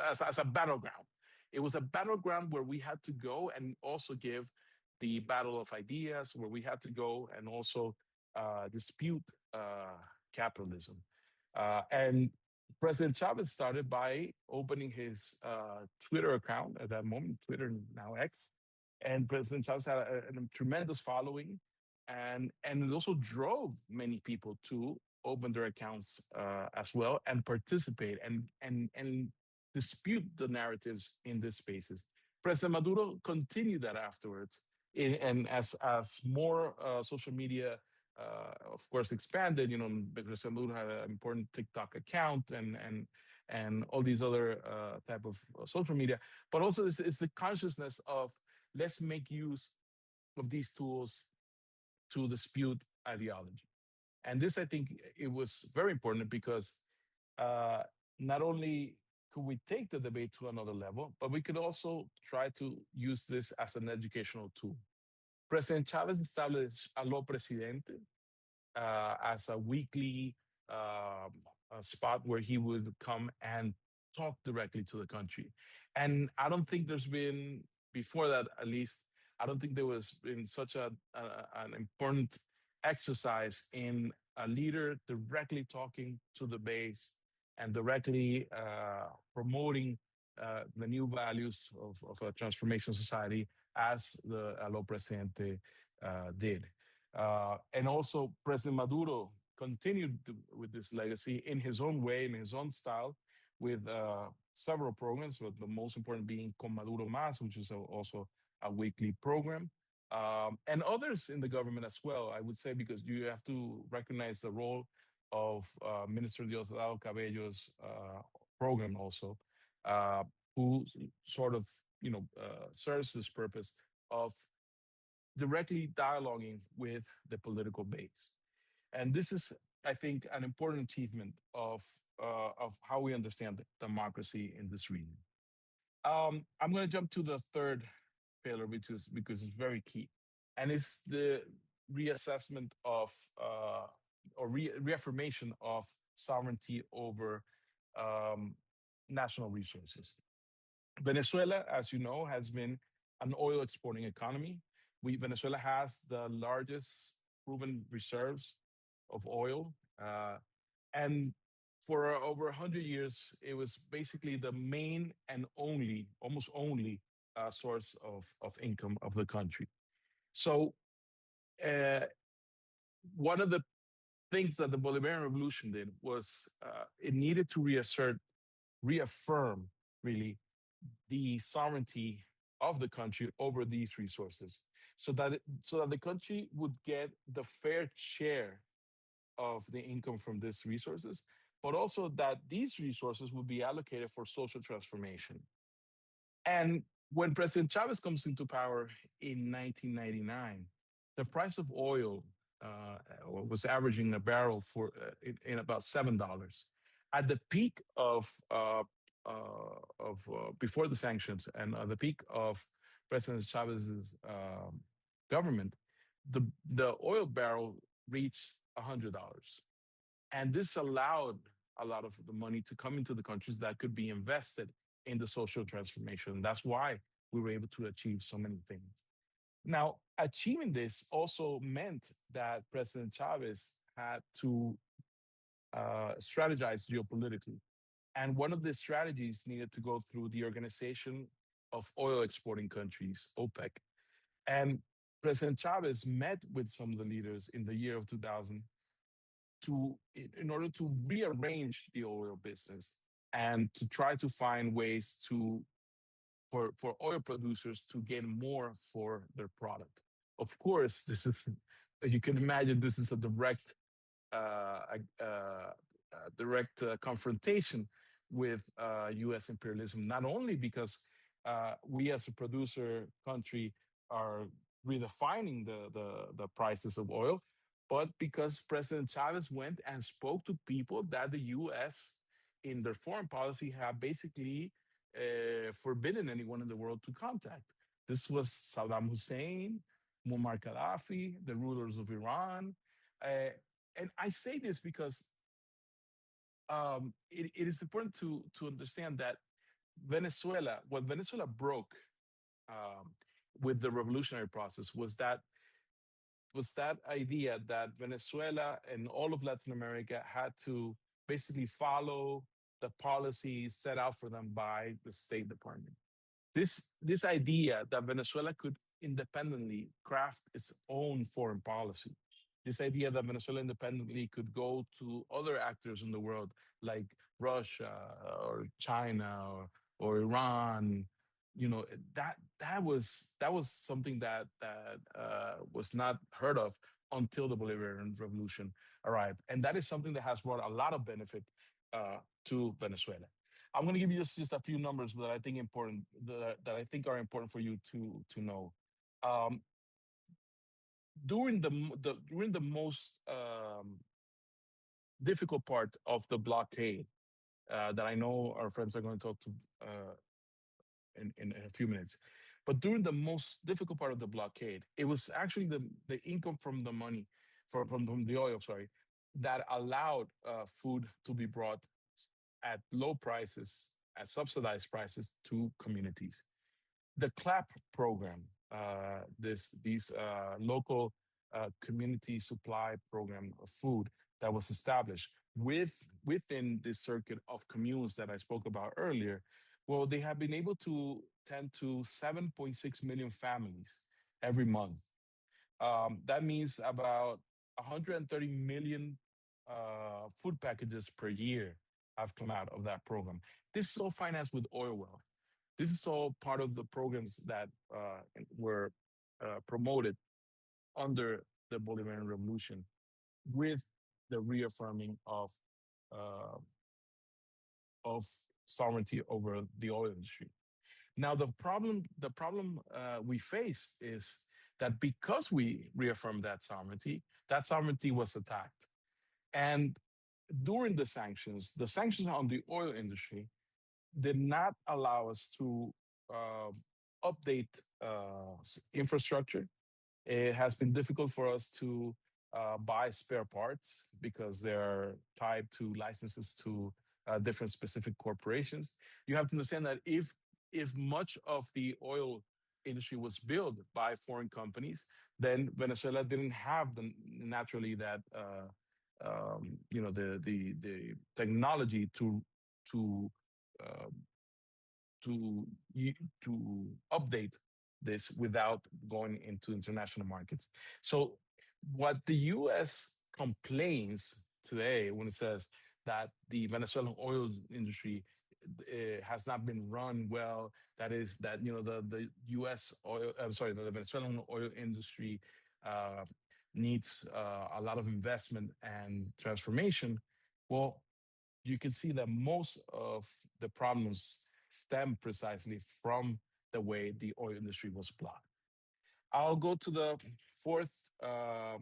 Speaker 6: as a battleground. It was a battleground where we had to go and also give the battle of ideas, where we had to go and also dispute capitalism. And President Chavez started by opening his Twitter account at that moment, Twitter, now X. And President Chavez had a tremendous following, and it also drove many people to open their accounts as well and participate and dispute the narratives in these spaces. President Maduro continued that afterwards, and as more social media, of course, expanded. President Maduro had an important TikTok account and all these other type of social media, but also it's the consciousness of, let's make use of these tools to dispute ideology. And this, I think, it was very important because not only could we take the debate to another level, but we could also try to use this as an educational tool. President Chavez established Aló Presidente as a weekly a spot where he would come and talk directly to the country. And I don't think there's been, before that at least, I don't think there was been such an important exercise in a leader directly talking to the base and directly promoting the new values of a transformation society as the Aló Presidente did. And also President Maduro continued with this legacy in his own way, in his own style, with several programs, but the most important being Con Maduro Más, which is also a weekly program, and others in the government as well, I would say, because you have to recognize the role of Minister Diosdado Cabello's program also, uh, who sort of serves this purpose of directly dialoguing with the political base. And this is, I think, an important achievement of how we understand democracy in this region. I'm going to jump to the third pillar, because it's very key, and it's the reassessment of or reaffirmation of sovereignty over um, national resources. Venezuela, as you know, has been an oil exporting economy. Venezuela has the largest proven reserves of oil, and for over 100 years, it was basically the main and only, almost only, source of income of the country. So, uh, one of the things that the Bolivarian Revolution did was it needed to reaffirm, really, the sovereignty of the country over these resources, so that the country would get the fair share of the income from these resources, but also that these resources would be allocated for social transformation. And when President Chavez comes into power in 1999, the price of oil was averaging a barrel in about $7. At the peak of before the sanctions, and the peak of President Chavez's government, the oil barrel reached $100, and this allowed a lot of the money to come into the countries that could be invested in the social transformation. That's why we were able to achieve so many things. Now, achieving this also meant that President Chavez had to strategize geopolitically. And one of the strategies needed to go through the Organization of Oil Exporting Countries, OPEC. And President Chavez met with some of the leaders in the year of 2000 in order to rearrange the oil business and to try to find ways for oil producers to gain more for their product. Of course, this is, you can imagine, this is a direct confrontation with U.S. imperialism, not only because we as a producer country are redefining the prices of oil, but because President Chavez went and spoke to people that the U.S. in their foreign policy have basically forbidden anyone in the world to contact. This was Saddam Hussein, Muammar Gaddafi, the rulers of Iran. And I say this because it is important to understand that what Venezuela broke um, with the revolutionary process was that idea that Venezuela and all of Latin America had to basically follow the policies set out for them by the State Department. This idea that Venezuela could independently craft its own foreign policy, this idea that Venezuela independently could go to other actors in the world like Russia or China or Iran, that was something that was not heard of until the Bolivarian Revolution arrived, and that is something that has brought a lot of benefit to Venezuela. I'm going to give you just a few numbers that I think important that I think are important for you to know. Um, during the most difficult part of the blockade that I know our friends are going to talk to in a few minutes, but during the most difficult part of the blockade, it was actually the income from the money from the oil, sorry, that allowed food to be brought at low prices, at subsidized prices to communities. The CLAP program, these local community supply program of food that was established within this circuit of communes that I spoke about earlier, well, they have been able to tend to 7.6 million families every month. That means about 130 million food packages per year have come out of that program. This is all financed with oil wealth. This is all part of the programs that were promoted under the Bolivarian Revolution, with the reaffirming uh, of sovereignty over the oil industry. Now, the problem we face is that because we reaffirmed that sovereignty was attacked. And during the sanctions on the oil industry did not allow us to uh, update infrastructure. It has been difficult for us to buy spare parts because they're tied to licenses to different specific corporations. You have to understand that if much of the oil industry was built by foreign companies, then Venezuela didn't have naturally that the technology to uh, to to update this without going into international markets. So what the US complains today when it says that the Venezuelan oil industry has not been run well, that is that the US oil, I'm sorry, the Venezuelan oil industry uh, needs a lot of investment and transformation. Well, you can see that most of the problems stem precisely from the way the oil industry was blocked. I'll go to the fourth. I'll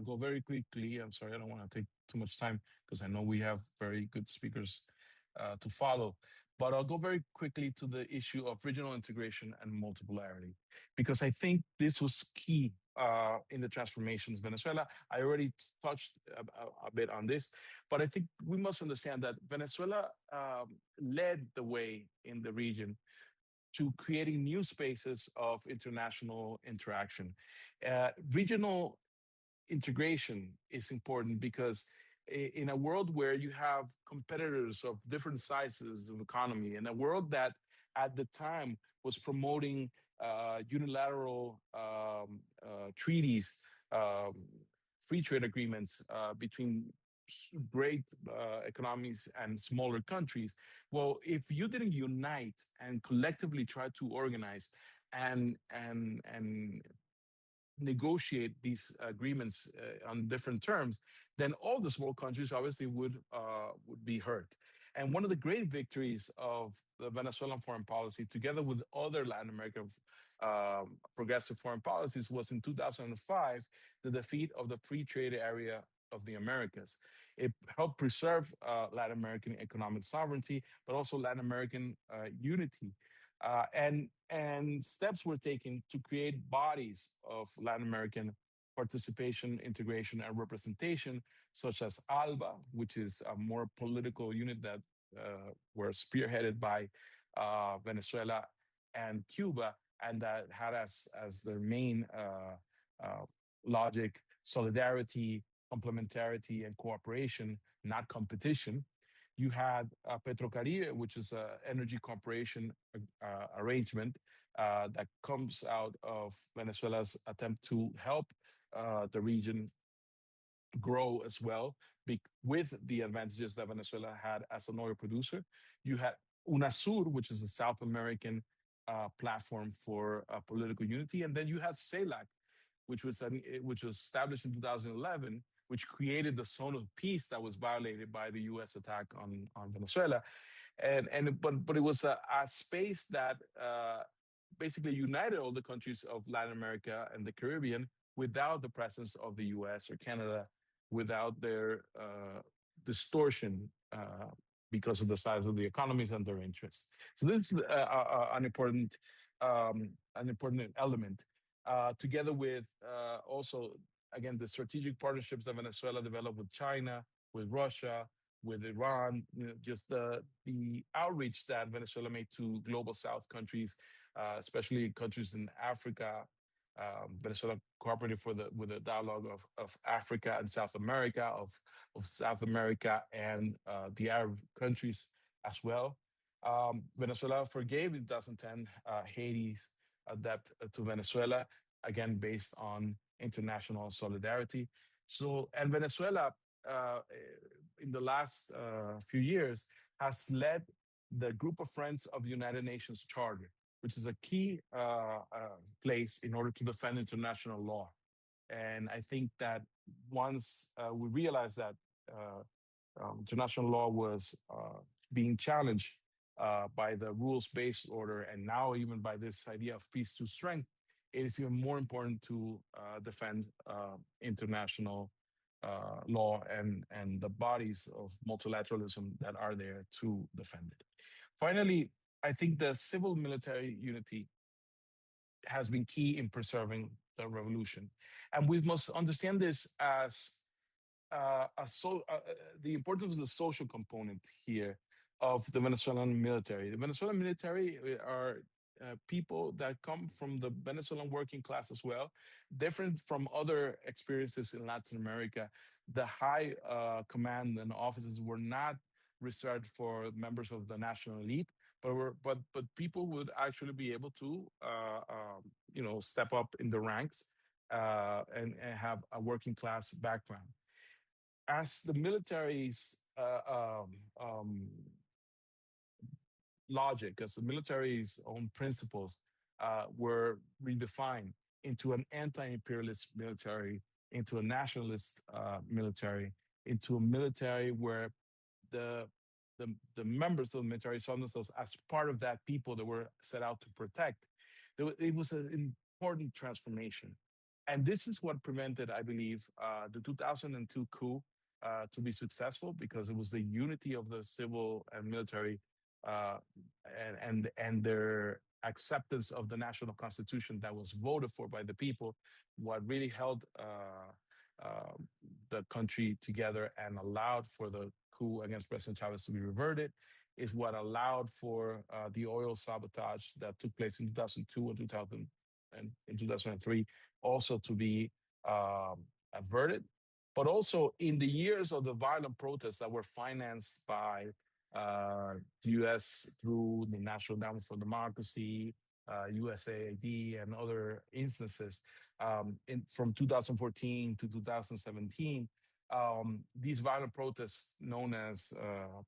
Speaker 6: go very quickly. I'm sorry, I don't want to take too much time because I know we have very good speakers to follow. But I'll go very quickly to the issue of regional integration and multipolarity, because I think this was key in the transformations of Venezuela. I already touched a bit on this, but I think we must understand that Venezuela led the way in the region to creating new spaces of international interaction. Regional integration is important because in a world where you have competitors of different sizes of economy, in a world that at the time was promoting unilateral treaties, um, free trade agreements between great economies and smaller countries. Well, if you didn't unite and collectively try to organize and negotiate these agreements on different terms, then all the small countries obviously would be hurt. And one of the great victories of the Venezuelan foreign policy, together with other Latin American progressive foreign policies, was in 2005 the defeat of the free trade area of the Americas. It helped preserve Latin American economic sovereignty, but also Latin American unity. And steps were taken to create bodies of Latin American participation, integration, and representation, such as ALBA, which is a more political unit that were spearheaded by Venezuela and Cuba, and that had as their main logic solidarity, complementarity, and cooperation, not competition. You had Petrocaribe, which is an energy corporation arrangement that comes out of Venezuela's attempt to help the region grow as well, with the advantages that Venezuela had as an oil producer. You had UNASUR, which is a South American platform for political unity, and then you had CELAC, which was established in 2011, which created the zone of peace that was violated by the U.S. attack on Venezuela, but it was a space that basically united all the countries of Latin America and the Caribbean without the presence of the U.S. or Canada, without their distortion because of the size of the economies and their interests. So this is an important element, together with also, again, the strategic partnerships that Venezuela developed with China, with Russia, with Iran, just the outreach that Venezuela made to global South countries, especially countries in Africa. Venezuela cooperated with the dialogue of Africa and South America, of South America and the Arab countries as well. Venezuela forgave in 2010 Haiti's debt to Venezuela, again, based on international solidarity. So, and Venezuela, in the last few years, has led the Group of Friends of the United Nations Charter, which is a key place in order to defend international law. And I think that once we realized that international law was being challenged by the rules-based order, and now even by this idea of peace to strength, it is even more important to defend international law and the bodies of multilateralism that are there to defend it. Finally, I think the civil-military unity has been key in preserving the revolution, and we must understand this as the importance of the social component here of the Venezuelan military. The Venezuelan military are people that come from the Venezuelan working class as well, different from other experiences in Latin America. The high command and offices were not reserved for members of the national elite, but people would actually be able to step up in the ranks and have a working class background as the military's logic, as the military's own principles were redefined into an anti-imperialist military, into a nationalist military, into a military where the, the members of the military saw themselves as part of that people that were set out to protect. It was an important transformation. And this is what prevented, I believe, the 2002 coup to be successful, because it was the unity of the civil and military uh, and their acceptance of the national constitution that was voted for by the people, what really held the country together and allowed for the coup against President Chavez to be reverted, is what allowed for the oil sabotage that took place in 2002 and 2000 and in 2003 also to be averted. But also in the years of the violent protests that were financed by the U.S. through the National Endowment for Democracy, USAID, and other instances, from 2014 to 2017, these violent protests,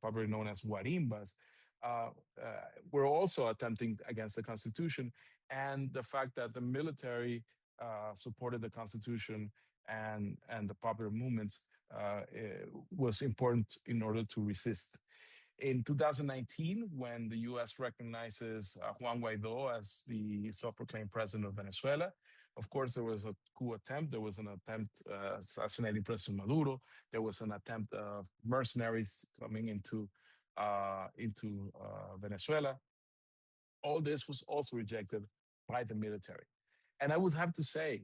Speaker 6: probably known as guarimbas, uh, uh, were also attempting against the Constitution, and the fact that the military supported the Constitution and the popular movements was important in order to resist. In 2019, when the US recognizes Juan Guaido as the self-proclaimed president of Venezuela, of course, there was a coup attempt. There was an attempt assassinating President Maduro. There was an attempt of mercenaries coming into Venezuela. All this was also rejected by the military. And I would have to say,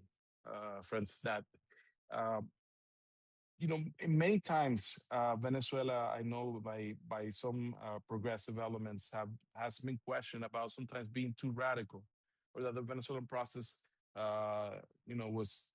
Speaker 6: friends, that uh, in many times, Venezuela, I know by some progressive elements, has been questioned about sometimes being too radical, or that the Venezuelan process, was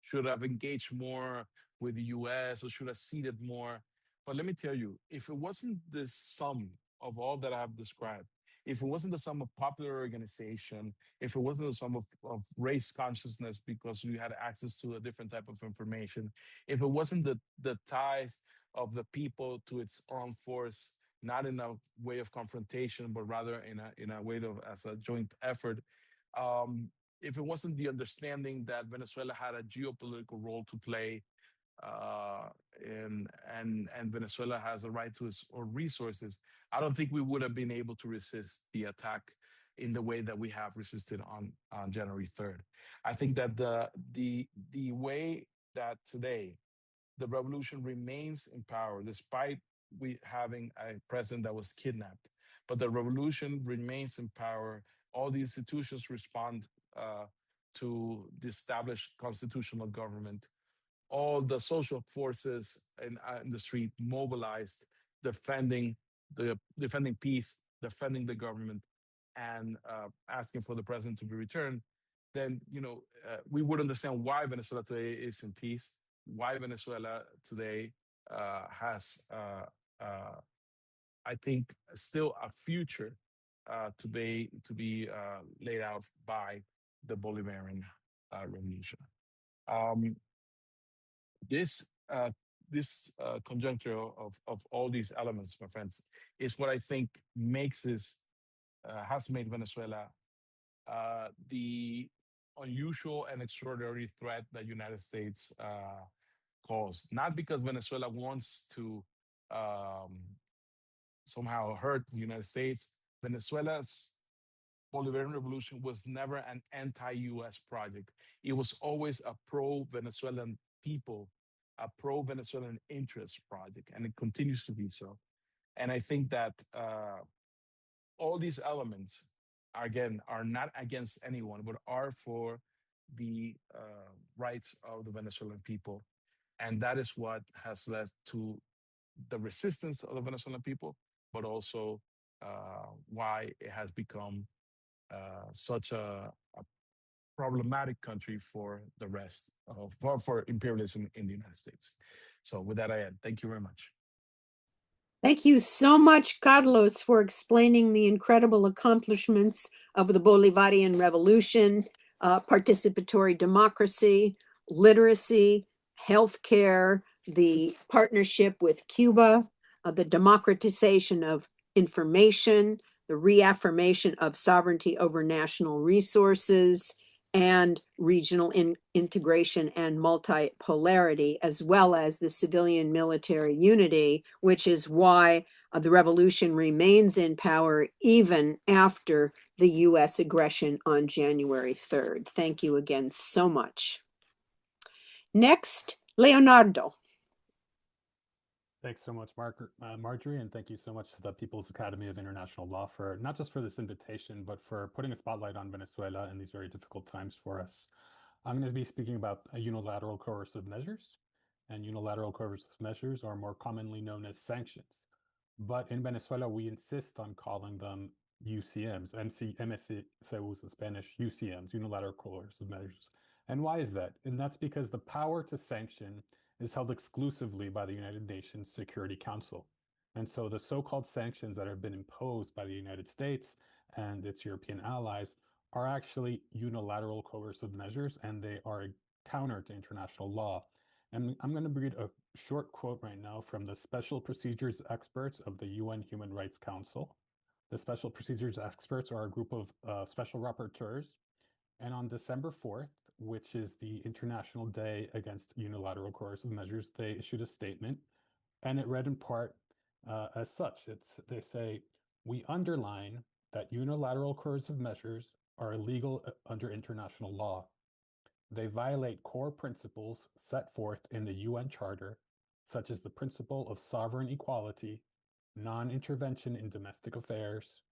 Speaker 6: should have engaged more with the US or should have ceded more. But let me tell you, if it wasn't the sum of all that I've described, if it wasn't the sum of popular organization, if it wasn't the sum of race consciousness because we had access to a different type of information, if it wasn't the ties of the people to its armed force, not in a way of confrontation, but rather in a way of as a joint effort, um, if it wasn't the understanding that Venezuela had a geopolitical role to play, uh, and Venezuela has a right to its or resources, I don't think we would have been able to resist the attack in the way that we have resisted on January 3rd. I think that the way that today the revolution remains in power, despite we having a president that was kidnapped, but the revolution remains in power. All the institutions respond uh, to the established constitutional government. All the social forces in the street mobilized, defending defending peace, defending the government, and asking for the president to be returned. Then we would understand why Venezuela today is in peace, why Venezuela today has, I think, still a future to be laid out by the Bolivarian revolution. Um, this uh, this conjuncture of all these elements, my friends, is what I think makes this has made Venezuela the unusual and extraordinary threat that United States calls. Not because Venezuela wants to um, somehow hurt the United States. Venezuela's Bolivarian revolution was never an anti-US project. It was always a pro-Venezuelan people, a pro-Venezuelan interest project, and it continues to be so. And I think that all these elements, again, are not against anyone, but are for the rights of the Venezuelan people. And that is what has led to the resistance of the Venezuelan people, but also why it has become such a problematic country for the rest of for imperialism in the United States. So with that, I end. Thank you very much.
Speaker 1: Thank you so much, Carlos, for explaining the incredible accomplishments of the Bolivarian Revolution, participatory democracy, literacy, healthcare, the partnership with Cuba, the democratization of information, the reaffirmation of sovereignty over national resources, and regional integration and multipolarity, as well as the civilian military unity, which is why the revolution remains in power even after the US aggression on January 3rd. Thank you again so much. Next, Leonardo.
Speaker 7: Thanks so much, Marjorie, and thank you so much to the People's Academy of International Law for not just for this invitation, but for putting a spotlight on Venezuela in these very difficult times for us. I'm going to be speaking about unilateral coercive measures, and unilateral coercive measures are more commonly known as sanctions. But in Venezuela, we insist on calling them UCMs, MSC in Spanish, UCMs, unilateral coercive measures. And why is that? And that's because the power to sanction is held exclusively by the United Nations Security Council. And so the so-called sanctions that have been imposed by the United States and its European allies are actually unilateral coercive measures, and they are counter to international law. And I'm going to read a short quote right now from the special procedures experts of the UN Human Rights Council. The special procedures experts are a group of special rapporteurs. And on December 4th, which is the International Day Against Unilateral Coercive Measures, they issued a statement, and it read in part as such. They say, "We underline that unilateral coercive measures are illegal under international law. They violate core principles set forth in the UN Charter, such as the principle of sovereign equality, non-intervention in domestic affairs,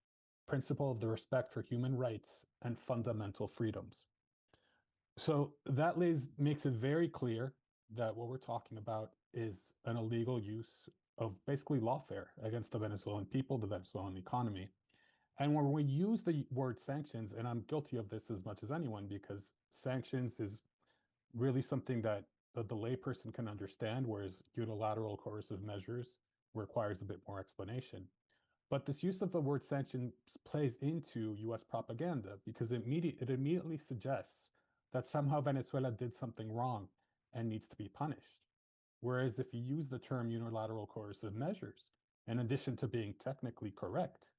Speaker 7: principle of the respect for human rights, and fundamental freedoms." So that makes it very clear that what we're talking about is an illegal use of basically lawfare against the Venezuelan people, the Venezuelan economy. And when we use the word sanctions, and I'm guilty of this as much as anyone, because sanctions is really something that the layperson can understand, whereas unilateral coercive measures requires a bit more explanation. But this use of the word sanctions plays into US propaganda because it immediately suggests that somehow Venezuela did something wrong and needs to be punished. Whereas if you use the term unilateral coercive measures, in addition to being technically correct,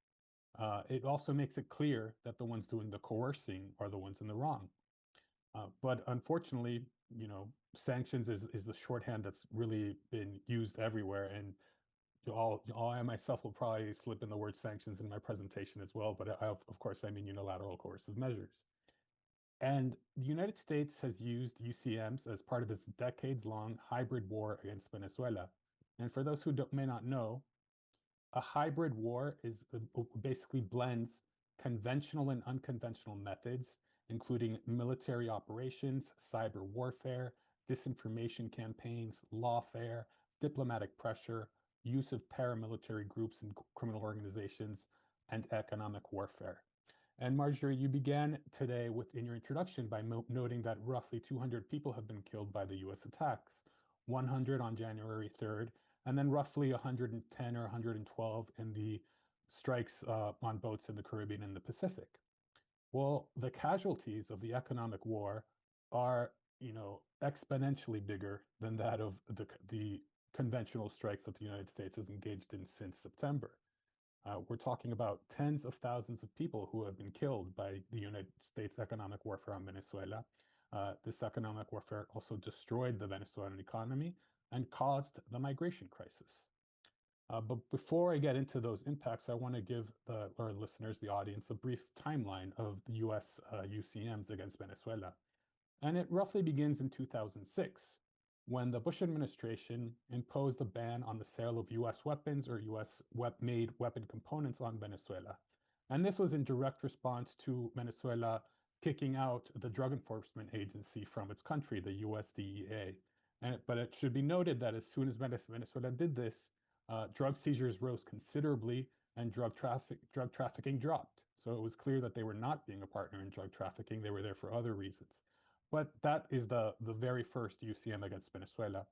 Speaker 7: it also makes it clear that the ones doing the coercing are the ones in the wrong. But unfortunately, sanctions is the shorthand that's really been used everywhere. And I myself will probably slip in the word sanctions in my presentation as well, but of course I mean unilateral coercive measures. And the United States has used UCMs as part of its decades-long hybrid war against Venezuela. And for those who may not know, a hybrid war basically blends conventional and unconventional methods, including military operations, cyber warfare, disinformation campaigns, lawfare, diplomatic pressure, use of paramilitary groups and criminal organizations, and economic warfare. And Marjorie, you began today in your introduction by noting that roughly 200 people have been killed by the US attacks, 100 on January 3rd, and then roughly 110 or 112 in the strikes on boats in the Caribbean and the Pacific. Well, the casualties of the economic war are, exponentially bigger than that of the conventional strikes that the United States has engaged in since September. We're talking about tens of thousands of people who have been killed by the United States economic warfare on Venezuela. This economic warfare also destroyed the Venezuelan economy and caused the migration crisis. But before I get into those impacts, I want to give our listeners, the audience, a brief timeline of the US UCMs against Venezuela. And it roughly begins in 2006, when the Bush administration imposed a ban on the sale of US weapons or US made weapon components on Venezuela. And this was in direct response to Venezuela kicking out the Drug Enforcement Agency from its country, the USDEA. But it should be noted that as soon as Venezuela did this, drug seizures rose considerably and drug trafficking dropped. So it was clear that they were not being a partner in drug trafficking. They were there for other reasons. But that is the very first UCM against Venezuela.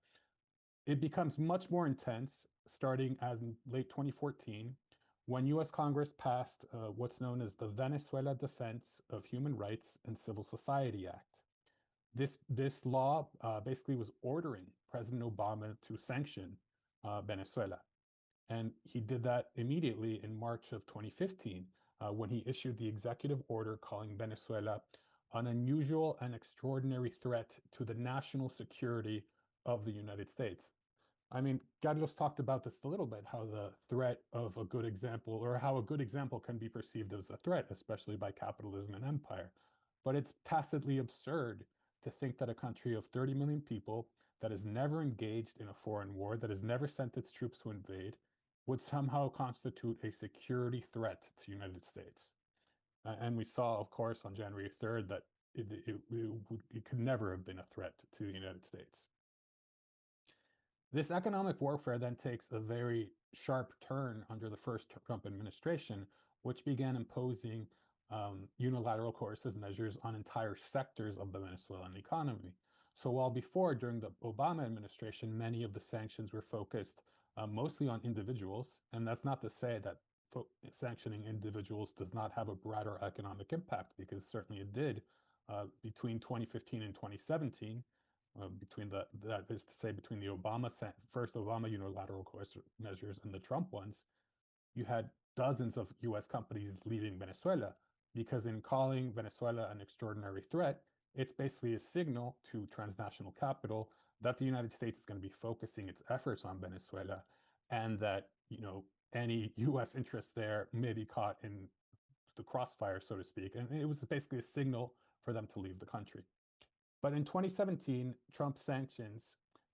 Speaker 7: It becomes much more intense starting as in late 2014 when US Congress passed what's known as the Venezuela Defense of Human Rights and Civil Society Act. This law basically was ordering President Obama to sanction Venezuela. And he did that immediately in March of 2015 when he issued the executive order calling Venezuela an unusual and extraordinary threat to the national security of the United States. I mean, Carlos talked about this a little bit, how the threat of a good example, or how a good example can be perceived as a threat, especially by capitalism and empire. But it's tacitly absurd to think that a country of 30 million people that has never engaged in a foreign war, that has never sent its troops to invade, would somehow constitute a security threat to the United States. And we saw, of course, on January 3rd that it could never have been a threat to the United States. This economic warfare then takes a very sharp turn under the first Trump administration, which began imposing unilateral coercive measures on entire sectors of the Venezuelan economy. So while before, during the Obama administration, many of the sanctions were focused mostly on individuals, and that's not to say that sanctioning individuals does not have a broader economic impact, because certainly it did. Between 2015 and 2017, between that is to say between the first Obama unilateral coercive measures and the Trump ones, you had dozens of U.S. companies leaving Venezuela, because in calling Venezuela an extraordinary threat, it's basically a signal to transnational capital that the United States is going to be focusing its efforts on Venezuela, and that any U.S. interest there may be caught in the crossfire, so to speak. And it was basically a signal for them to leave the country. But in 2017, Trump sanctions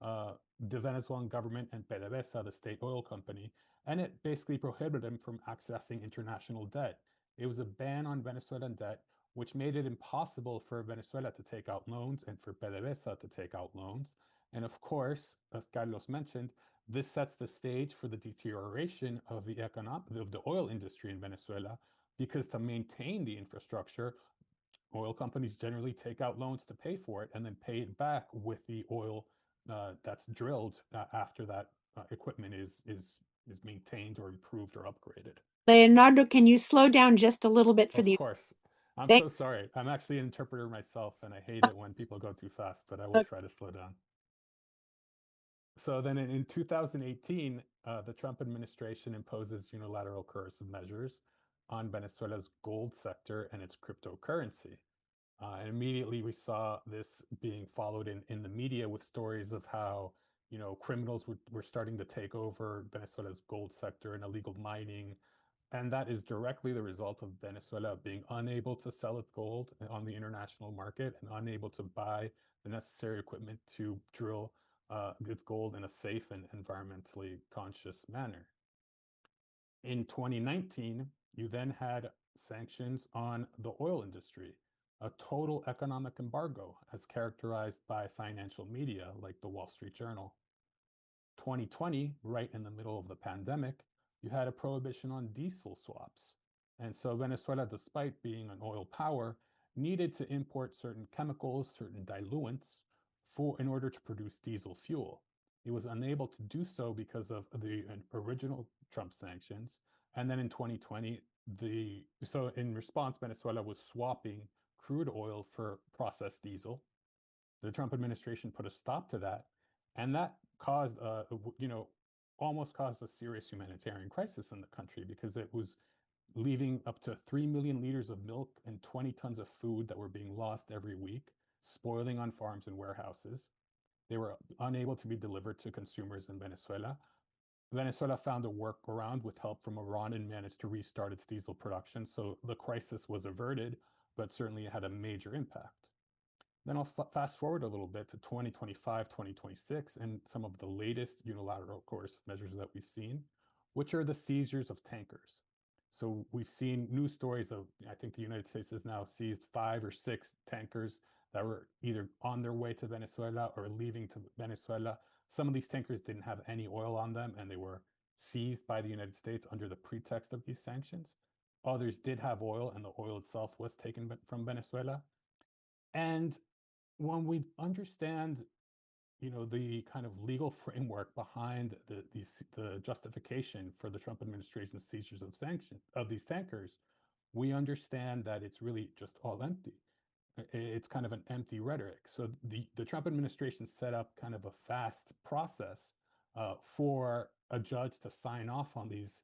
Speaker 7: the Venezuelan government and PDVSA, the state oil company, and it basically prohibited them from accessing international debt. It was a ban on Venezuelan debt, which made it impossible for Venezuela to take out loans and for PDVSA to take out loans. And of course, as Carlos mentioned, this sets the stage for the deterioration of the oil industry in Venezuela, because to maintain the infrastructure, oil companies generally take out loans to pay for it and then pay it back with the oil that's drilled after that equipment is maintained or improved or upgraded.
Speaker 1: Leonardo, can you slow down just a little bit for
Speaker 7: Of
Speaker 1: the...
Speaker 7: course. I'm so sorry. I'm actually an interpreter myself, and I hate it when people go too fast, but I will try to slow down. So then in 2018, the Trump administration imposes unilateral coercive measures on Venezuela's gold sector and its cryptocurrency. And immediately we saw this being followed in the media with stories of how, criminals were starting to take over Venezuela's gold sector and illegal mining. And that is directly the result of Venezuela being unable to sell its gold on the international market and unable to buy the necessary equipment to drill its gold in a safe and environmentally conscious manner. In 2019, you then had sanctions on the oil industry, a total economic embargo as characterized by financial media like the Wall Street Journal. 2020, right in the middle of the pandemic, you had a prohibition on diesel swaps. And so Venezuela, despite being an oil power, needed to import certain chemicals, certain diluents, in order to produce diesel fuel. It was unable to do so because of the original Trump sanctions. And then in 2020, so in response, Venezuela was swapping crude oil for processed diesel. The Trump administration put a stop to that, and that caused, almost caused a serious humanitarian crisis in the country, because it was leaving up to 3 million liters of milk and 20 tons of food that were being lost every week, spoiling on farms and warehouses. They were unable to be delivered to consumers in Venezuela. Venezuela found a workaround with help from Iran and managed to restart its diesel production. So the crisis was averted, but certainly it had a major impact. Then I'll fast forward a little bit to 2025, 2026, and some of the latest unilateral coercive measures that we've seen, which are the seizures of tankers. So we've seen news stories of, I think the United States has now seized 5 or 6 tankers that were either on their way to Venezuela or leaving to Venezuela. Some of these tankers didn't have any oil on them, and they were seized by the United States under the pretext of these sanctions. Others did have oil, and the oil itself was taken from Venezuela. And when we understand, the kind of legal framework behind the justification for the Trump administration's seizures of these tankers, we understand that it's really just all empty. It's kind of an empty rhetoric. So the Trump administration set up kind of a fast process for a judge to sign off on these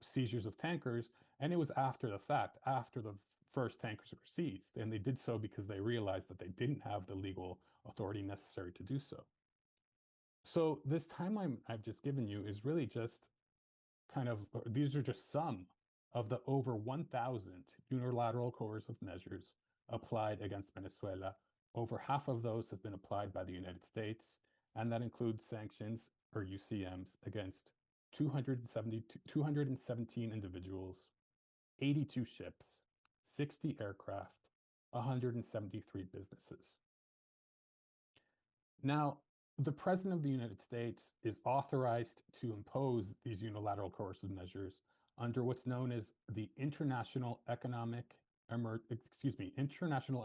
Speaker 7: seizures of tankers, and it was after the fact, after the first tankers were seized, and they did so because they realized that they didn't have the legal authority necessary to do so. So this timeline I've just given you is really just these are just some of the over 1,000 unilateral coercive measures applied against Venezuela. Over half of those have been applied by the United States, and that includes sanctions, or UCMs, against 217 individuals, 82 ships, 60 aircraft, 173 businesses. Now, the President of the United States is authorized to impose these unilateral coercive measures under what's known as the International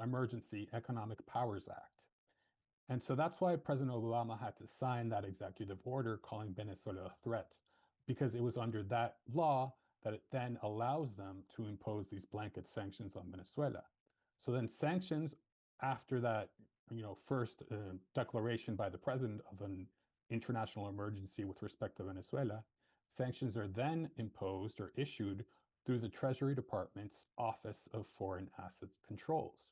Speaker 7: Emergency Economic Powers Act. And so that's why President Obama had to sign that executive order calling Venezuela a threat, because it was under that law that it then allows them to impose these blanket sanctions on Venezuela. So then sanctions, after that first declaration by the president of an international emergency with respect to Venezuela, sanctions are then imposed or issued through the Treasury Department's Office of Foreign Assets Controls.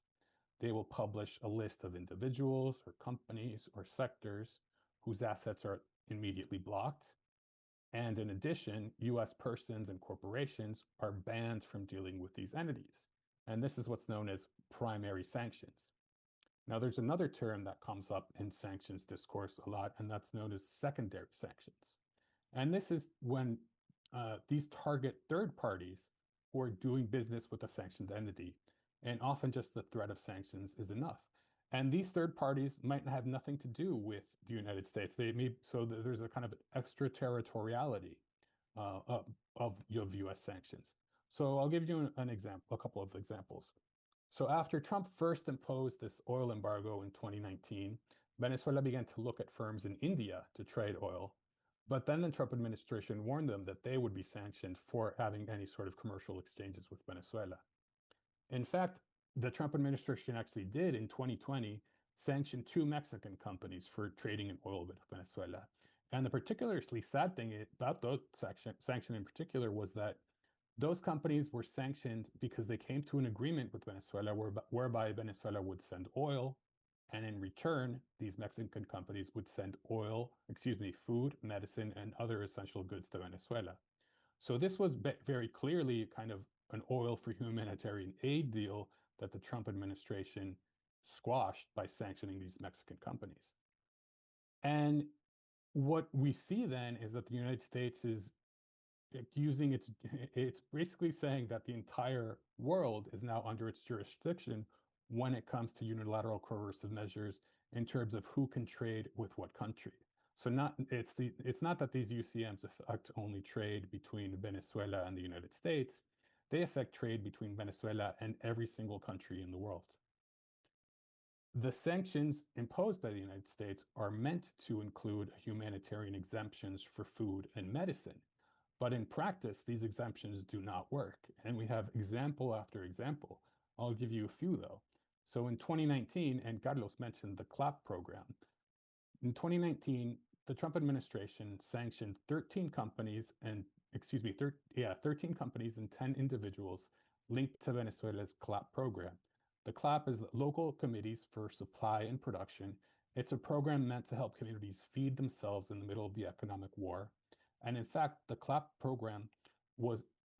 Speaker 7: They will publish a list of individuals or companies or sectors whose assets are immediately blocked. And in addition, US persons and corporations are banned from dealing with these entities. And this is what's known as primary sanctions. Now, there's another term that comes up in sanctions discourse a lot, and that's known as secondary sanctions. And this is when these target third parties who are doing business with a sanctioned entity, and often just the threat of sanctions is enough. And these third parties might have nothing to do with the United States. So there's a kind of extraterritoriality of US sanctions. So I'll give you an example, a couple of examples. So after Trump first imposed this oil embargo in 2019, Venezuela began to look at firms in India to trade oil. But then the Trump administration warned them that they would be sanctioned for having any sort of commercial exchanges with Venezuela. In fact, the Trump administration actually did in 2020 sanction 2 Mexican companies for trading in oil with Venezuela. And the particularly sad thing about those sanction in particular was that those companies were sanctioned because they came to an agreement with Venezuela whereby Venezuela would send oil, and in return, these Mexican companies would send food, medicine, and other essential goods to Venezuela. So this was very clearly kind of an oil for humanitarian aid deal that the Trump administration squashed by sanctioning these Mexican companies. And what we see then is that the United States is using it's basically saying that the entire world is now under its jurisdiction when it comes to unilateral coercive measures in terms of who can trade with what country. So it's not that these UCMs affect only trade between Venezuela and the United States. They affect trade between Venezuela and every single country in the world. The sanctions imposed by the United States are meant to include humanitarian exemptions for food and medicine. But in practice, these exemptions do not work. And we have example after example. I'll give you a few though. So in 2019, and Carlos mentioned the CLAP program. In 2019, the Trump administration sanctioned 13 companies and 13 companies and 10 individuals linked to Venezuela's CLAP program. The CLAP is Local Committees for Supply and Production. It's a program meant to help communities feed themselves in the middle of the economic war. And in fact, the CLAP program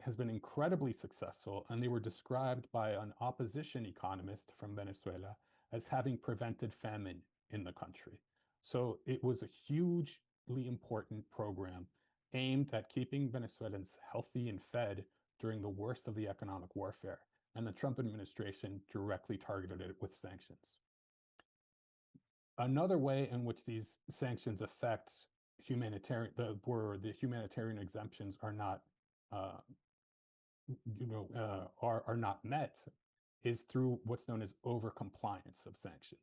Speaker 7: has been incredibly successful, and they were described by an opposition economist from Venezuela as having prevented famine in the country. So it was a hugely important program aimed at keeping Venezuelans healthy and fed during the worst of the economic warfare, and the Trump administration directly targeted it with sanctions. Another way in which these sanctions affect humanitarian, where the humanitarian exemptions are not, are not met, is through what's known as overcompliance of sanctions.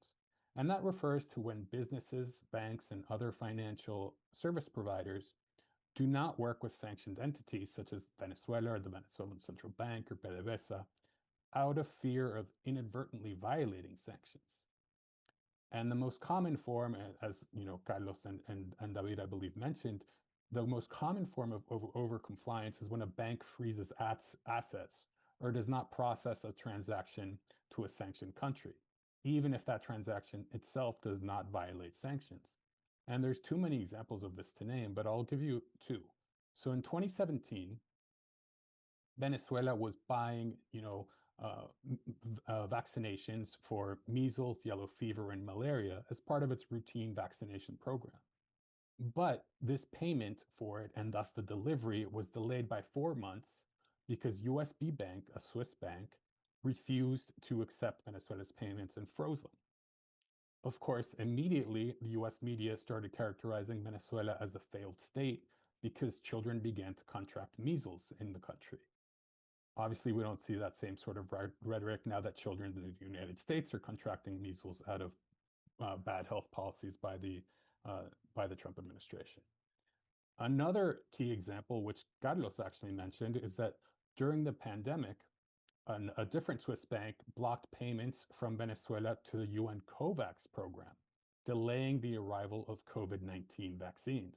Speaker 7: And that refers to when businesses, banks, and other financial service providers do not work with sanctioned entities such as Venezuela or the Venezuelan Central Bank or PDVSA out of fear of inadvertently violating sanctions. And the most common form, as Carlos and David, I believe, mentioned, the most common form of overcompliance is when a bank freezes assets or does not process a transaction to a sanctioned country, even if that transaction itself does not violate sanctions. And there's too many examples of this to name, but I'll give you two. So in 2017, Venezuela was buying, vaccinations for measles, yellow fever, and malaria as part of its routine vaccination program. But this payment for it, and thus the delivery, was delayed by 4 months because USB Bank, a Swiss bank, refused to accept Venezuela's payments and froze them. Of course, immediately, the US media started characterizing Venezuela as a failed state because children began to contract measles in the country. Obviously, we don't see that same sort of rhetoric now that children in the United States are contracting measles out of bad health policies by the Trump administration. Another key example, which Carlos actually mentioned, is that during the pandemic, a different Swiss bank blocked payments from Venezuela to the UN COVAX program, delaying the arrival of COVID-19 vaccines.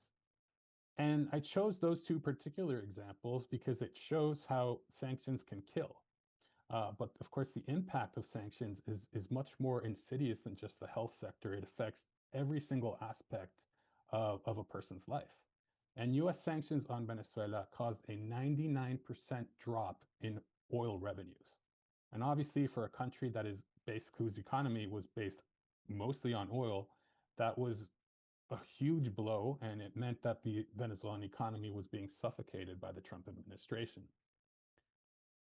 Speaker 7: And I chose those two particular examples because it shows how sanctions can kill. But of course, the impact of sanctions is much more insidious than just the health sector. It affects every single aspect of a person's life. And US sanctions on Venezuela caused a 99% drop in oil revenues. And obviously, for a country that is whose economy was based mostly on oil, that was a huge blow, and it meant that the Venezuelan economy was being suffocated by the Trump administration.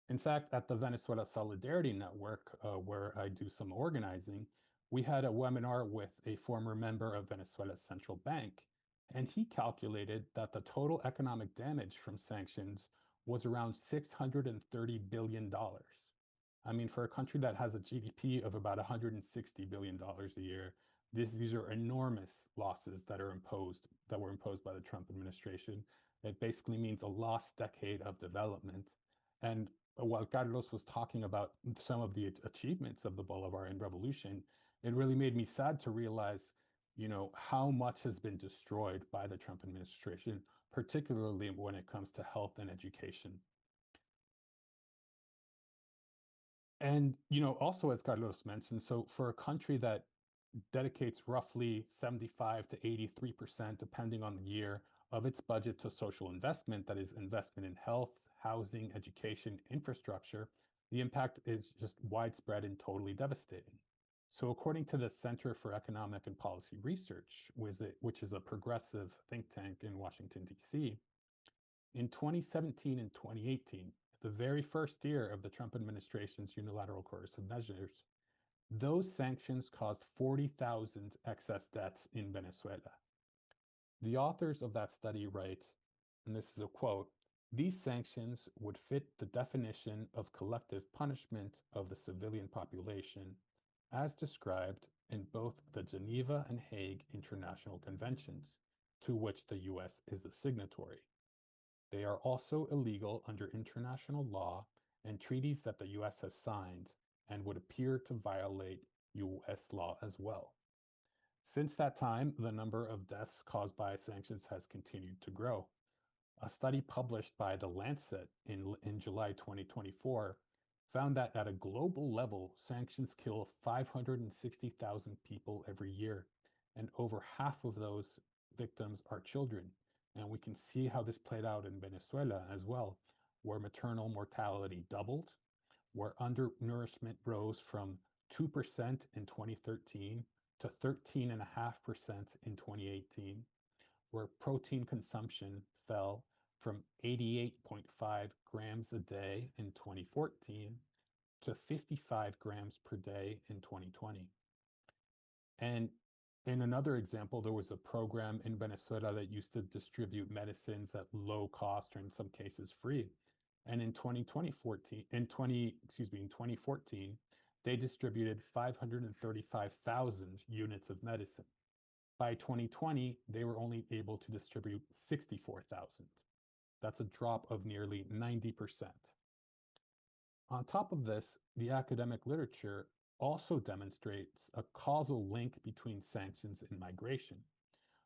Speaker 7: In fact, at the Venezuela Solidarity Network, where I do some organizing, we had a webinar with a former member of Venezuela's central bank, and he calculated that the total economic damage from sanctions was around $630 billion. I mean, for a country that has a GDP of about $160 billion a year, these are enormous losses that were imposed by the Trump administration. It basically means a lost decade of development. And while Carlos was talking about some of the achievements of the Bolivarian Revolution, it really made me sad to realize, how much has been destroyed by the Trump administration, particularly when it comes to health and education. And, also, as Carlos mentioned, so for a country that dedicates roughly 75 to 83%, depending on the year, of its budget to social investment, that is investment in health, housing, education, infrastructure, the impact is just widespread and totally devastating. So according to the Center for Economic and Policy Research, which is a progressive think tank in Washington, D.C., in 2017 and 2018, the very first year of the Trump administration's unilateral coercive measures, those sanctions caused 40,000 excess deaths in Venezuela. The authors of that study write, and this is a quote, "These sanctions would fit the definition of collective punishment of the civilian population as described in both the Geneva and Hague International Conventions, to which the US is a signatory. They are also illegal under international law and treaties that the US has signed and would appear to violate US law as well." Since that time, the number of deaths caused by sanctions has continued to grow. A study published by The Lancet in July 2024 found that at a global level, sanctions kill 560,000 people every year, and over half of those victims are children, And we can see how this played out in Venezuela as well, where maternal mortality doubled, where undernourishment rose from 2% in 2013 to 13.5% in 2018, where protein consumption fell from 88.5 grams a day in 2014 to 55 grams per day in 2020. And in another example, there was a program in Venezuela that used to distribute medicines at low cost or in some cases free. And in 2014, they distributed 535,000 units of medicine. By 2020, they were only able to distribute 64,000. That's a drop of nearly 90%. On top of this, the academic literature also demonstrates a causal link between sanctions and migration.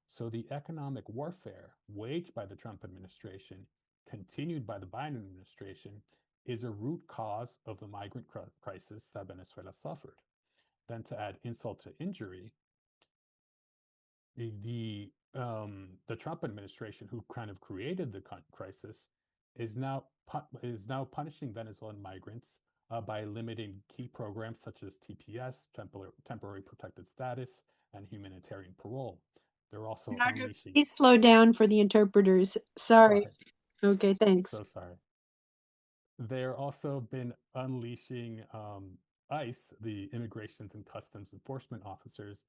Speaker 7: So the economic warfare waged by the Trump administration, continued by the Biden administration, is a root cause of the migrant crisis that Venezuela suffered. Then to add insult to injury, the Trump administration, who kind of created the crisis, is now punishing Venezuelan migrants by limiting key programs such as TPS, temporary protected status, and humanitarian parole. They're also unleashing.
Speaker 1: Please slow down for the interpreters. Sorry. Okay, thanks.
Speaker 7: So sorry. They're also been unleashing ICE, the Immigrations and Customs Enforcement officers,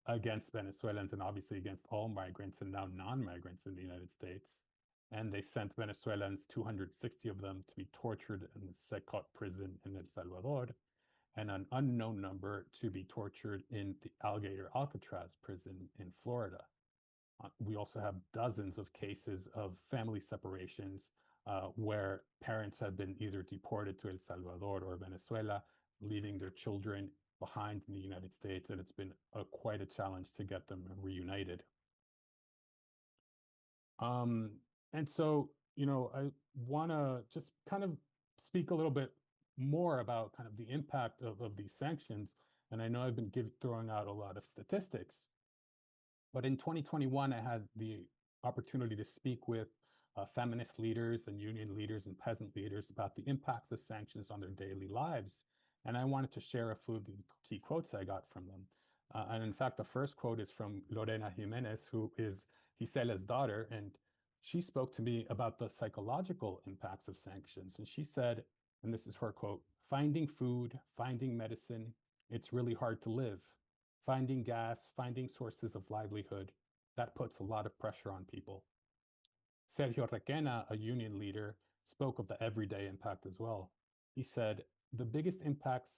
Speaker 7: against Venezuelans and obviously against all migrants and now non-migrants in the United States. And they sent Venezuelans, 260 of them, to be tortured in the Secot prison in El Salvador, and an unknown number to be tortured in the Alligator Alcatraz prison in Florida. We also have dozens of cases of family separations where parents have been either deported to El Salvador or Venezuela, leaving their children behind in the United States, and it's been quite a challenge to get them reunited. And so, I want to just kind of speak a little bit more about kind of the impact of these sanctions. And I know I've been throwing out a lot of statistics, but in 2021, I had the opportunity to speak with feminist leaders and union leaders and peasant leaders about the impacts of sanctions on their daily lives. And I wanted to share a few of the key quotes I got from them. And in fact, the first quote is from Lorena Jimenez, who is Gisela's daughter. And she spoke to me about the psychological impacts of sanctions. And she said, and this is her quote, "Finding food, finding medicine, it's really hard to live. Finding gas, finding sources of livelihood, that puts a lot of pressure on people." Sergio Requena, a union leader, spoke of the everyday impact as well. He said, the biggest impact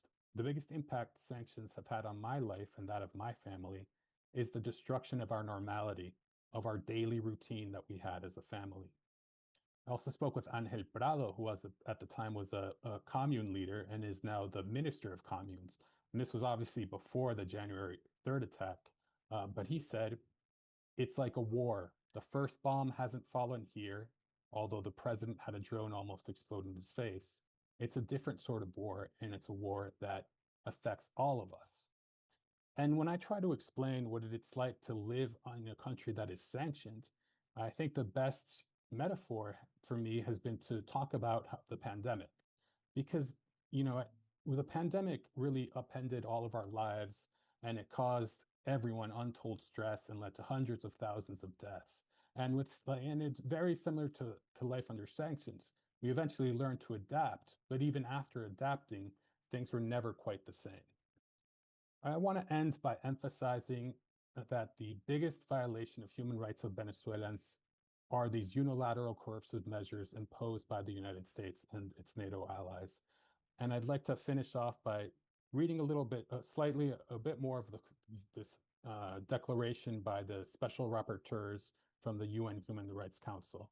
Speaker 7: sanctions have had on my life and that of my family is the destruction of our normality, of our daily routine that we had as a family. I also spoke with Angel Prado, who was at the time was a commune leader and is now the Minister of Communes. And this was obviously before the January 3rd attack. But he said, it's like a war. The first bomb hasn't fallen here, although the president had a drone almost explode in his face. It's a different sort of war, and it's a war that affects all of us. And when I try to explain what it's like to live in a country that is sanctioned, I think the best metaphor for me has been to talk about the pandemic. Because, the pandemic really upended all of our lives, and it caused everyone untold stress and led to hundreds of thousands of deaths. And it's very similar to life under sanctions. We eventually learned to adapt, but even after adapting, things were never quite the same. I want to end by emphasizing that the biggest violation of human rights of Venezuelans are these unilateral coercive measures imposed by the United States and its NATO allies. And I'd like to finish off by reading a little bit, a bit more of this declaration by the special rapporteurs from the UN Human Rights Council.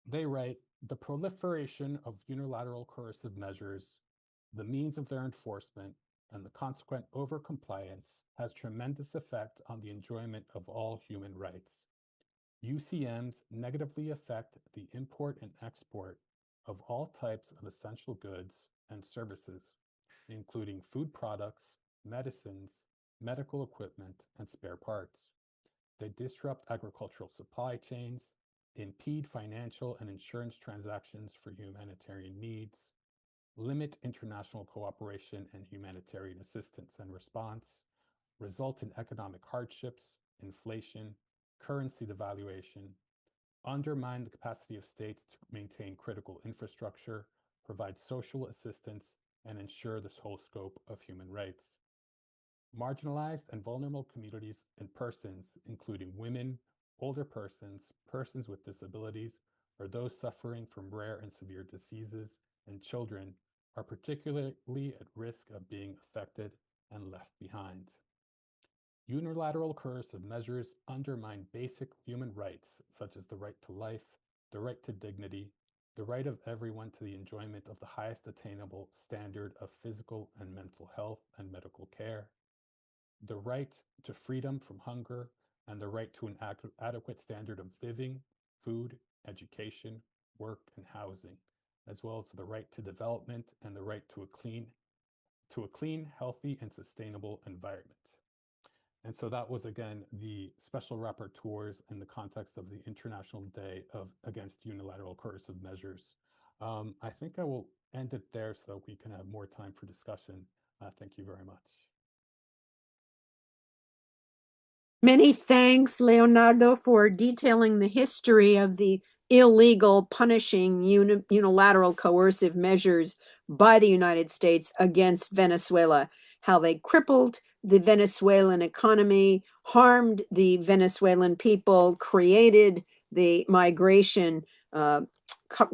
Speaker 7: They write, the proliferation of unilateral coercive measures, the means of their enforcement, and the consequent overcompliance has tremendous effect on the enjoyment of all human rights. UCMs negatively affect the import and export of all types of essential goods and services, including food products, medicines, medical equipment, and spare parts. They disrupt agricultural supply chains, impede financial and insurance transactions for humanitarian needs, limit international cooperation and humanitarian assistance and response, result in economic hardships, inflation, currency devaluation, undermine the capacity of states to maintain critical infrastructure, provide social assistance, and ensure the whole scope of human rights. Marginalized and vulnerable communities and persons, including women, older persons, persons with disabilities, or those suffering from rare and severe diseases, and children, are particularly at risk of being affected and left behind. Unilateral coercive measures undermine basic human rights, such as the right to life, the right to dignity, the right of everyone to the enjoyment of the highest attainable standard of physical and mental health and medical care, the right to freedom from hunger, and the right to an adequate standard of living, food, education, work, and housing, as well as the right to development and the right to a clean, healthy, and sustainable environment. And so that was, again, the special rapporteurs in the context of the International Day Against Unilateral Coercive Measures. I think I will end it there so that we can have more time for discussion. Thank you very much.
Speaker 1: Many thanks, Leonardo, for detailing the history of the illegal, punishing, unilateral coercive measures by the United States against Venezuela, how they crippled the Venezuelan economy, harmed the Venezuelan people, created the migration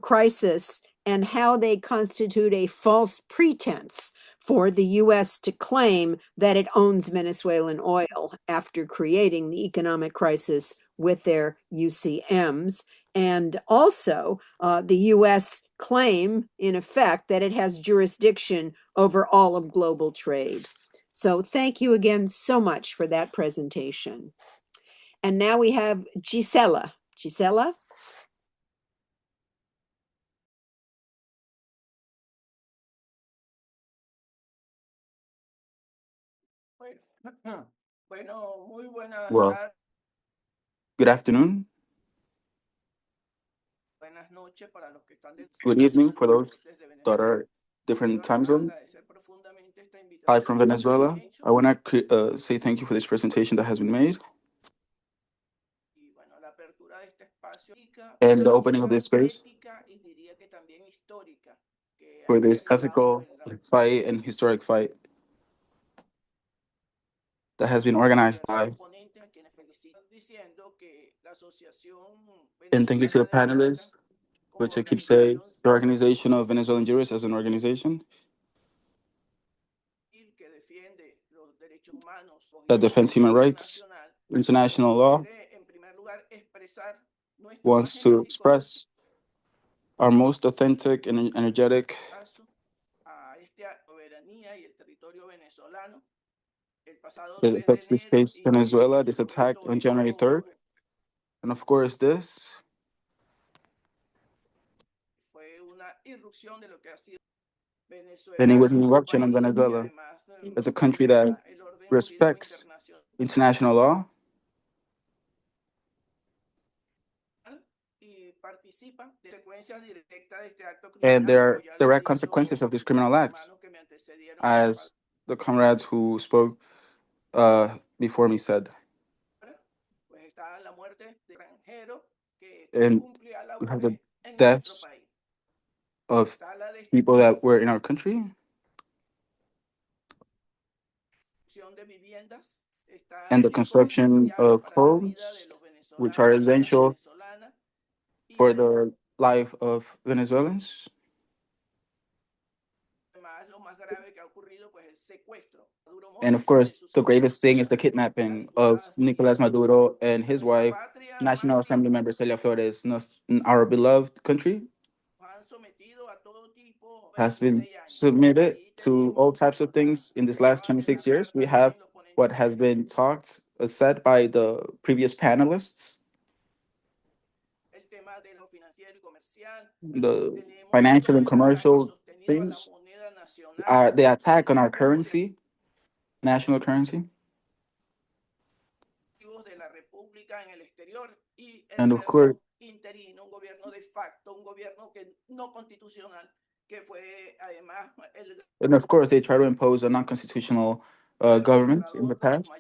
Speaker 1: crisis, and how they constitute a false pretense for the U.S. to claim that it owns Venezuelan oil after creating the economic crisis with their UCMs. And also, the U.S. claim, in effect, that it has jurisdiction over all of global trade. So thank you again so much for that presentation. And now we have Gisela. Gisela?
Speaker 5: Well, good afternoon. Good evening for those that are different time zones. Hi from Venezuela. I want to say thank you for this presentation that has been made and the opening of this space for this ethical fight and historic fight that has been organized by. And thank you to the panelists, which I keep saying the Organization of Venezuelan Jurists as an organization that defends human rights, international law, wants to express our most authentic and energetic that affects this case, Venezuela, this attack on January 3rd. And of course, this. And it was an eruption in Venezuela as a country that respects international law and there are direct consequences of these criminal acts, as the comrades who spoke before me said. And we have the deaths of people that were in our country. And the construction of homes, which are essential for the life of Venezuelans. And of course, the gravest thing is the kidnapping of Nicolas Maduro and his wife, National Assembly member Celia Flores, our beloved country, has been submitted to all types of things in these last 26 years. We have what has been said by the previous panelists, the financial and commercial things, the attack on our currency, national currency, And of course, they try to impose a non-constitutional government in the past.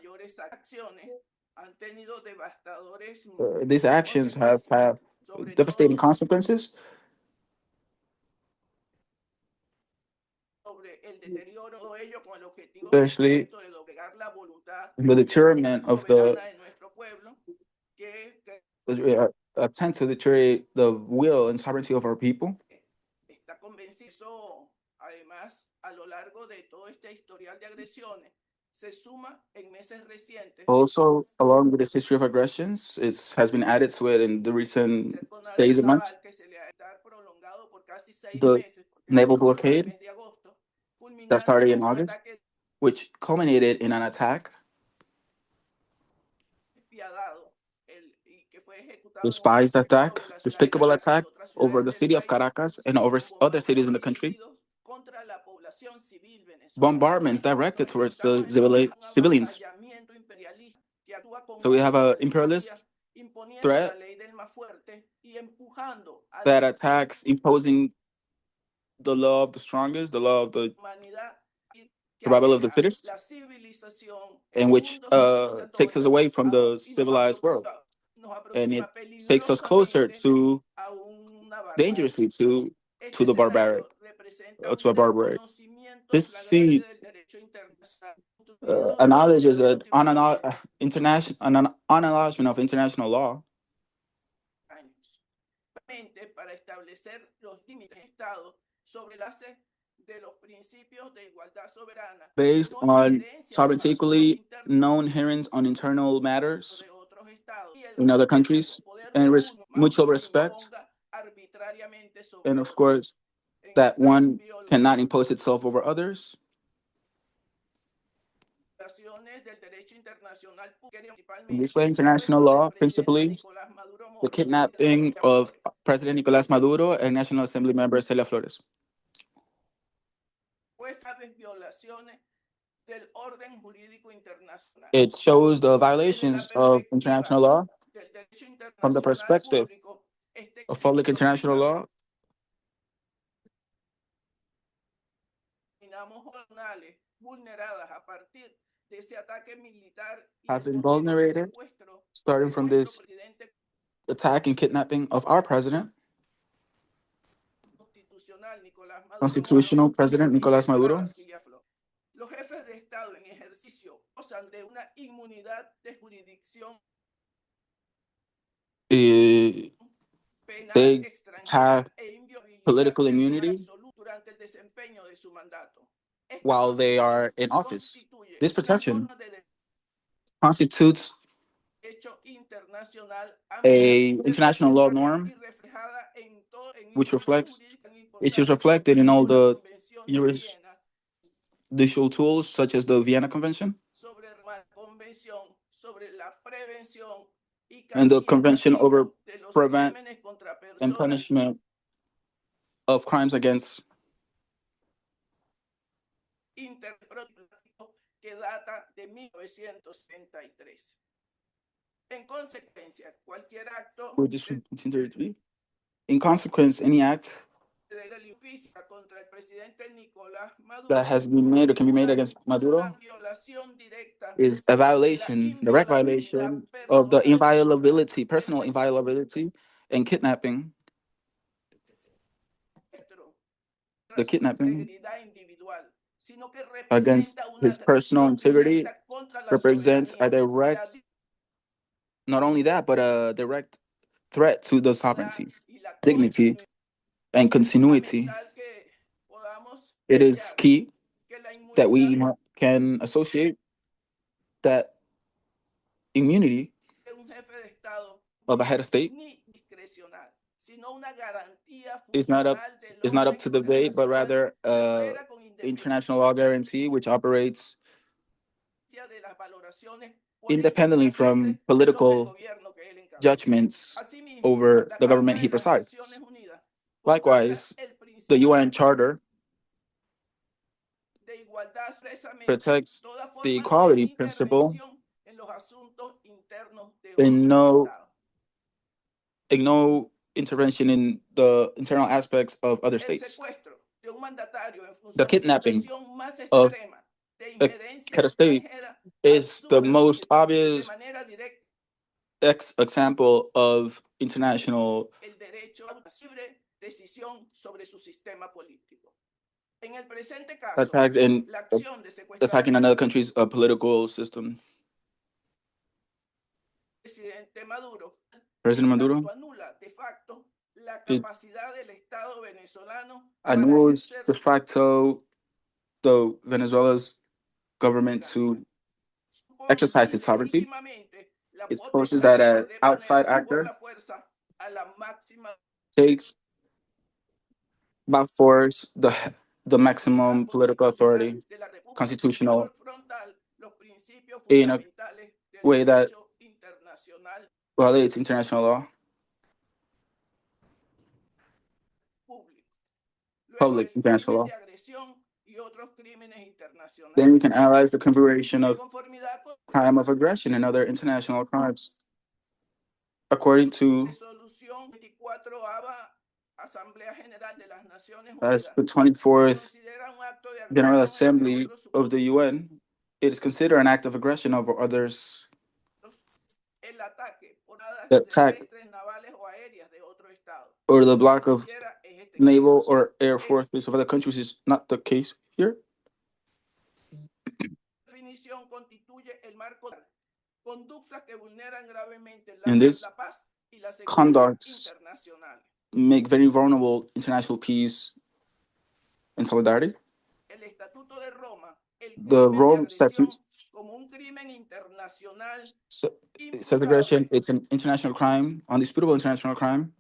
Speaker 5: These actions have devastating consequences, especially the deterrent of the attempt to deteriorate the will and sovereignty of our people. Also, along with this history of aggressions, it has been added to it in the recent 6 months. The naval blockade that started in August, which culminated in an attack, despised attack, despicable attack over the city of Caracas and over other cities in the country. Bombardments directed towards the civilians. So we have an imperialist threat that attacks imposing the law of the strongest, the law of the survival of the fittest, and which takes us away from the civilized world. And it takes us closer to, dangerously, to the barbaric, to a barbaric. This acknowledges an unacknowledgement of international law based on sovereignty equally, no inherence on internal matters in other countries, and mutual respect, and of course, that one cannot impose itself over others. In this way, international law, principally, the kidnapping of President Nicolás Maduro and National Assembly member Celia Flores. It shows the violations of international law from the perspective of public international law. Have been vulnerated, starting from this attack and kidnapping of our president, constitutional president Nicolás Maduro. They have political immunity while they are in office. This protection constitutes a international law norm which is reflected in all the judicial tools such as the Vienna Convention and the Convention over prevent and punishment of crimes against in consequence, any act that has been made or can be made against Maduro is a violation, direct violation of the inviolability, personal inviolability, and kidnapping. The kidnapping against his personal integrity represents a direct, not only that, but a direct threat to the sovereignty, dignity, and continuity. It is key that we can associate that immunity of a head of state is not up to debate, but rather international law guarantee which operates independently from political judgments over the government he presides. Likewise, the UN Charter protects the equality principle and no intervention in the internal aspects of other states. The kidnapping of a head of state is the most obvious example of international attacks and attacking another country's political system. President Maduro, it annuls de facto the Venezuela's government to exercise its sovereignty. It forces that an outside actor takes by force the maximum political authority, constitutional, in a way that violates international law, public international law. Then we can analyze the configuration of crime of aggression and other international crimes. According to as the 24th General Assembly of the UN, it is considered an act of aggression over others. The attack or the block of naval or air force base of other countries is not the case here. And this conducts make very vulnerable international peace and solidarity. The Rome Statute says aggression, it's an international crime, undisputable international crime,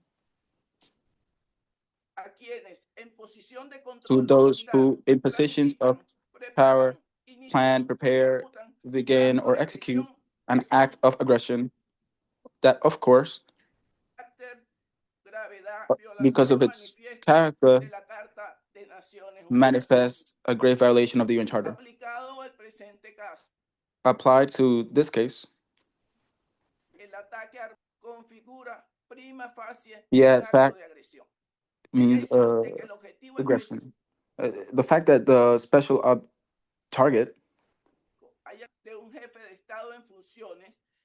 Speaker 5: to those who, in positions of power, plan, prepare, begin, or execute an act of aggression that, of course, because of its character, manifests a grave violation of the UN Charter. Applied to this case, yeah, fact means aggression. The fact that the special target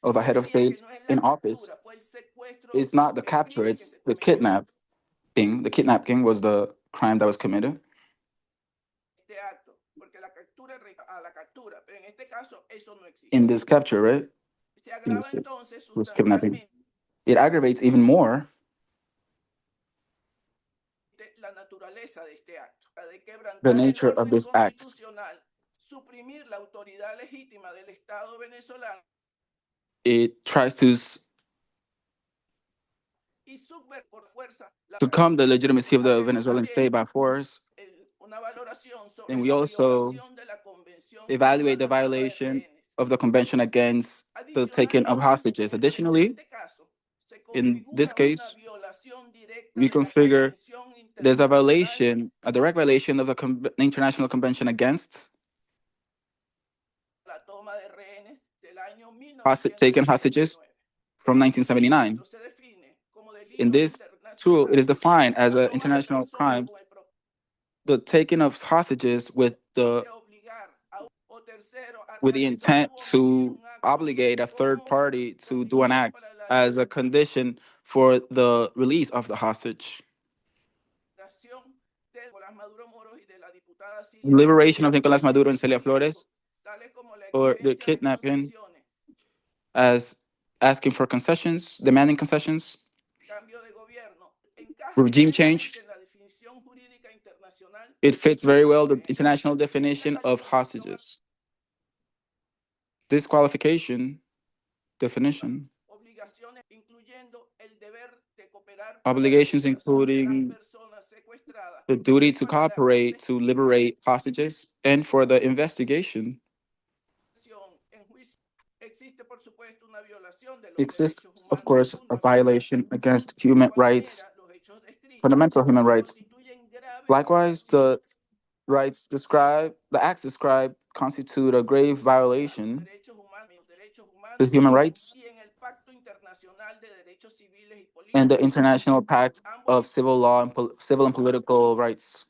Speaker 5: of a head of state in office is not the capture, it's the kidnapping. The kidnapping was the crime that was committed. In this capture, right? In this case, was kidnapping. It aggravates even more the nature of this act. It tries to succumb the legitimacy of the Venezuelan state by force. And we also evaluate the violation of the Convention against the taking of hostages. Additionally, in this case, we configure there's a violation, a direct violation of the International Convention against taking hostages from 1979. In this tool, it is defined as an international crime, the taking of hostages with the intent to obligate a third party to do an act as a condition for the release of the hostage. Liberation of Nicolás Maduro and Celia Flores, or the kidnapping, as asking for concessions, demanding concessions, regime change. It fits very well the international definition of hostages. This qualification definition, obligations including the duty to cooperate to liberate hostages and for the investigation. Exists, of course, a violation against human rights, fundamental human rights. Likewise, the acts described constitute a grave violation to human rights and the International Pact of Civil Law and Civil and Political Rights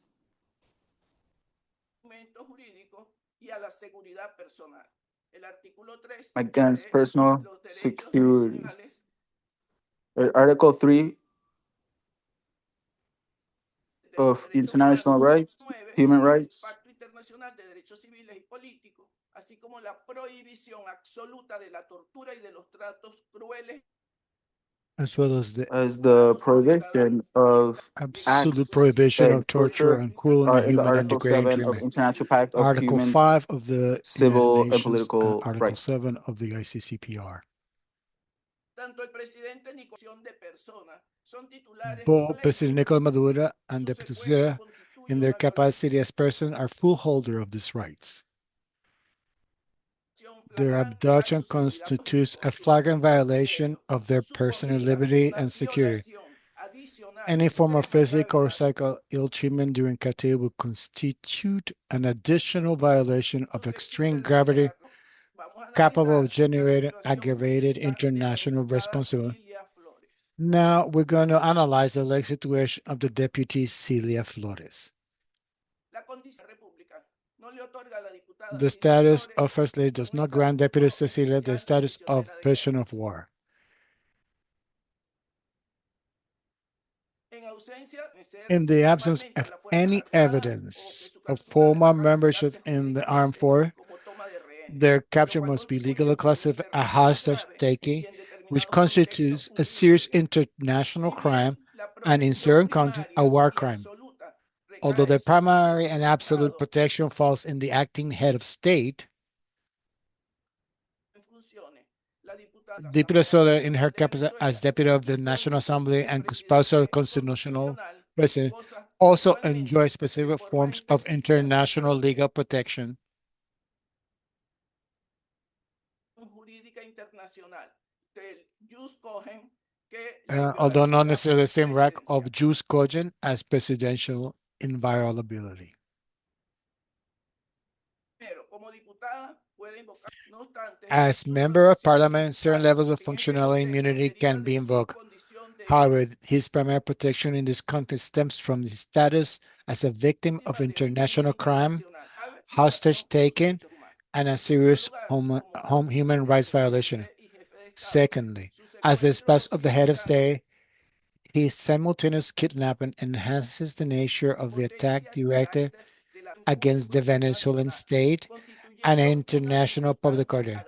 Speaker 5: against personal security. Article 3 of international rights, human rights,
Speaker 3: as well as the
Speaker 5: as the prohibition of
Speaker 3: absolute
Speaker 5: acts
Speaker 3: prohibition of
Speaker 5: and
Speaker 3: torture
Speaker 5: torture
Speaker 3: and cruel,
Speaker 5: in the
Speaker 3: inhuman, and
Speaker 5: Article
Speaker 3: degrading
Speaker 5: 7 of
Speaker 3: treatment.
Speaker 5: International Pact of
Speaker 3: Article
Speaker 5: Human,
Speaker 3: 5 of the United
Speaker 5: Civil, and
Speaker 3: Nations and
Speaker 5: Political
Speaker 3: Article
Speaker 5: Rights.
Speaker 3: 7 of the ICCPR. Both President Nicolas Maduro and the Venezuela, in their capacity as person, are full holder of these rights. Their abduction constitutes a flagrant violation of their personal liberty and security. Any form of physical or psychical ill treatment during captivity would constitute an additional violation of extreme gravity capable of generating aggravated international responsibility. Now we're going to analyze the legal situation of the deputy Celia Flores. The status of First Lady does not grant Deputy Cecilia the status of prisoner of war. In the absence of any evidence of former membership in the armed force, their capture must be legally classified as hostage taking, which constitutes a serious international crime and in certain countries a war crime. Although the primary and absolute protection falls in the acting head of state, Deputy Soler, in her capacity as Deputy of the National Assembly and spousal constitutional president, also enjoys specific forms of international legal protection. Although not necessarily the same rank of jus cogent as presidential inviolability. As member of parliament, certain levels of functional immunity can be invoked. However, his primary protection in this context stems from his status as a victim of international crime, hostage taking, and a serious human rights violation. Secondly, as the spouse of the head of state, his simultaneous kidnapping enhances the nature of the attack directed against the Venezuelan state and international public order,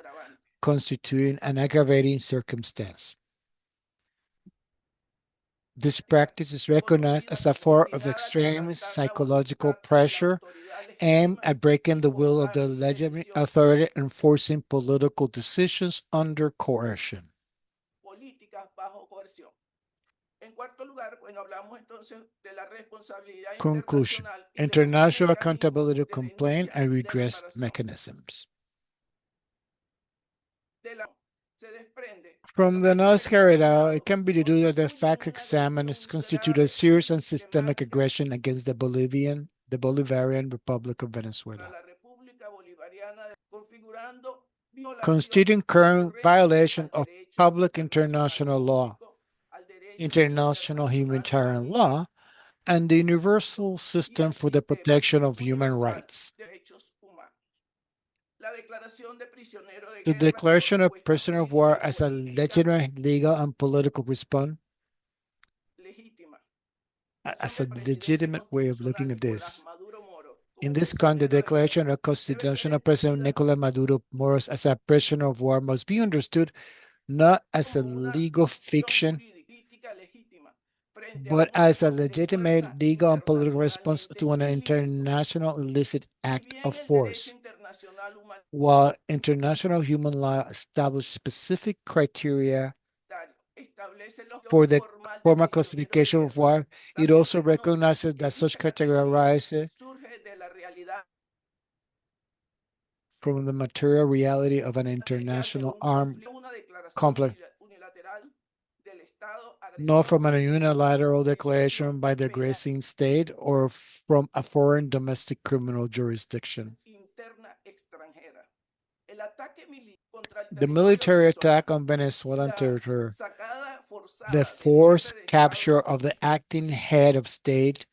Speaker 3: constituting an aggravating circumstance. This practice is recognized as a form of extreme psychological pressure aimed at breaking the will of the legitimate authority and forcing political decisions under coercion. Conclusion: international accountability, complaint, and redress mechanisms. From the analysis carried out, it can be deduced that the facts examined constitute a serious and systemic aggression against the Bolivarian Republic of Venezuela, constituting current violation of public international law, international humanitarian law, and the universal system for the protection of human rights. The declaration of prisoner of war as a legitimate legal and political response, as a legitimate way of looking at this. In this context, the declaration of constitutional President Nicolas Maduro Moros as a prisoner of war must be understood not as a legal fiction, but as a legitimate legal and political response to an international illicit act of force. While international human law establishes specific criteria for the formal classification of war, it also recognizes that such criteria arise from the material reality of an international armed conflict, not from a unilateral declaration by the aggressing state or from a foreign domestic criminal jurisdiction. The military attack on Venezuelan territory, the forced capture of the acting head of state,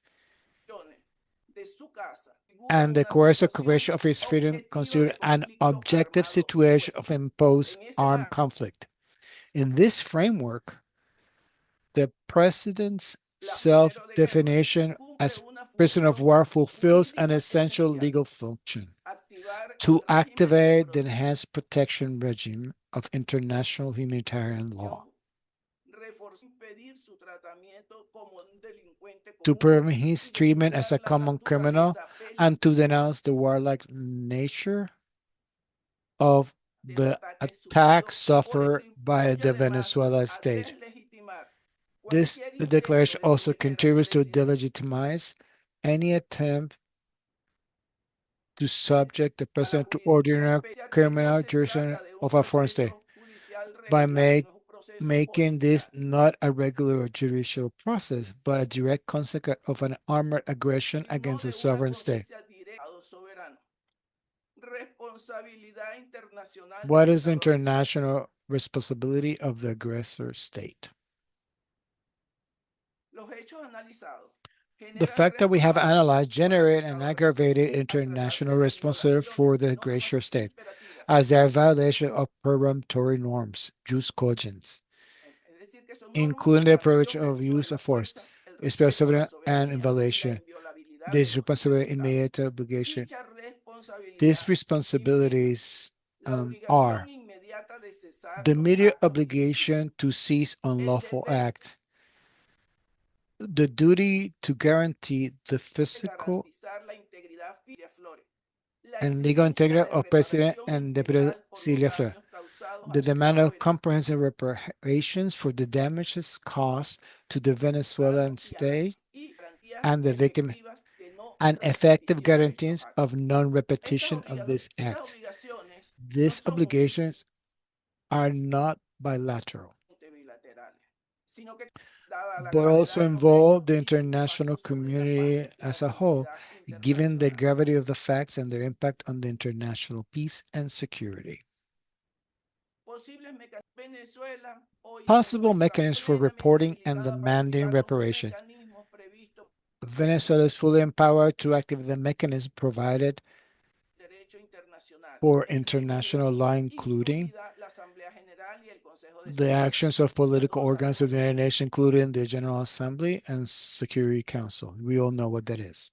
Speaker 3: and the coercive creation of his freedom constitute an objective situation of imposed armed conflict. In this framework, the president's self-definition as prisoner of war fulfills an essential legal function to activate the enhanced protection regime of international humanitarian law, to prevent his treatment as a common criminal, and to denounce the warlike nature of the attack suffered by the Venezuela state. This declaration also contributes to delegitimize any attempt to subject the president to ordinary criminal jurisdiction of a foreign state by making this not a regular judicial process, but a direct consequence of an armed aggression against a sovereign state. What is the international responsibility of the aggressor state? The fact that we have analyzed generate an aggravated international responsibility for the aggressor state, as their violation of peremptory norms, jus cogens, including the approach of use of force, expressive and invalidation. This responsibility immediate obligation. These responsibilities are the immediate obligation to cease unlawful acts, the duty to guarantee the physical and legal integrity of President and Deputy Celia Flores, the demand of comprehensive reparations for the damages caused to the Venezuelan state and the victim, and effective guarantees of non-repetition of these acts. These obligations are not bilateral, but also involve the international community as a whole, given the gravity of the facts and their impact on the international peace and security. Possible mechanisms for reporting and demanding reparation. Venezuela is fully empowered to activate the mechanism provided for international law, including the actions of political organs of the United Nations, including the General Assembly and Security Council. We all know what that is.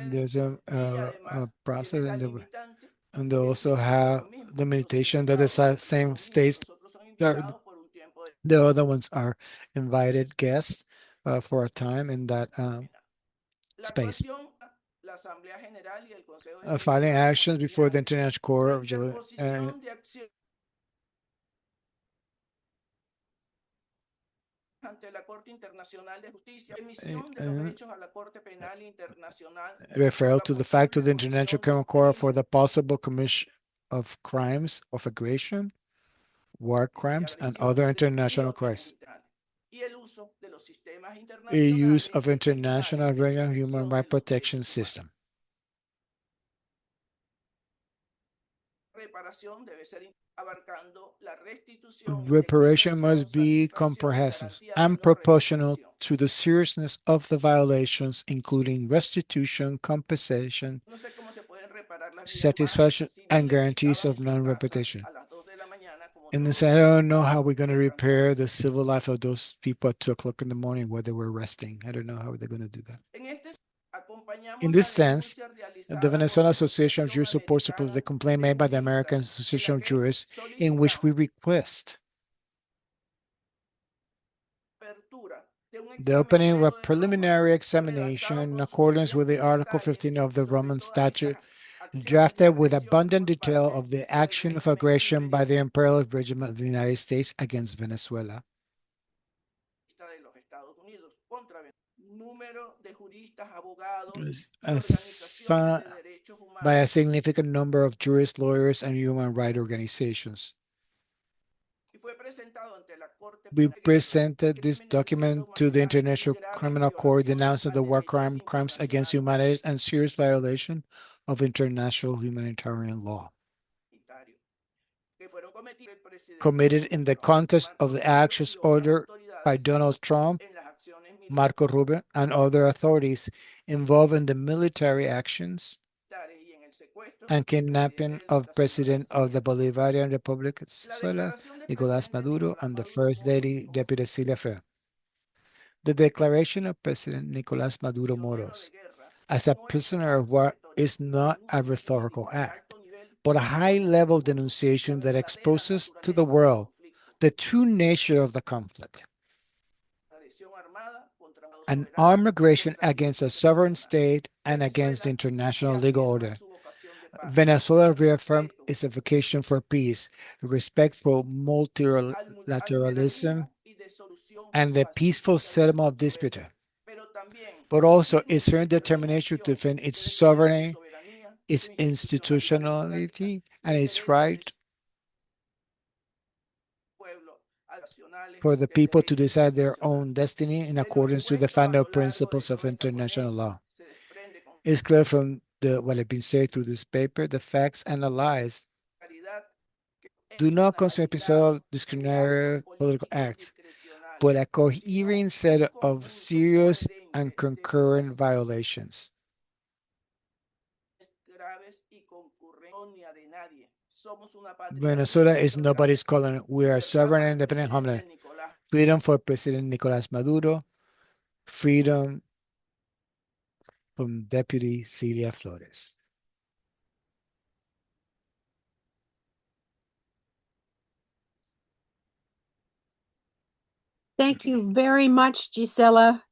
Speaker 3: There's a process, and they also have the limitation that the same states, the other ones are invited guests for a time in that space. Filing actions before the International Court of referral to the fact of the International Criminal Court for the possible commission of crimes of aggression, war crimes, and other international crimes. A use of international and regional human rights protection system. Reparation must be comprehensive and proportional to the seriousness of the violations, including restitution, compensation, satisfaction, and guarantees of non-repetition. And this, I don't know how we're going to repair the civil life of those people at 2 o'clock in the morning where they were resting. I don't know how they're going to do that. In this sense, the Venezuela Association of Jurists supports the complaint made by the American Association of Jurists, in which we request the opening of a preliminary examination in accordance with the Article 15 of the Roman Statute, drafted with abundant detail of the action of aggression by the imperial regime of the United States against Venezuela. By a significant number of jurists, lawyers, and human rights organizations. We presented this document to the International Criminal Court denouncing the war crimes against humanity, and serious violation of international humanitarian law committed in the context of the actions ordered by Donald Trump, Marco Rubio, and other authorities involved in the military actions and kidnapping of President of the Bolivarian Republic, Venezuela, Nicolás Maduro, and the First Lady, Deputy Celia Flores. The declaration of President Nicolás Maduro Moros as a prisoner of war is not a rhetorical act, but a high-level denunciation that exposes to the world the true nature of the conflict. An armed aggression against a sovereign state and against the international legal order. Venezuela reaffirmed its vocation for peace, respect for multilateralism, and the peaceful settlement of disputes, but also its firm determination to defend its sovereignty, its institutionality, and its right for the people to decide their own destiny in accordance to the fundamental principles of international law. It's clear from what has been said through this paper, the facts analyzed do not consider episodic discriminatory political acts, but a coherent set of serious and concurrent violations. Venezuela is nobody's colony. We are a sovereign and independent homeland. Freedom for President Nicolás Maduro. Freedom from Deputy Celia Flores.
Speaker 1: Thank you very much, Gisela,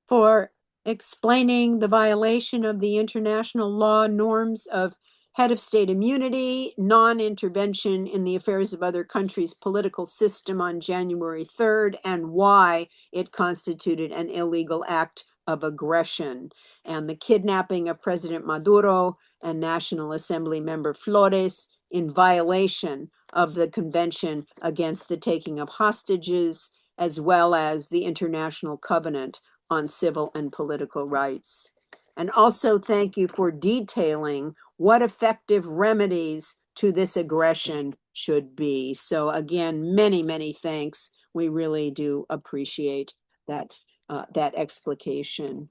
Speaker 1: for explaining the violation of the international law norms of head of state immunity, non-intervention in the affairs of other countries' political system on January 3rd, and why it constituted an illegal act of aggression, and the kidnapping of President Maduro and National Assembly member Flores in violation of the Convention Against the Taking of Hostages, as well as the International Covenant on Civil and Political Rights. And also thank you for detailing what effective remedies to this aggression should be. So again, many, many thanks. We really do appreciate that, that explication.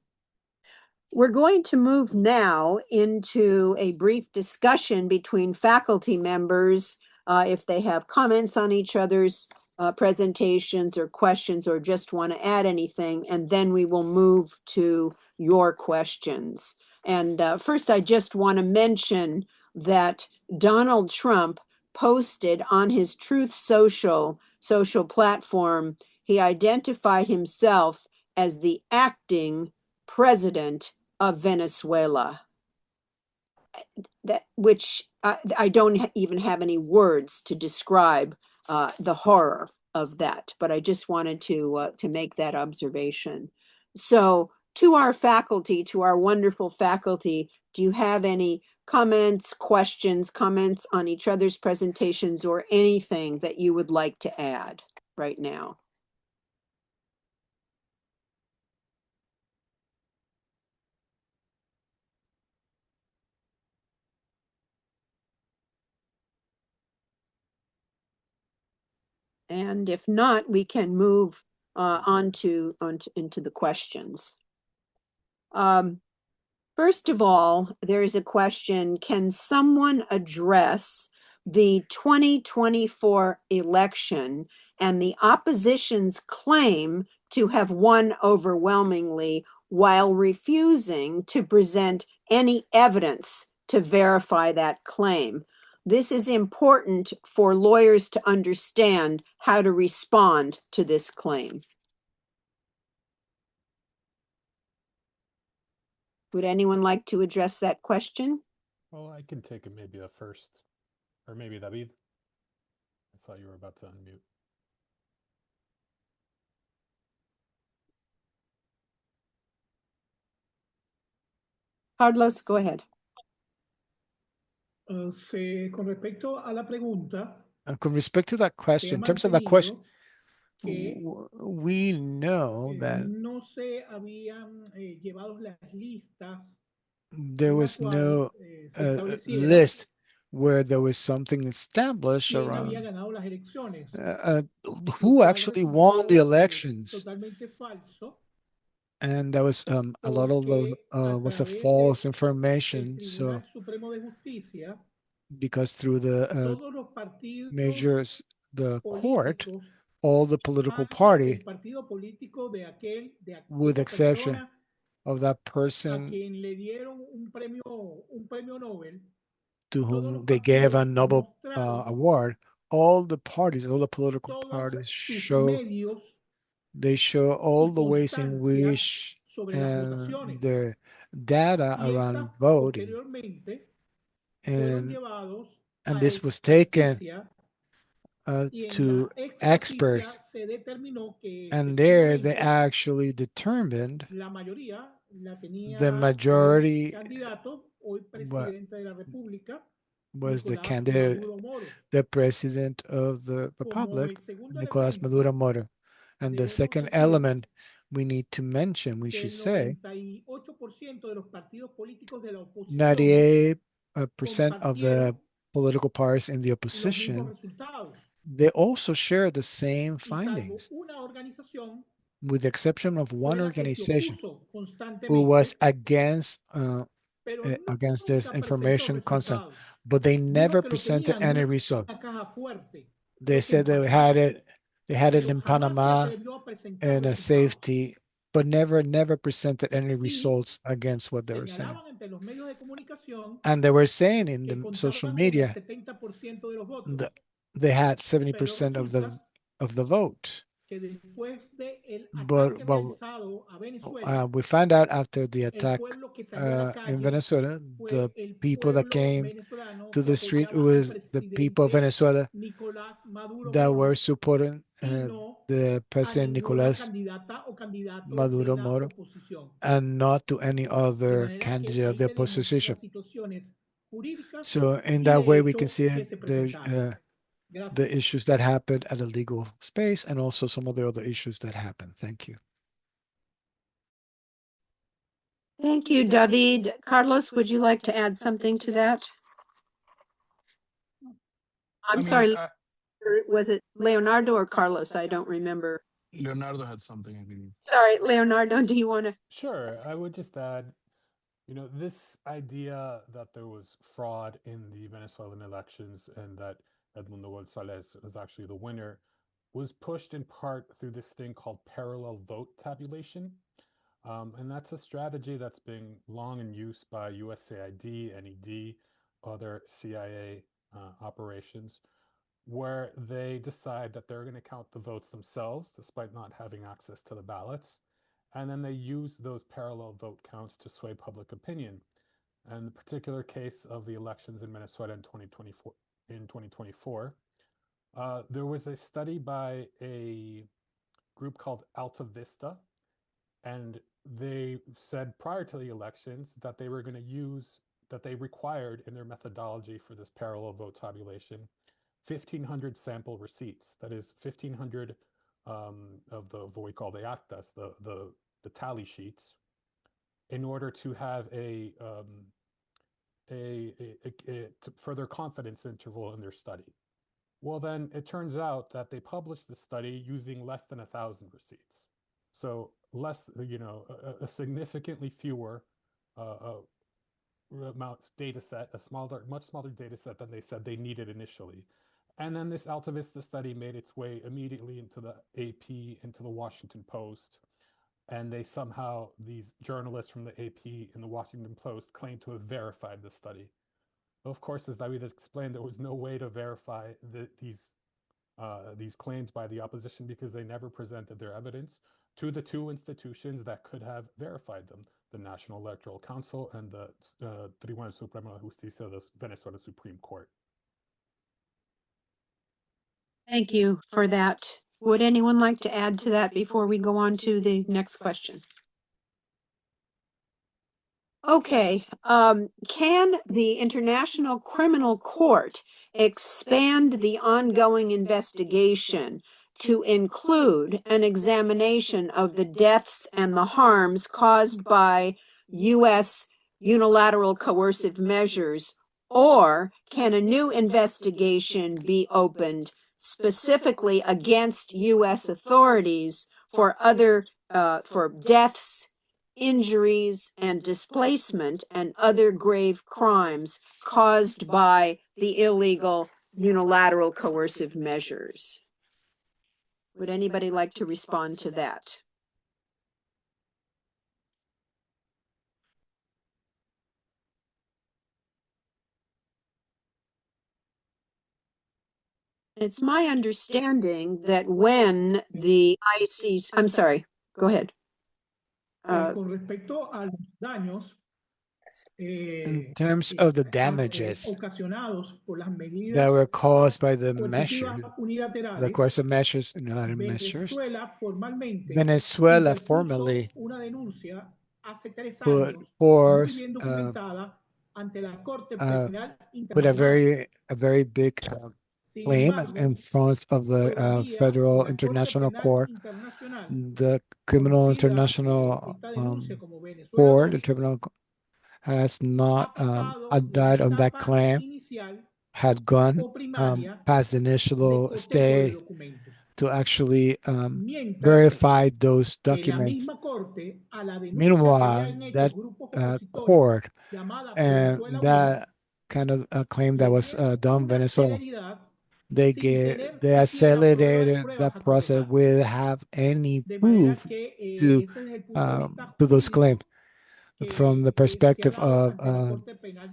Speaker 1: We're going to move now into a brief discussion between faculty members if they have comments on each other's presentations or questions, or just want to add anything, and then we will move to your questions. And first, I just want to mention that Donald Trump posted on his Truth social platform, he identified himself as the acting president of Venezuela, which I don't even have any words to describe the horror of that, but I just wanted to make that observation. So to our faculty, to our wonderful faculty, do you have any comments, questions, comments on each other's presentations, or anything that you would like to add right now? And if not, we can move into the questions. First of all, there is a question: can someone address the 2024 election and the opposition's claim to have won overwhelmingly, while refusing to present any evidence to verify that claim? This is important for lawyers to understand how to respond to this claim. Would anyone like to address that question?
Speaker 7: Well, I can take it maybe a first, or maybe David. I thought you were about to unmute.
Speaker 1: Carlos, go ahead.
Speaker 2: Con respecto a la pregunta,
Speaker 3: Con respect to that question, in terms of that question, we know that
Speaker 2: no se habían llevado las listas
Speaker 3: there
Speaker 2: en la
Speaker 3: was
Speaker 2: cual
Speaker 3: no
Speaker 2: se estableciera
Speaker 3: list where there was something established
Speaker 2: quién había
Speaker 3: around
Speaker 2: ganado las elecciones, lo
Speaker 3: who
Speaker 2: cual
Speaker 3: actually won the
Speaker 2: resultó
Speaker 3: elections.
Speaker 2: totalmente falso,
Speaker 3: And that was a lot of those
Speaker 2: porque a
Speaker 3: was a
Speaker 2: través
Speaker 3: false
Speaker 2: del
Speaker 3: information. So
Speaker 2: Tribunal Supremo de Justicia,
Speaker 3: because through the
Speaker 2: todos los partidos
Speaker 3: measures, the court,
Speaker 2: políticos,
Speaker 3: all the political
Speaker 2: salvo el
Speaker 3: party,
Speaker 2: partido político de
Speaker 3: with
Speaker 2: aquella
Speaker 3: exception
Speaker 2: persona
Speaker 3: of that
Speaker 2: a
Speaker 3: person
Speaker 2: quien le dieron un premio Nobel,
Speaker 3: to
Speaker 2: todos los
Speaker 3: whom they gave a
Speaker 2: partidos
Speaker 3: Nobel
Speaker 2: mostraron
Speaker 3: award, all the parties, all the political
Speaker 2: todos
Speaker 3: parties
Speaker 2: sus
Speaker 3: show
Speaker 2: medios
Speaker 3: they show all
Speaker 2: y
Speaker 3: the ways in
Speaker 2: constancias
Speaker 3: which
Speaker 2: sobre las
Speaker 3: and
Speaker 2: votaciones.
Speaker 3: their data
Speaker 2: Y estas
Speaker 3: around voting,
Speaker 2: posteriormente fueron
Speaker 3: and
Speaker 2: llevados
Speaker 3: and
Speaker 2: a
Speaker 3: this was taken
Speaker 2: experticia y en
Speaker 3: to
Speaker 2: la experticia
Speaker 3: experts,
Speaker 2: se determinó que
Speaker 3: and there they
Speaker 2: efectivamente
Speaker 3: actually determined
Speaker 2: la mayoría la
Speaker 3: the
Speaker 2: tenía el
Speaker 3: majority
Speaker 2: candidato, hoy presidente de la República,
Speaker 3: was the
Speaker 2: Nicolás
Speaker 3: candidate,
Speaker 2: Maduro Moros.
Speaker 3: the president of the
Speaker 2: Como
Speaker 3: republic,
Speaker 2: el segundo
Speaker 3: Nicolas
Speaker 2: elemento,
Speaker 3: Maduro Moro. And the
Speaker 2: debemos
Speaker 3: second
Speaker 2: decir
Speaker 3: element we need to mention, we
Speaker 2: que
Speaker 3: should
Speaker 2: el
Speaker 3: say,
Speaker 2: 98% de los partidos políticos de la oposición
Speaker 3: 98% of the
Speaker 2: compartieron
Speaker 3: political parties in the
Speaker 2: los mismos
Speaker 3: opposition,
Speaker 2: resultados.
Speaker 3: they also share the same
Speaker 2: Y salvo
Speaker 3: findings,
Speaker 2: una organización
Speaker 3: with the exception of
Speaker 2: fue
Speaker 3: one
Speaker 2: la que se
Speaker 3: organization
Speaker 2: opuso
Speaker 3: who was
Speaker 2: constantemente,
Speaker 3: against
Speaker 2: pero
Speaker 3: this
Speaker 2: nunca presentó
Speaker 3: information concept,
Speaker 2: resultados.
Speaker 3: but they
Speaker 2: Dijo
Speaker 3: never
Speaker 2: que lo
Speaker 3: presented
Speaker 2: tenían en
Speaker 3: any
Speaker 2: una
Speaker 3: result.
Speaker 2: caja fuerte,
Speaker 3: They
Speaker 2: creo que en
Speaker 3: said
Speaker 2: Panamá,
Speaker 3: they had it
Speaker 2: pero
Speaker 3: in
Speaker 2: jamás se
Speaker 3: Panama
Speaker 2: atrevió a presentar
Speaker 3: and a
Speaker 2: resultados.
Speaker 3: safety, but never presented any
Speaker 2: Y
Speaker 3: results against what they were saying.
Speaker 2: señalaban ante los medios de comunicación
Speaker 3: And they were saying in
Speaker 2: que
Speaker 3: the social
Speaker 2: contaban con el
Speaker 3: media
Speaker 2: 70% de los votos,
Speaker 3: that they had
Speaker 2: pero
Speaker 3: 70%
Speaker 2: resulta
Speaker 3: of the vote.
Speaker 2: que después del
Speaker 3: But
Speaker 2: ataque realizado a Venezuela,
Speaker 3: we find out after the
Speaker 2: el
Speaker 3: attack
Speaker 2: pueblo que salió a la
Speaker 3: in
Speaker 2: calle
Speaker 3: Venezuela, the
Speaker 2: fue el
Speaker 3: people that
Speaker 2: pueblo
Speaker 3: came
Speaker 2: venezolano
Speaker 3: to
Speaker 2: que
Speaker 3: the street
Speaker 2: apoyaba al
Speaker 3: was the people of
Speaker 2: presidente
Speaker 3: Venezuela
Speaker 2: Nicolás Maduro
Speaker 3: that were
Speaker 2: Moros
Speaker 3: supporting
Speaker 2: y no
Speaker 3: the
Speaker 2: a
Speaker 3: president
Speaker 2: ninguna
Speaker 3: Nicolas
Speaker 2: candidata o candidato de
Speaker 3: Maduro
Speaker 2: la
Speaker 3: Moro
Speaker 2: oposición.
Speaker 3: and not to any
Speaker 2: De
Speaker 3: other
Speaker 2: manera que
Speaker 3: candidate of
Speaker 2: ahí
Speaker 3: the
Speaker 2: tenemos
Speaker 3: opposition.
Speaker 2: las situaciones jurídicas
Speaker 3: So in
Speaker 2: y
Speaker 3: that
Speaker 2: de
Speaker 3: way, we can
Speaker 2: hecho
Speaker 3: see
Speaker 2: que
Speaker 3: it,
Speaker 2: se presentaron.
Speaker 3: the
Speaker 2: Gracias.
Speaker 3: issues that happened at a legal space and also some of the other issues that happened. Thank you.
Speaker 1: Thank you, David. Carlos, would you like to add something to that? I'm sorry, was it Leonardo or Carlos? I don't remember.
Speaker 6: Leonardo had something, I believe.
Speaker 1: Sorry, Leonardo, do you want to?
Speaker 7: Sure, I would just add, this idea that there was fraud in the Venezuelan elections and that Edmundo Gonzalez was actually the winner was pushed in part through this thing called parallel vote tabulation. And that's a strategy that's been long in use by USAID, NED, other CIA operations, where they decide that they're going to count the votes themselves, despite not having access to the ballots. And then they use those parallel vote counts to sway public opinion. And the particular case of the elections in Minnesota in 2024, there was a study by a group called Alta Vista, and they said prior to the elections that they were going to use, that they required in their methodology for this parallel vote tabulation 1,500 sample receipts. That is 1,500 of the what we call the actas, the tally sheets, in order to have a further confidence interval in their study. Well, then it turns out that they published the study using less than 1,000 receipts. So less, a significantly fewer amounts data set, much smaller data set than they said they needed initially. And then this Alta Vista study made its way immediately into the AP, into the Washington Post. And they somehow, these journalists from the AP and the Washington Post claimed to have verified the study. Of course, as David explained, there was no way to verify these claims by the opposition because they never presented their evidence to the two institutions that could have verified them, the National Electoral Council and the Tribunal Supremo de Justicia, the Venezuela Supreme Court.
Speaker 1: Thank you for that. Would anyone like to add to that before we go on to the next question? Okay, can the International Criminal Court expand the ongoing investigation to include an examination of the deaths and the harms caused by U.S. unilateral coercive measures, or can a new investigation be opened specifically against U.S. authorities for deaths, injuries, and displacement and other grave crimes caused by the illegal unilateral coercive measures? Would anybody like to respond to that? It's my understanding that when the ICC, I'm sorry, go ahead.
Speaker 2: Con respecto a los daños,
Speaker 3: in terms of the damages
Speaker 2: ocasionados por las medidas
Speaker 3: that were caused by the
Speaker 2: coercitivas
Speaker 3: measure,
Speaker 2: unilaterales,
Speaker 3: the coercive measures, unilateral measures,
Speaker 2: Venezuela
Speaker 3: Venezuela formally
Speaker 2: una denuncia hace 3
Speaker 3: put
Speaker 2: años,
Speaker 3: forth
Speaker 2: muy bien documentada, ante la Corte Penal
Speaker 3: put a
Speaker 2: Internacional.
Speaker 3: very big
Speaker 2: Sin
Speaker 3: claim
Speaker 2: embargo,
Speaker 3: in front of the
Speaker 2: todavía
Speaker 3: Federal
Speaker 2: la Corte
Speaker 3: International
Speaker 2: Penal
Speaker 3: Court,
Speaker 2: Internacional
Speaker 3: the Criminal
Speaker 2: considera
Speaker 3: International
Speaker 2: esta denuncia como Venezuela
Speaker 3: Court, the
Speaker 2: 2
Speaker 3: Tribunal has not
Speaker 2: ha pasado la
Speaker 3: died on that
Speaker 2: etapa
Speaker 3: claim,
Speaker 2: inicial
Speaker 3: had gone
Speaker 2: o primaria
Speaker 3: past the
Speaker 2: de
Speaker 3: initial
Speaker 2: cotejo de
Speaker 3: stay
Speaker 2: documentos.
Speaker 3: to actually
Speaker 2: Mientras
Speaker 3: verify those
Speaker 2: que la
Speaker 3: documents.
Speaker 2: misma Corte, a la denuncia que le
Speaker 3: Meanwhile,
Speaker 2: han hecho
Speaker 3: that
Speaker 2: grupos opositores
Speaker 3: court
Speaker 2: llamada
Speaker 3: and
Speaker 2: Venezuela 1
Speaker 3: that kind of claim that
Speaker 2: le
Speaker 3: was
Speaker 2: dieron
Speaker 3: done
Speaker 2: una
Speaker 3: Venezuela,
Speaker 2: celeridad
Speaker 3: they
Speaker 2: sin
Speaker 3: get
Speaker 2: tener
Speaker 3: they
Speaker 2: siquiera
Speaker 3: accelerated
Speaker 2: pruebas
Speaker 3: that
Speaker 2: a
Speaker 3: process
Speaker 2: corroborar.
Speaker 3: without have any
Speaker 2: De manera
Speaker 3: proof
Speaker 2: que
Speaker 3: to
Speaker 2: ese es el punto de vista
Speaker 3: those
Speaker 2: jurídico
Speaker 3: claims from the
Speaker 2: que se ha
Speaker 3: perspective
Speaker 2: dado
Speaker 3: of
Speaker 2: ante la Corte Penal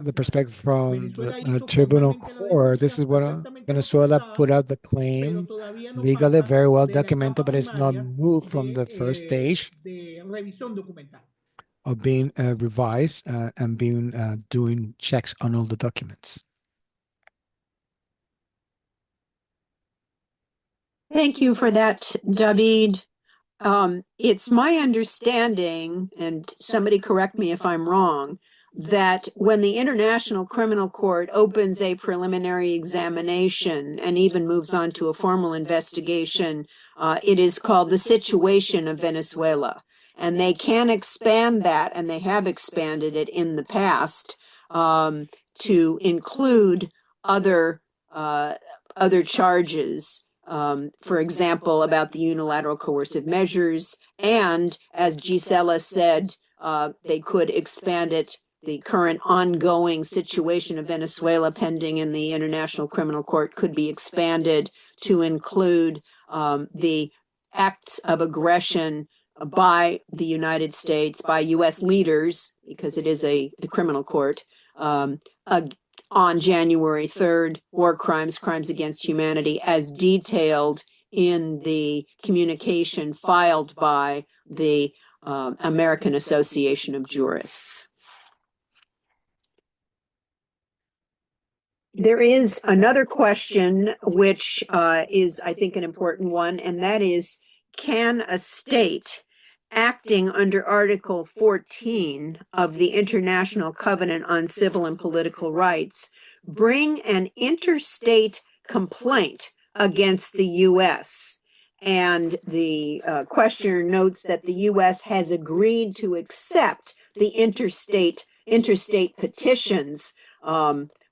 Speaker 3: the
Speaker 2: Internacional.
Speaker 3: perspective from the
Speaker 2: Venezuela hizo
Speaker 3: tribunal
Speaker 2: formalmente la
Speaker 3: court. This
Speaker 2: denuncia
Speaker 3: is what
Speaker 2: perfectamente
Speaker 3: Venezuela
Speaker 2: documentada,
Speaker 3: put out the
Speaker 2: pero
Speaker 3: claim
Speaker 2: todavía no
Speaker 3: legally,
Speaker 2: pasa
Speaker 3: very well
Speaker 2: de la
Speaker 3: documented,
Speaker 2: etapa
Speaker 3: but it's not
Speaker 2: primaria
Speaker 3: moved from the first stage
Speaker 2: de revisión documental.
Speaker 3: of being revised and being doing checks on all the documents.
Speaker 1: Thank you for that, David. It's my understanding, and somebody correct me if I'm wrong, that when the International Criminal Court opens a preliminary examination and even moves on to a formal investigation, it is called the situation of Venezuela. And they can expand that, and they have expanded it in the past, to include other charges. For example, about the unilateral coercive measures. And as Gisela said, they could expand it. The current ongoing situation of Venezuela pending in the International Criminal Court could be expanded to include the acts of aggression by the United States, by U.S. leaders, because it is a criminal court, on January 3rd, war crimes, crimes against humanity, as detailed in the communication filed by the American Association of Jurists. There is another question, which is, I think, an important one, and that is, can a state acting under Article 14 of the International Covenant on Civil and Political Rights bring an interstate complaint against the U.S.? And the questioner notes that the U.S. has agreed to accept the interstate petitions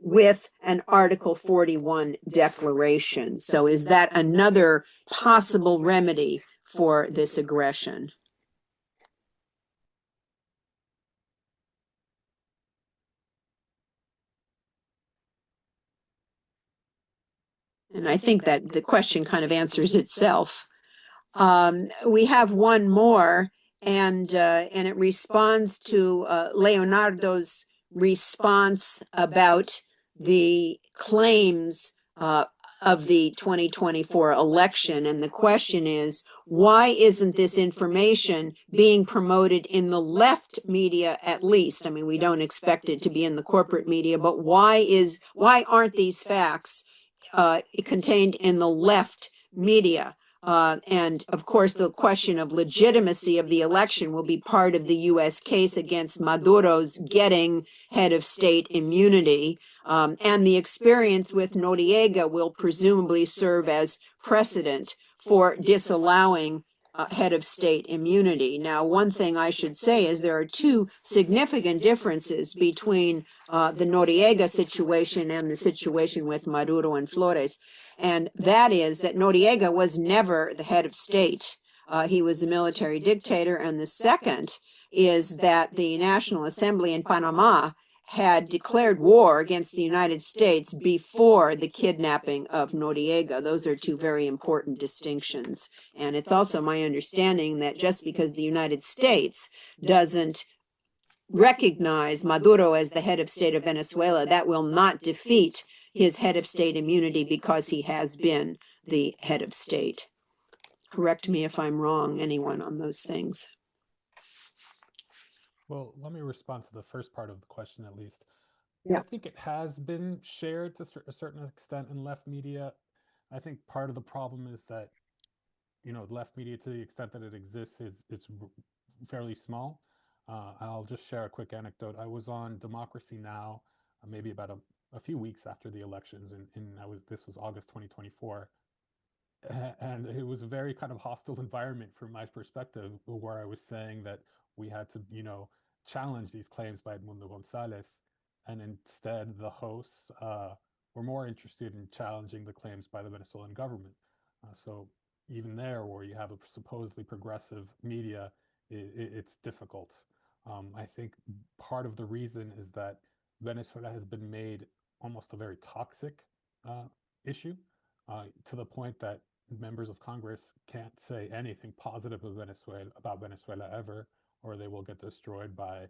Speaker 1: with an Article 41 declaration. So is that another possible remedy for this aggression? And I think that the question kind of answers itself. We have one more, and it responds to Leonardo's response about the claims of the 2024 election. And the question is, why isn't this information being promoted in the left media at least? I mean, we don't expect it to be in the corporate media, but why aren't these facts contained in the left media? And of course, the question of legitimacy of the election will be part of the U.S. case against Maduro's getting head of state immunity. And the experience with Noriega will presumably serve as precedent for disallowing head of state immunity. Now, one thing I should say is there are two significant differences between the Noriega situation and the situation with Maduro and Flores. And that is that Noriega was never the head of state. He was a military dictator. And the second is that the National Assembly in Panama had declared war against the United States before the kidnapping of Noriega. Those are two very important distinctions. And it's also my understanding that just because the United States doesn't recognize Maduro as the head of state of Venezuela, that will not defeat his head of state immunity because he has been the head of state. Correct me if I'm wrong, anyone, on those things.
Speaker 7: Well, let me respond to the first part of the question at least.
Speaker 1: Yeah.
Speaker 7: I think it has been shared to a certain extent in left media. I think part of the problem is that, left media, to the extent that it exists, it's fairly small. I'll just share a quick anecdote. I was on Democracy Now, maybe about a few weeks after the elections, and this was August 2024, and it was a very kind of hostile environment from my perspective, where I was saying that we had to, challenge these claims by Edmundo Gonzalez, and instead the hosts were more interested in challenging the claims by the Venezuelan government. So even there, where you have a supposedly progressive media, it's difficult. I think part of the reason is that Venezuela has been made almost a very toxic issue, to the point that members of Congress can't say anything positive about Venezuela ever, or they will get destroyed by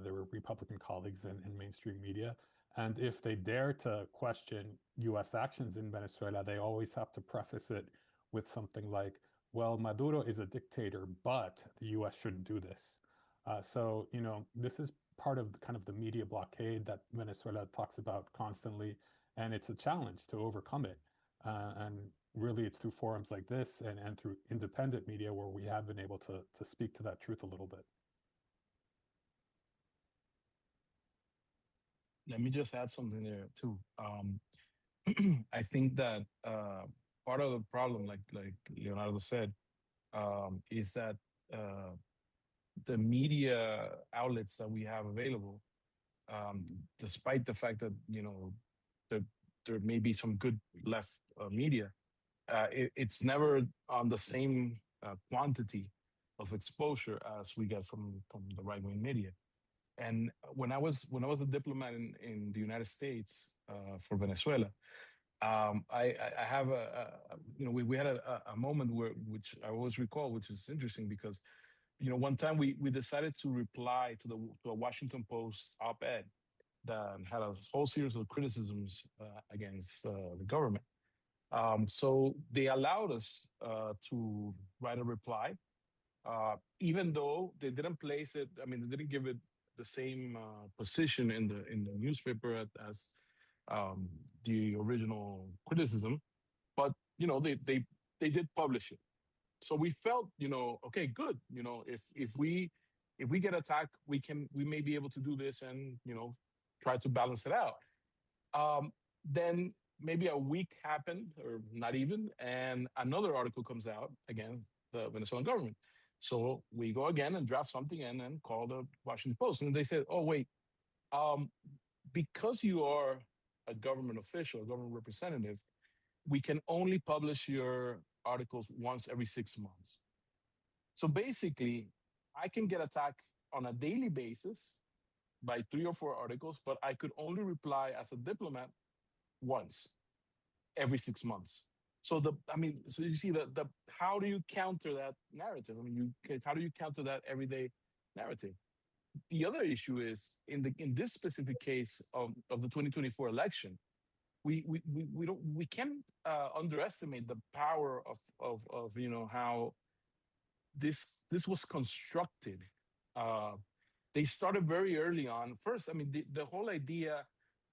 Speaker 7: their Republican colleagues in mainstream media. And if they dare to question U.S. actions in Venezuela, they always have to preface it with something like, well, Maduro is a dictator, but the U.S. shouldn't do this. So, this is part of kind of the media blockade that Venezuela talks about constantly, and it's a challenge to overcome it. And really, it's through forums like this and through independent media where we have been able to speak to that truth a little bit.
Speaker 6: Let me just add something there too. I think that part of the problem, like Leonardo said, is that uh, the media outlets that we have available, despite the fact that there there may be some good left media, it's never on the same quantity of exposure as we get from the right wing media. And when I was a diplomat in the United States for Venezuela, I have we had a moment which I always recall, which is interesting because one time we decided to reply to a Washington Post op-ed that had a whole series of criticisms against the government. So they allowed us to write a reply, even though they didn't place it. I mean, they didn't give it the same position in the newspaper as the original criticism, but they did publish it. So we felt, okay, good. If we get attacked, we may be able to do this and try to balance it out. Then maybe a week happened, or not even, and another article comes out against the Venezuelan government. So we go again and draft something and then call the Washington Post, and they said, "Oh wait, um, because you are a government official, a government representative, we can only publish your articles once every 6 months." So basically, I can get attacked on a daily basis by 3 or 4 articles, but I could only reply as a diplomat once every 6 months. So so you see the how do you counter that narrative? I mean, how do you counter that everyday narrative? The other issue is in this specific case of the 2024 election, we can't underestimate the power of how this was constructed. Uh, they started very early on. First, I mean, the whole idea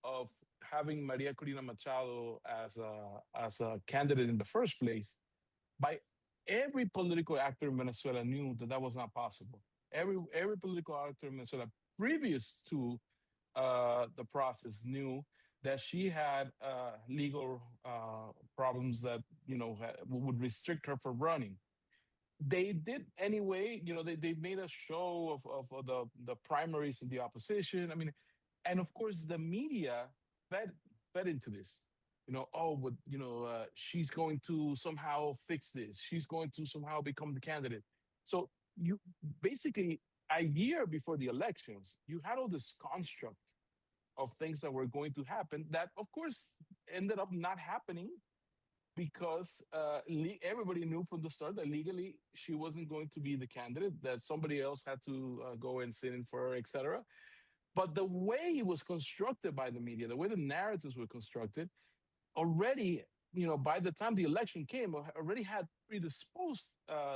Speaker 6: of having Maria Corina Machado as a candidate in the first place by every political actor in Venezuela knew that that was not possible. Every political actor in Venezuela previous to the process knew that she had legal problems that would restrict her from running. They did anyway. They made a show of the primaries in the opposition. I mean, and of course the media fed fed into this. Oh, but she's going to somehow fix this. She's going to somehow become the candidate. So you basically a year before the elections, you had all this construct of things that were going to happen that, of course, ended up not happening because everybody knew from the start that legally she wasn't going to be the candidate, that somebody else had to go and sit in for her, etc. But the way it was constructed by the media, the way the narratives were constructed, already, by the time the election came, already had predisposed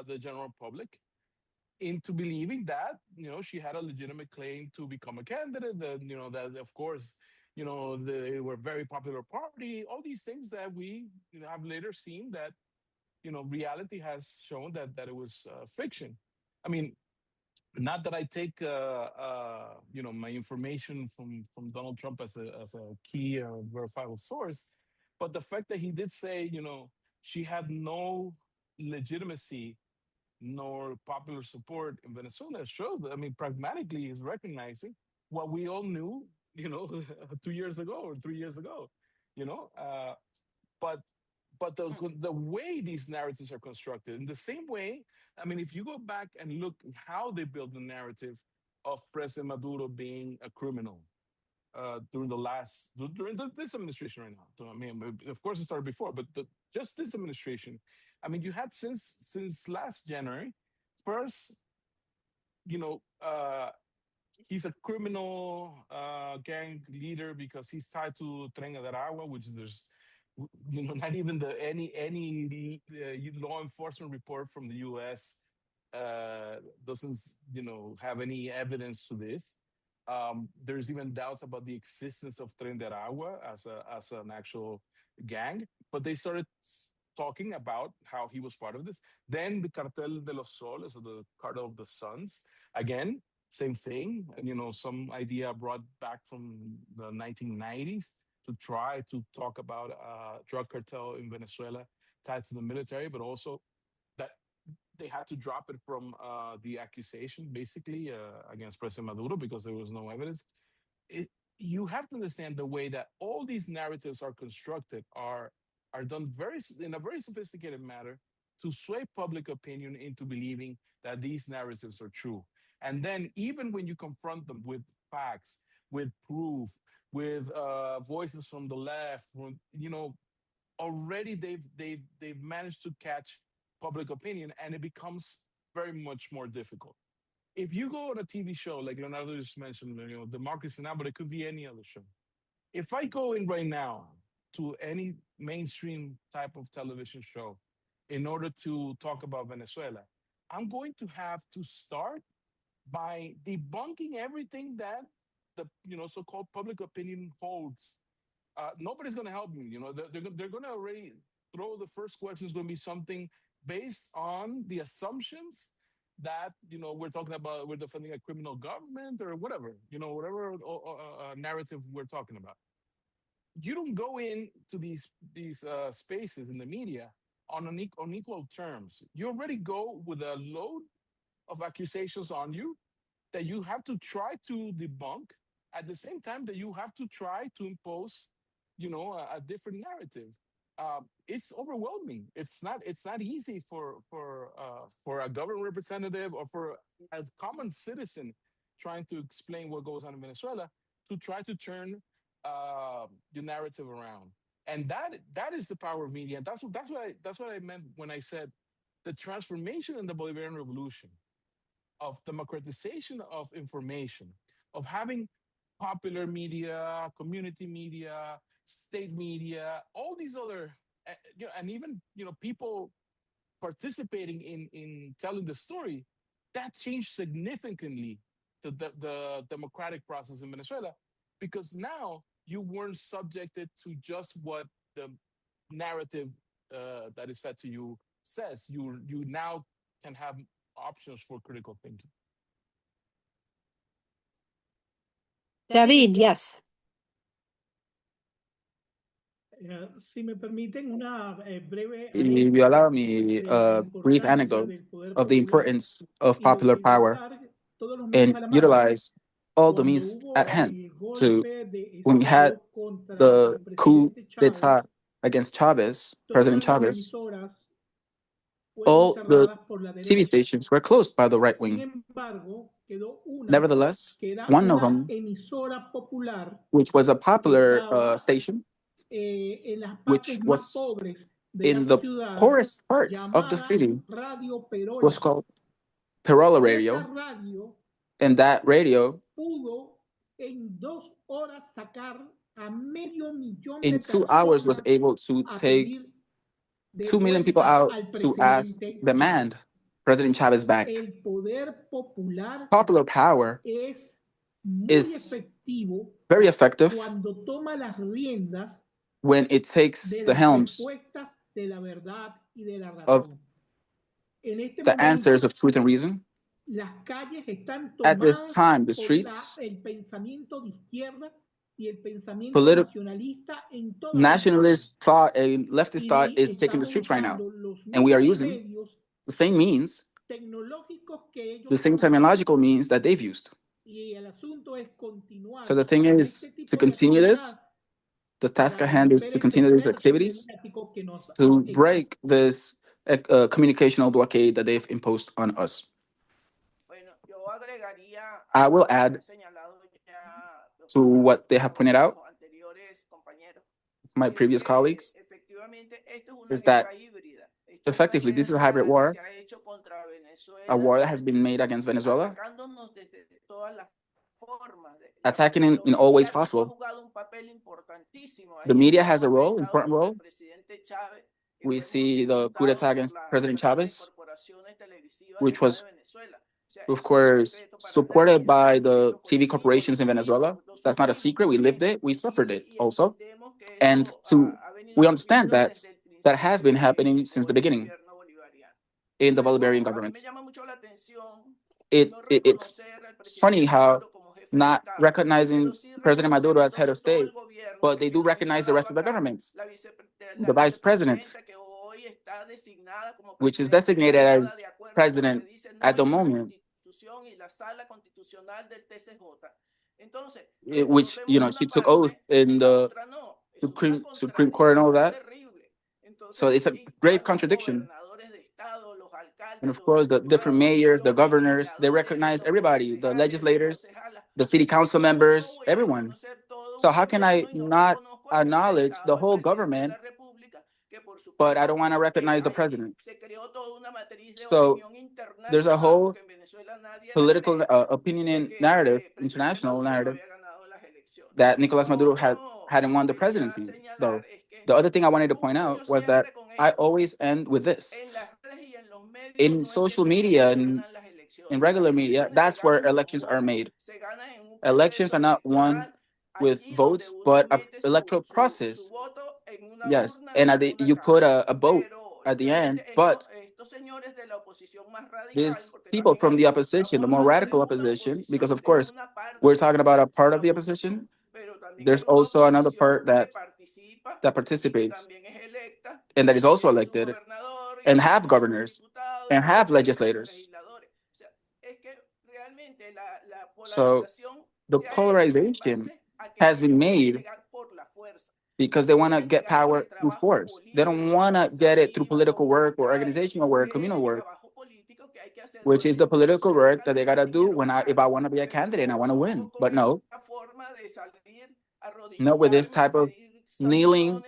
Speaker 6: the general public into believing that she had a legitimate claim to become a candidate. That of course they were a very popular party. All these things that we have later seen that reality has shown that it was fiction. I mean, not that I take my information from Donald Trump as a key verifiable source, but the fact that he did say she had no legitimacy nor popular support in Venezuela shows that, I mean, pragmatically is recognizing what we all knew, 2 years ago or 3 years ago, you know. But the way these narratives are constructed, in the same way, I mean, if you go back and look how they build the narrative of President Maduro being a criminal during this administration right now. So, I mean, of course, it started before, but just this administration. I mean, you had since last January, first, you know, he's a criminal gang leader because he's tied to Tren de Aragua, which there's not even any law enforcement report from the U.S. Doesn't have any evidence to this. There's even doubts about the existence of Tren de Aragua as an actual gang, but they started talking about how he was part of this. Then the Cartel de los Soles, or the Cartel of the Suns, again, same thing. And, some idea brought back from the 1990s to try to talk about drug cartel in Venezuela tied to the military, but also that they had to drop it from the accusation, basically, against President Maduro because there was no evidence. You have to understand the way that all these narratives are constructed are done in a very sophisticated manner to sway public opinion into believing that these narratives are true. And then even when you confront them with facts, with proof, with voices from the left, already they've managed to catch public opinion, and it becomes very much more difficult. If you go on a TV show like Leonardo just mentioned, Democracy Now, but it could be any other show. If I go in right now to any mainstream type of television show in order to talk about Venezuela, I'm going to have to start by debunking everything that the so-called public opinion holds. Nobody's going to help me. They're going to already throw the first question is going to be something based on the assumptions that we're talking about. We're defending a criminal government or whatever. Whatever narrative we're talking about. You don't go into these spaces in the media on equal terms. You already go with a load of accusations on you that you have to try to debunk at the same time that you have to try to impose, a different narrative. It's overwhelming. It's not easy for a government representative or for a common citizen trying to explain what goes on in Venezuela to try to turn the narrative around. And that is the power of media. And that's what I meant when I said the transformation in the Bolivarian Revolution of democratization of information, of having popular media, community media, state media, all these other, and even people participating in telling the story, that changed significantly the democratic process in Venezuela, because now you weren't subjected to just what the narrative that is fed to you says, you now can have options for critical thinking.
Speaker 1: David, yes.
Speaker 2: Si me permiten una breve
Speaker 5: If you allow
Speaker 2: anécdota
Speaker 5: me
Speaker 2: de la
Speaker 5: a brief
Speaker 2: importancia
Speaker 5: anecdote
Speaker 2: del poder
Speaker 5: of the
Speaker 2: popular
Speaker 5: importance of
Speaker 2: y de
Speaker 5: popular power
Speaker 2: utilizar todos los medios a
Speaker 5: and
Speaker 2: la mano.
Speaker 5: utilize all the
Speaker 2: Cuando
Speaker 5: means at
Speaker 2: hubo
Speaker 5: hand
Speaker 2: el
Speaker 5: to,
Speaker 2: golpe de
Speaker 5: when we had
Speaker 2: Estado contra
Speaker 5: the
Speaker 2: el
Speaker 5: coup
Speaker 2: presidente
Speaker 5: d'etat
Speaker 2: Chávez,
Speaker 5: against Chavez, President
Speaker 2: todas las
Speaker 5: Chavez,
Speaker 2: emisoras fueron
Speaker 5: all the
Speaker 2: cerradas por la
Speaker 5: TV
Speaker 2: derecha.
Speaker 5: stations were closed by the right
Speaker 2: Sin
Speaker 5: wing.
Speaker 2: embargo, quedó una
Speaker 5: Nevertheless,
Speaker 2: que era
Speaker 5: one of
Speaker 2: una
Speaker 5: them,
Speaker 2: emisora popular
Speaker 5: which was a
Speaker 2: que
Speaker 5: popular
Speaker 2: estaba
Speaker 5: station,
Speaker 2: en las
Speaker 5: which
Speaker 2: partes más
Speaker 5: was
Speaker 2: pobres de la
Speaker 5: in the
Speaker 2: ciudad,
Speaker 5: poorest parts of the
Speaker 2: llamada
Speaker 5: city,
Speaker 2: Radio
Speaker 5: was
Speaker 2: Perola.
Speaker 5: called Perola
Speaker 2: Y esa
Speaker 5: Radio.
Speaker 2: radio
Speaker 5: And that radio,
Speaker 2: pudo en 2 horas sacar a medio millón de
Speaker 5: in 2 hours, was
Speaker 2: personas
Speaker 5: able to
Speaker 2: a
Speaker 5: take
Speaker 2: pedir
Speaker 5: 2 million people
Speaker 2: vuelta
Speaker 5: out
Speaker 2: al
Speaker 5: to ask,
Speaker 2: presidente
Speaker 5: demand
Speaker 2: Chávez.
Speaker 5: President Chavez back.
Speaker 2: El poder popular
Speaker 5: Popular power
Speaker 2: es muy
Speaker 5: is
Speaker 2: efectivo
Speaker 5: very effective
Speaker 2: cuando toma las riendas
Speaker 5: when it takes
Speaker 2: de
Speaker 5: the
Speaker 2: las
Speaker 5: helms
Speaker 2: respuestas de la verdad y de la
Speaker 5: of
Speaker 2: razón. En este
Speaker 5: the answers
Speaker 2: momento,
Speaker 5: of truth and reason.
Speaker 2: las calles están
Speaker 5: At this
Speaker 2: tomadas
Speaker 5: time, the
Speaker 2: por
Speaker 5: streets,
Speaker 2: el pensamiento de izquierda y el pensamiento
Speaker 5: politi-
Speaker 2: nacionalista en toda
Speaker 5: nationalist
Speaker 2: Venezuela.
Speaker 5: thought and leftist thought
Speaker 2: Y
Speaker 5: is taking the
Speaker 2: estamos
Speaker 5: streets right now.
Speaker 2: usando los
Speaker 5: And we are
Speaker 2: mismos
Speaker 5: using
Speaker 2: medios
Speaker 5: the same means,
Speaker 2: tecnológicos que ellos
Speaker 5: the same
Speaker 2: han usado.
Speaker 5: technological means that they've used.
Speaker 2: Y el asunto es continuar
Speaker 5: So the thing
Speaker 2: con
Speaker 5: is
Speaker 2: este
Speaker 5: to
Speaker 2: tipo de
Speaker 5: continue this.
Speaker 2: actividad
Speaker 5: The task
Speaker 2: para
Speaker 5: at hand is
Speaker 2: romper
Speaker 5: to
Speaker 2: este
Speaker 5: continue these
Speaker 2: cerco
Speaker 5: activities
Speaker 2: mediático que nos
Speaker 5: to
Speaker 2: han hecho.
Speaker 5: break this communicational blockade that they've imposed on us. I will add to what they have pointed out, my previous colleagues, is that effectively this is a hybrid war, a war that has been made against Venezuela, attacking in all ways possible. The media has a role, important role. We see the coup d'etat against President Chavez, which was, of course, supported by the TV corporations in Venezuela. That's not a secret. We lived it. We suffered it also. And we understand that that has been happening since the beginning in the Bolivarian government. It's funny how not recognizing President Maduro as head of state, but they do recognize the rest of the government. The vice president, which is designated as president at the moment, which, she took oath in the Supreme Court and all that. So it's a grave contradiction. And of course, the different mayors, the governors, they recognize everybody, the legislators, the city council members, everyone. So how can I not acknowledge the whole government, but I don't want to recognize the president? So there's a whole political opinion narrative, international narrative, that Nicolas Maduro hadn't won the presidency, though. The other thing I wanted to point out was that I always end with this. In social media and in regular media, that's where elections are made. Elections are not won with votes, but an electoral process. Yes, and you put a vote at the end, but these people from the opposition, the more radical opposition, because of course, we're talking about a part of the opposition, there's also another part that participates and that is also elected and have governors and have legislators. So the polarization has been made because they want to get power through force. They don't want to get it through political work or organizational work, communal work, which is the political work that they got to do if I want to be a candidate and I want to win. But no, not with this type of kneeling,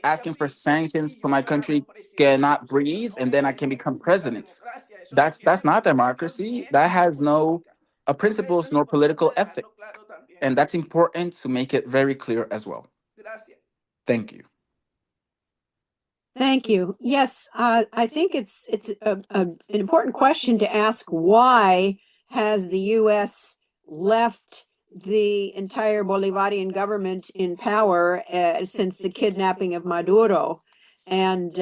Speaker 5: asking for sanctions so my country cannot breathe and then I can become president. That's not democracy. That has no principles nor political ethic. And that's important to make it very clear as well. Thank you.
Speaker 1: Thank you. Yes, I think it's an important question to ask. Why has the U.S. left the entire Bolivarian government in power since the kidnapping of Maduro? And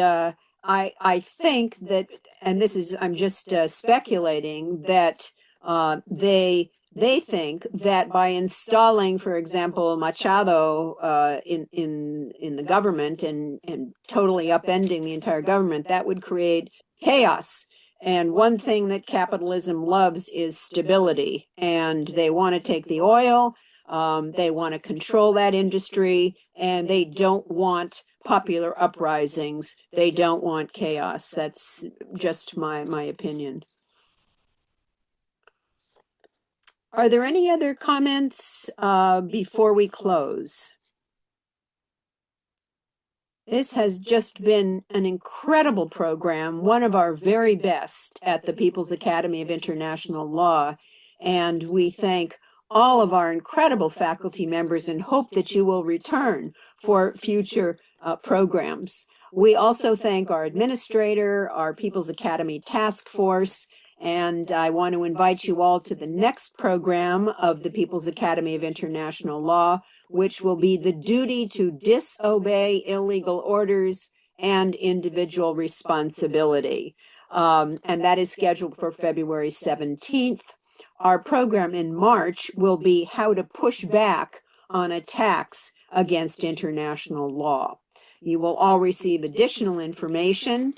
Speaker 1: I think that, and this is, I'm just speculating, that they think that by installing, for example, Machado in the government and totally upending the entire government, that would create chaos. And one thing that capitalism loves is stability, and they want to take the oil, they want to control that industry, and they don't want popular uprisings. They don't want chaos. That's just my opinion. Are there any other comments before we close? This has just been an incredible program, one of our very best at the People's Academy of International Law, and we thank all of our incredible faculty members and hope that you will return for future programs. We also thank our administrator, our People's Academy Task Force, and I want to invite you all to the next program of the People's Academy of International Law, which will be the duty to disobey illegal orders and individual responsibility. And that is scheduled for February 17th. Our program in March will be how to push back on attacks against international law. You will all receive additional information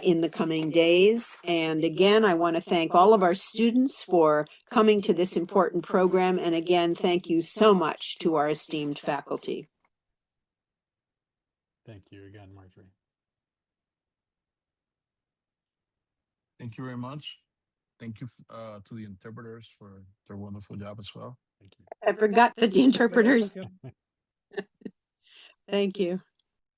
Speaker 1: in the coming days. And again, I want to thank all of our students for coming to this important program. And again, thank you so much to our esteemed faculty.
Speaker 7: Thank you again, Marjorie.
Speaker 6: Thank you very much. Thank you to the interpreters for their wonderful job as well.
Speaker 7: Thank you.
Speaker 1: I forgot that the interpreters. Thank you.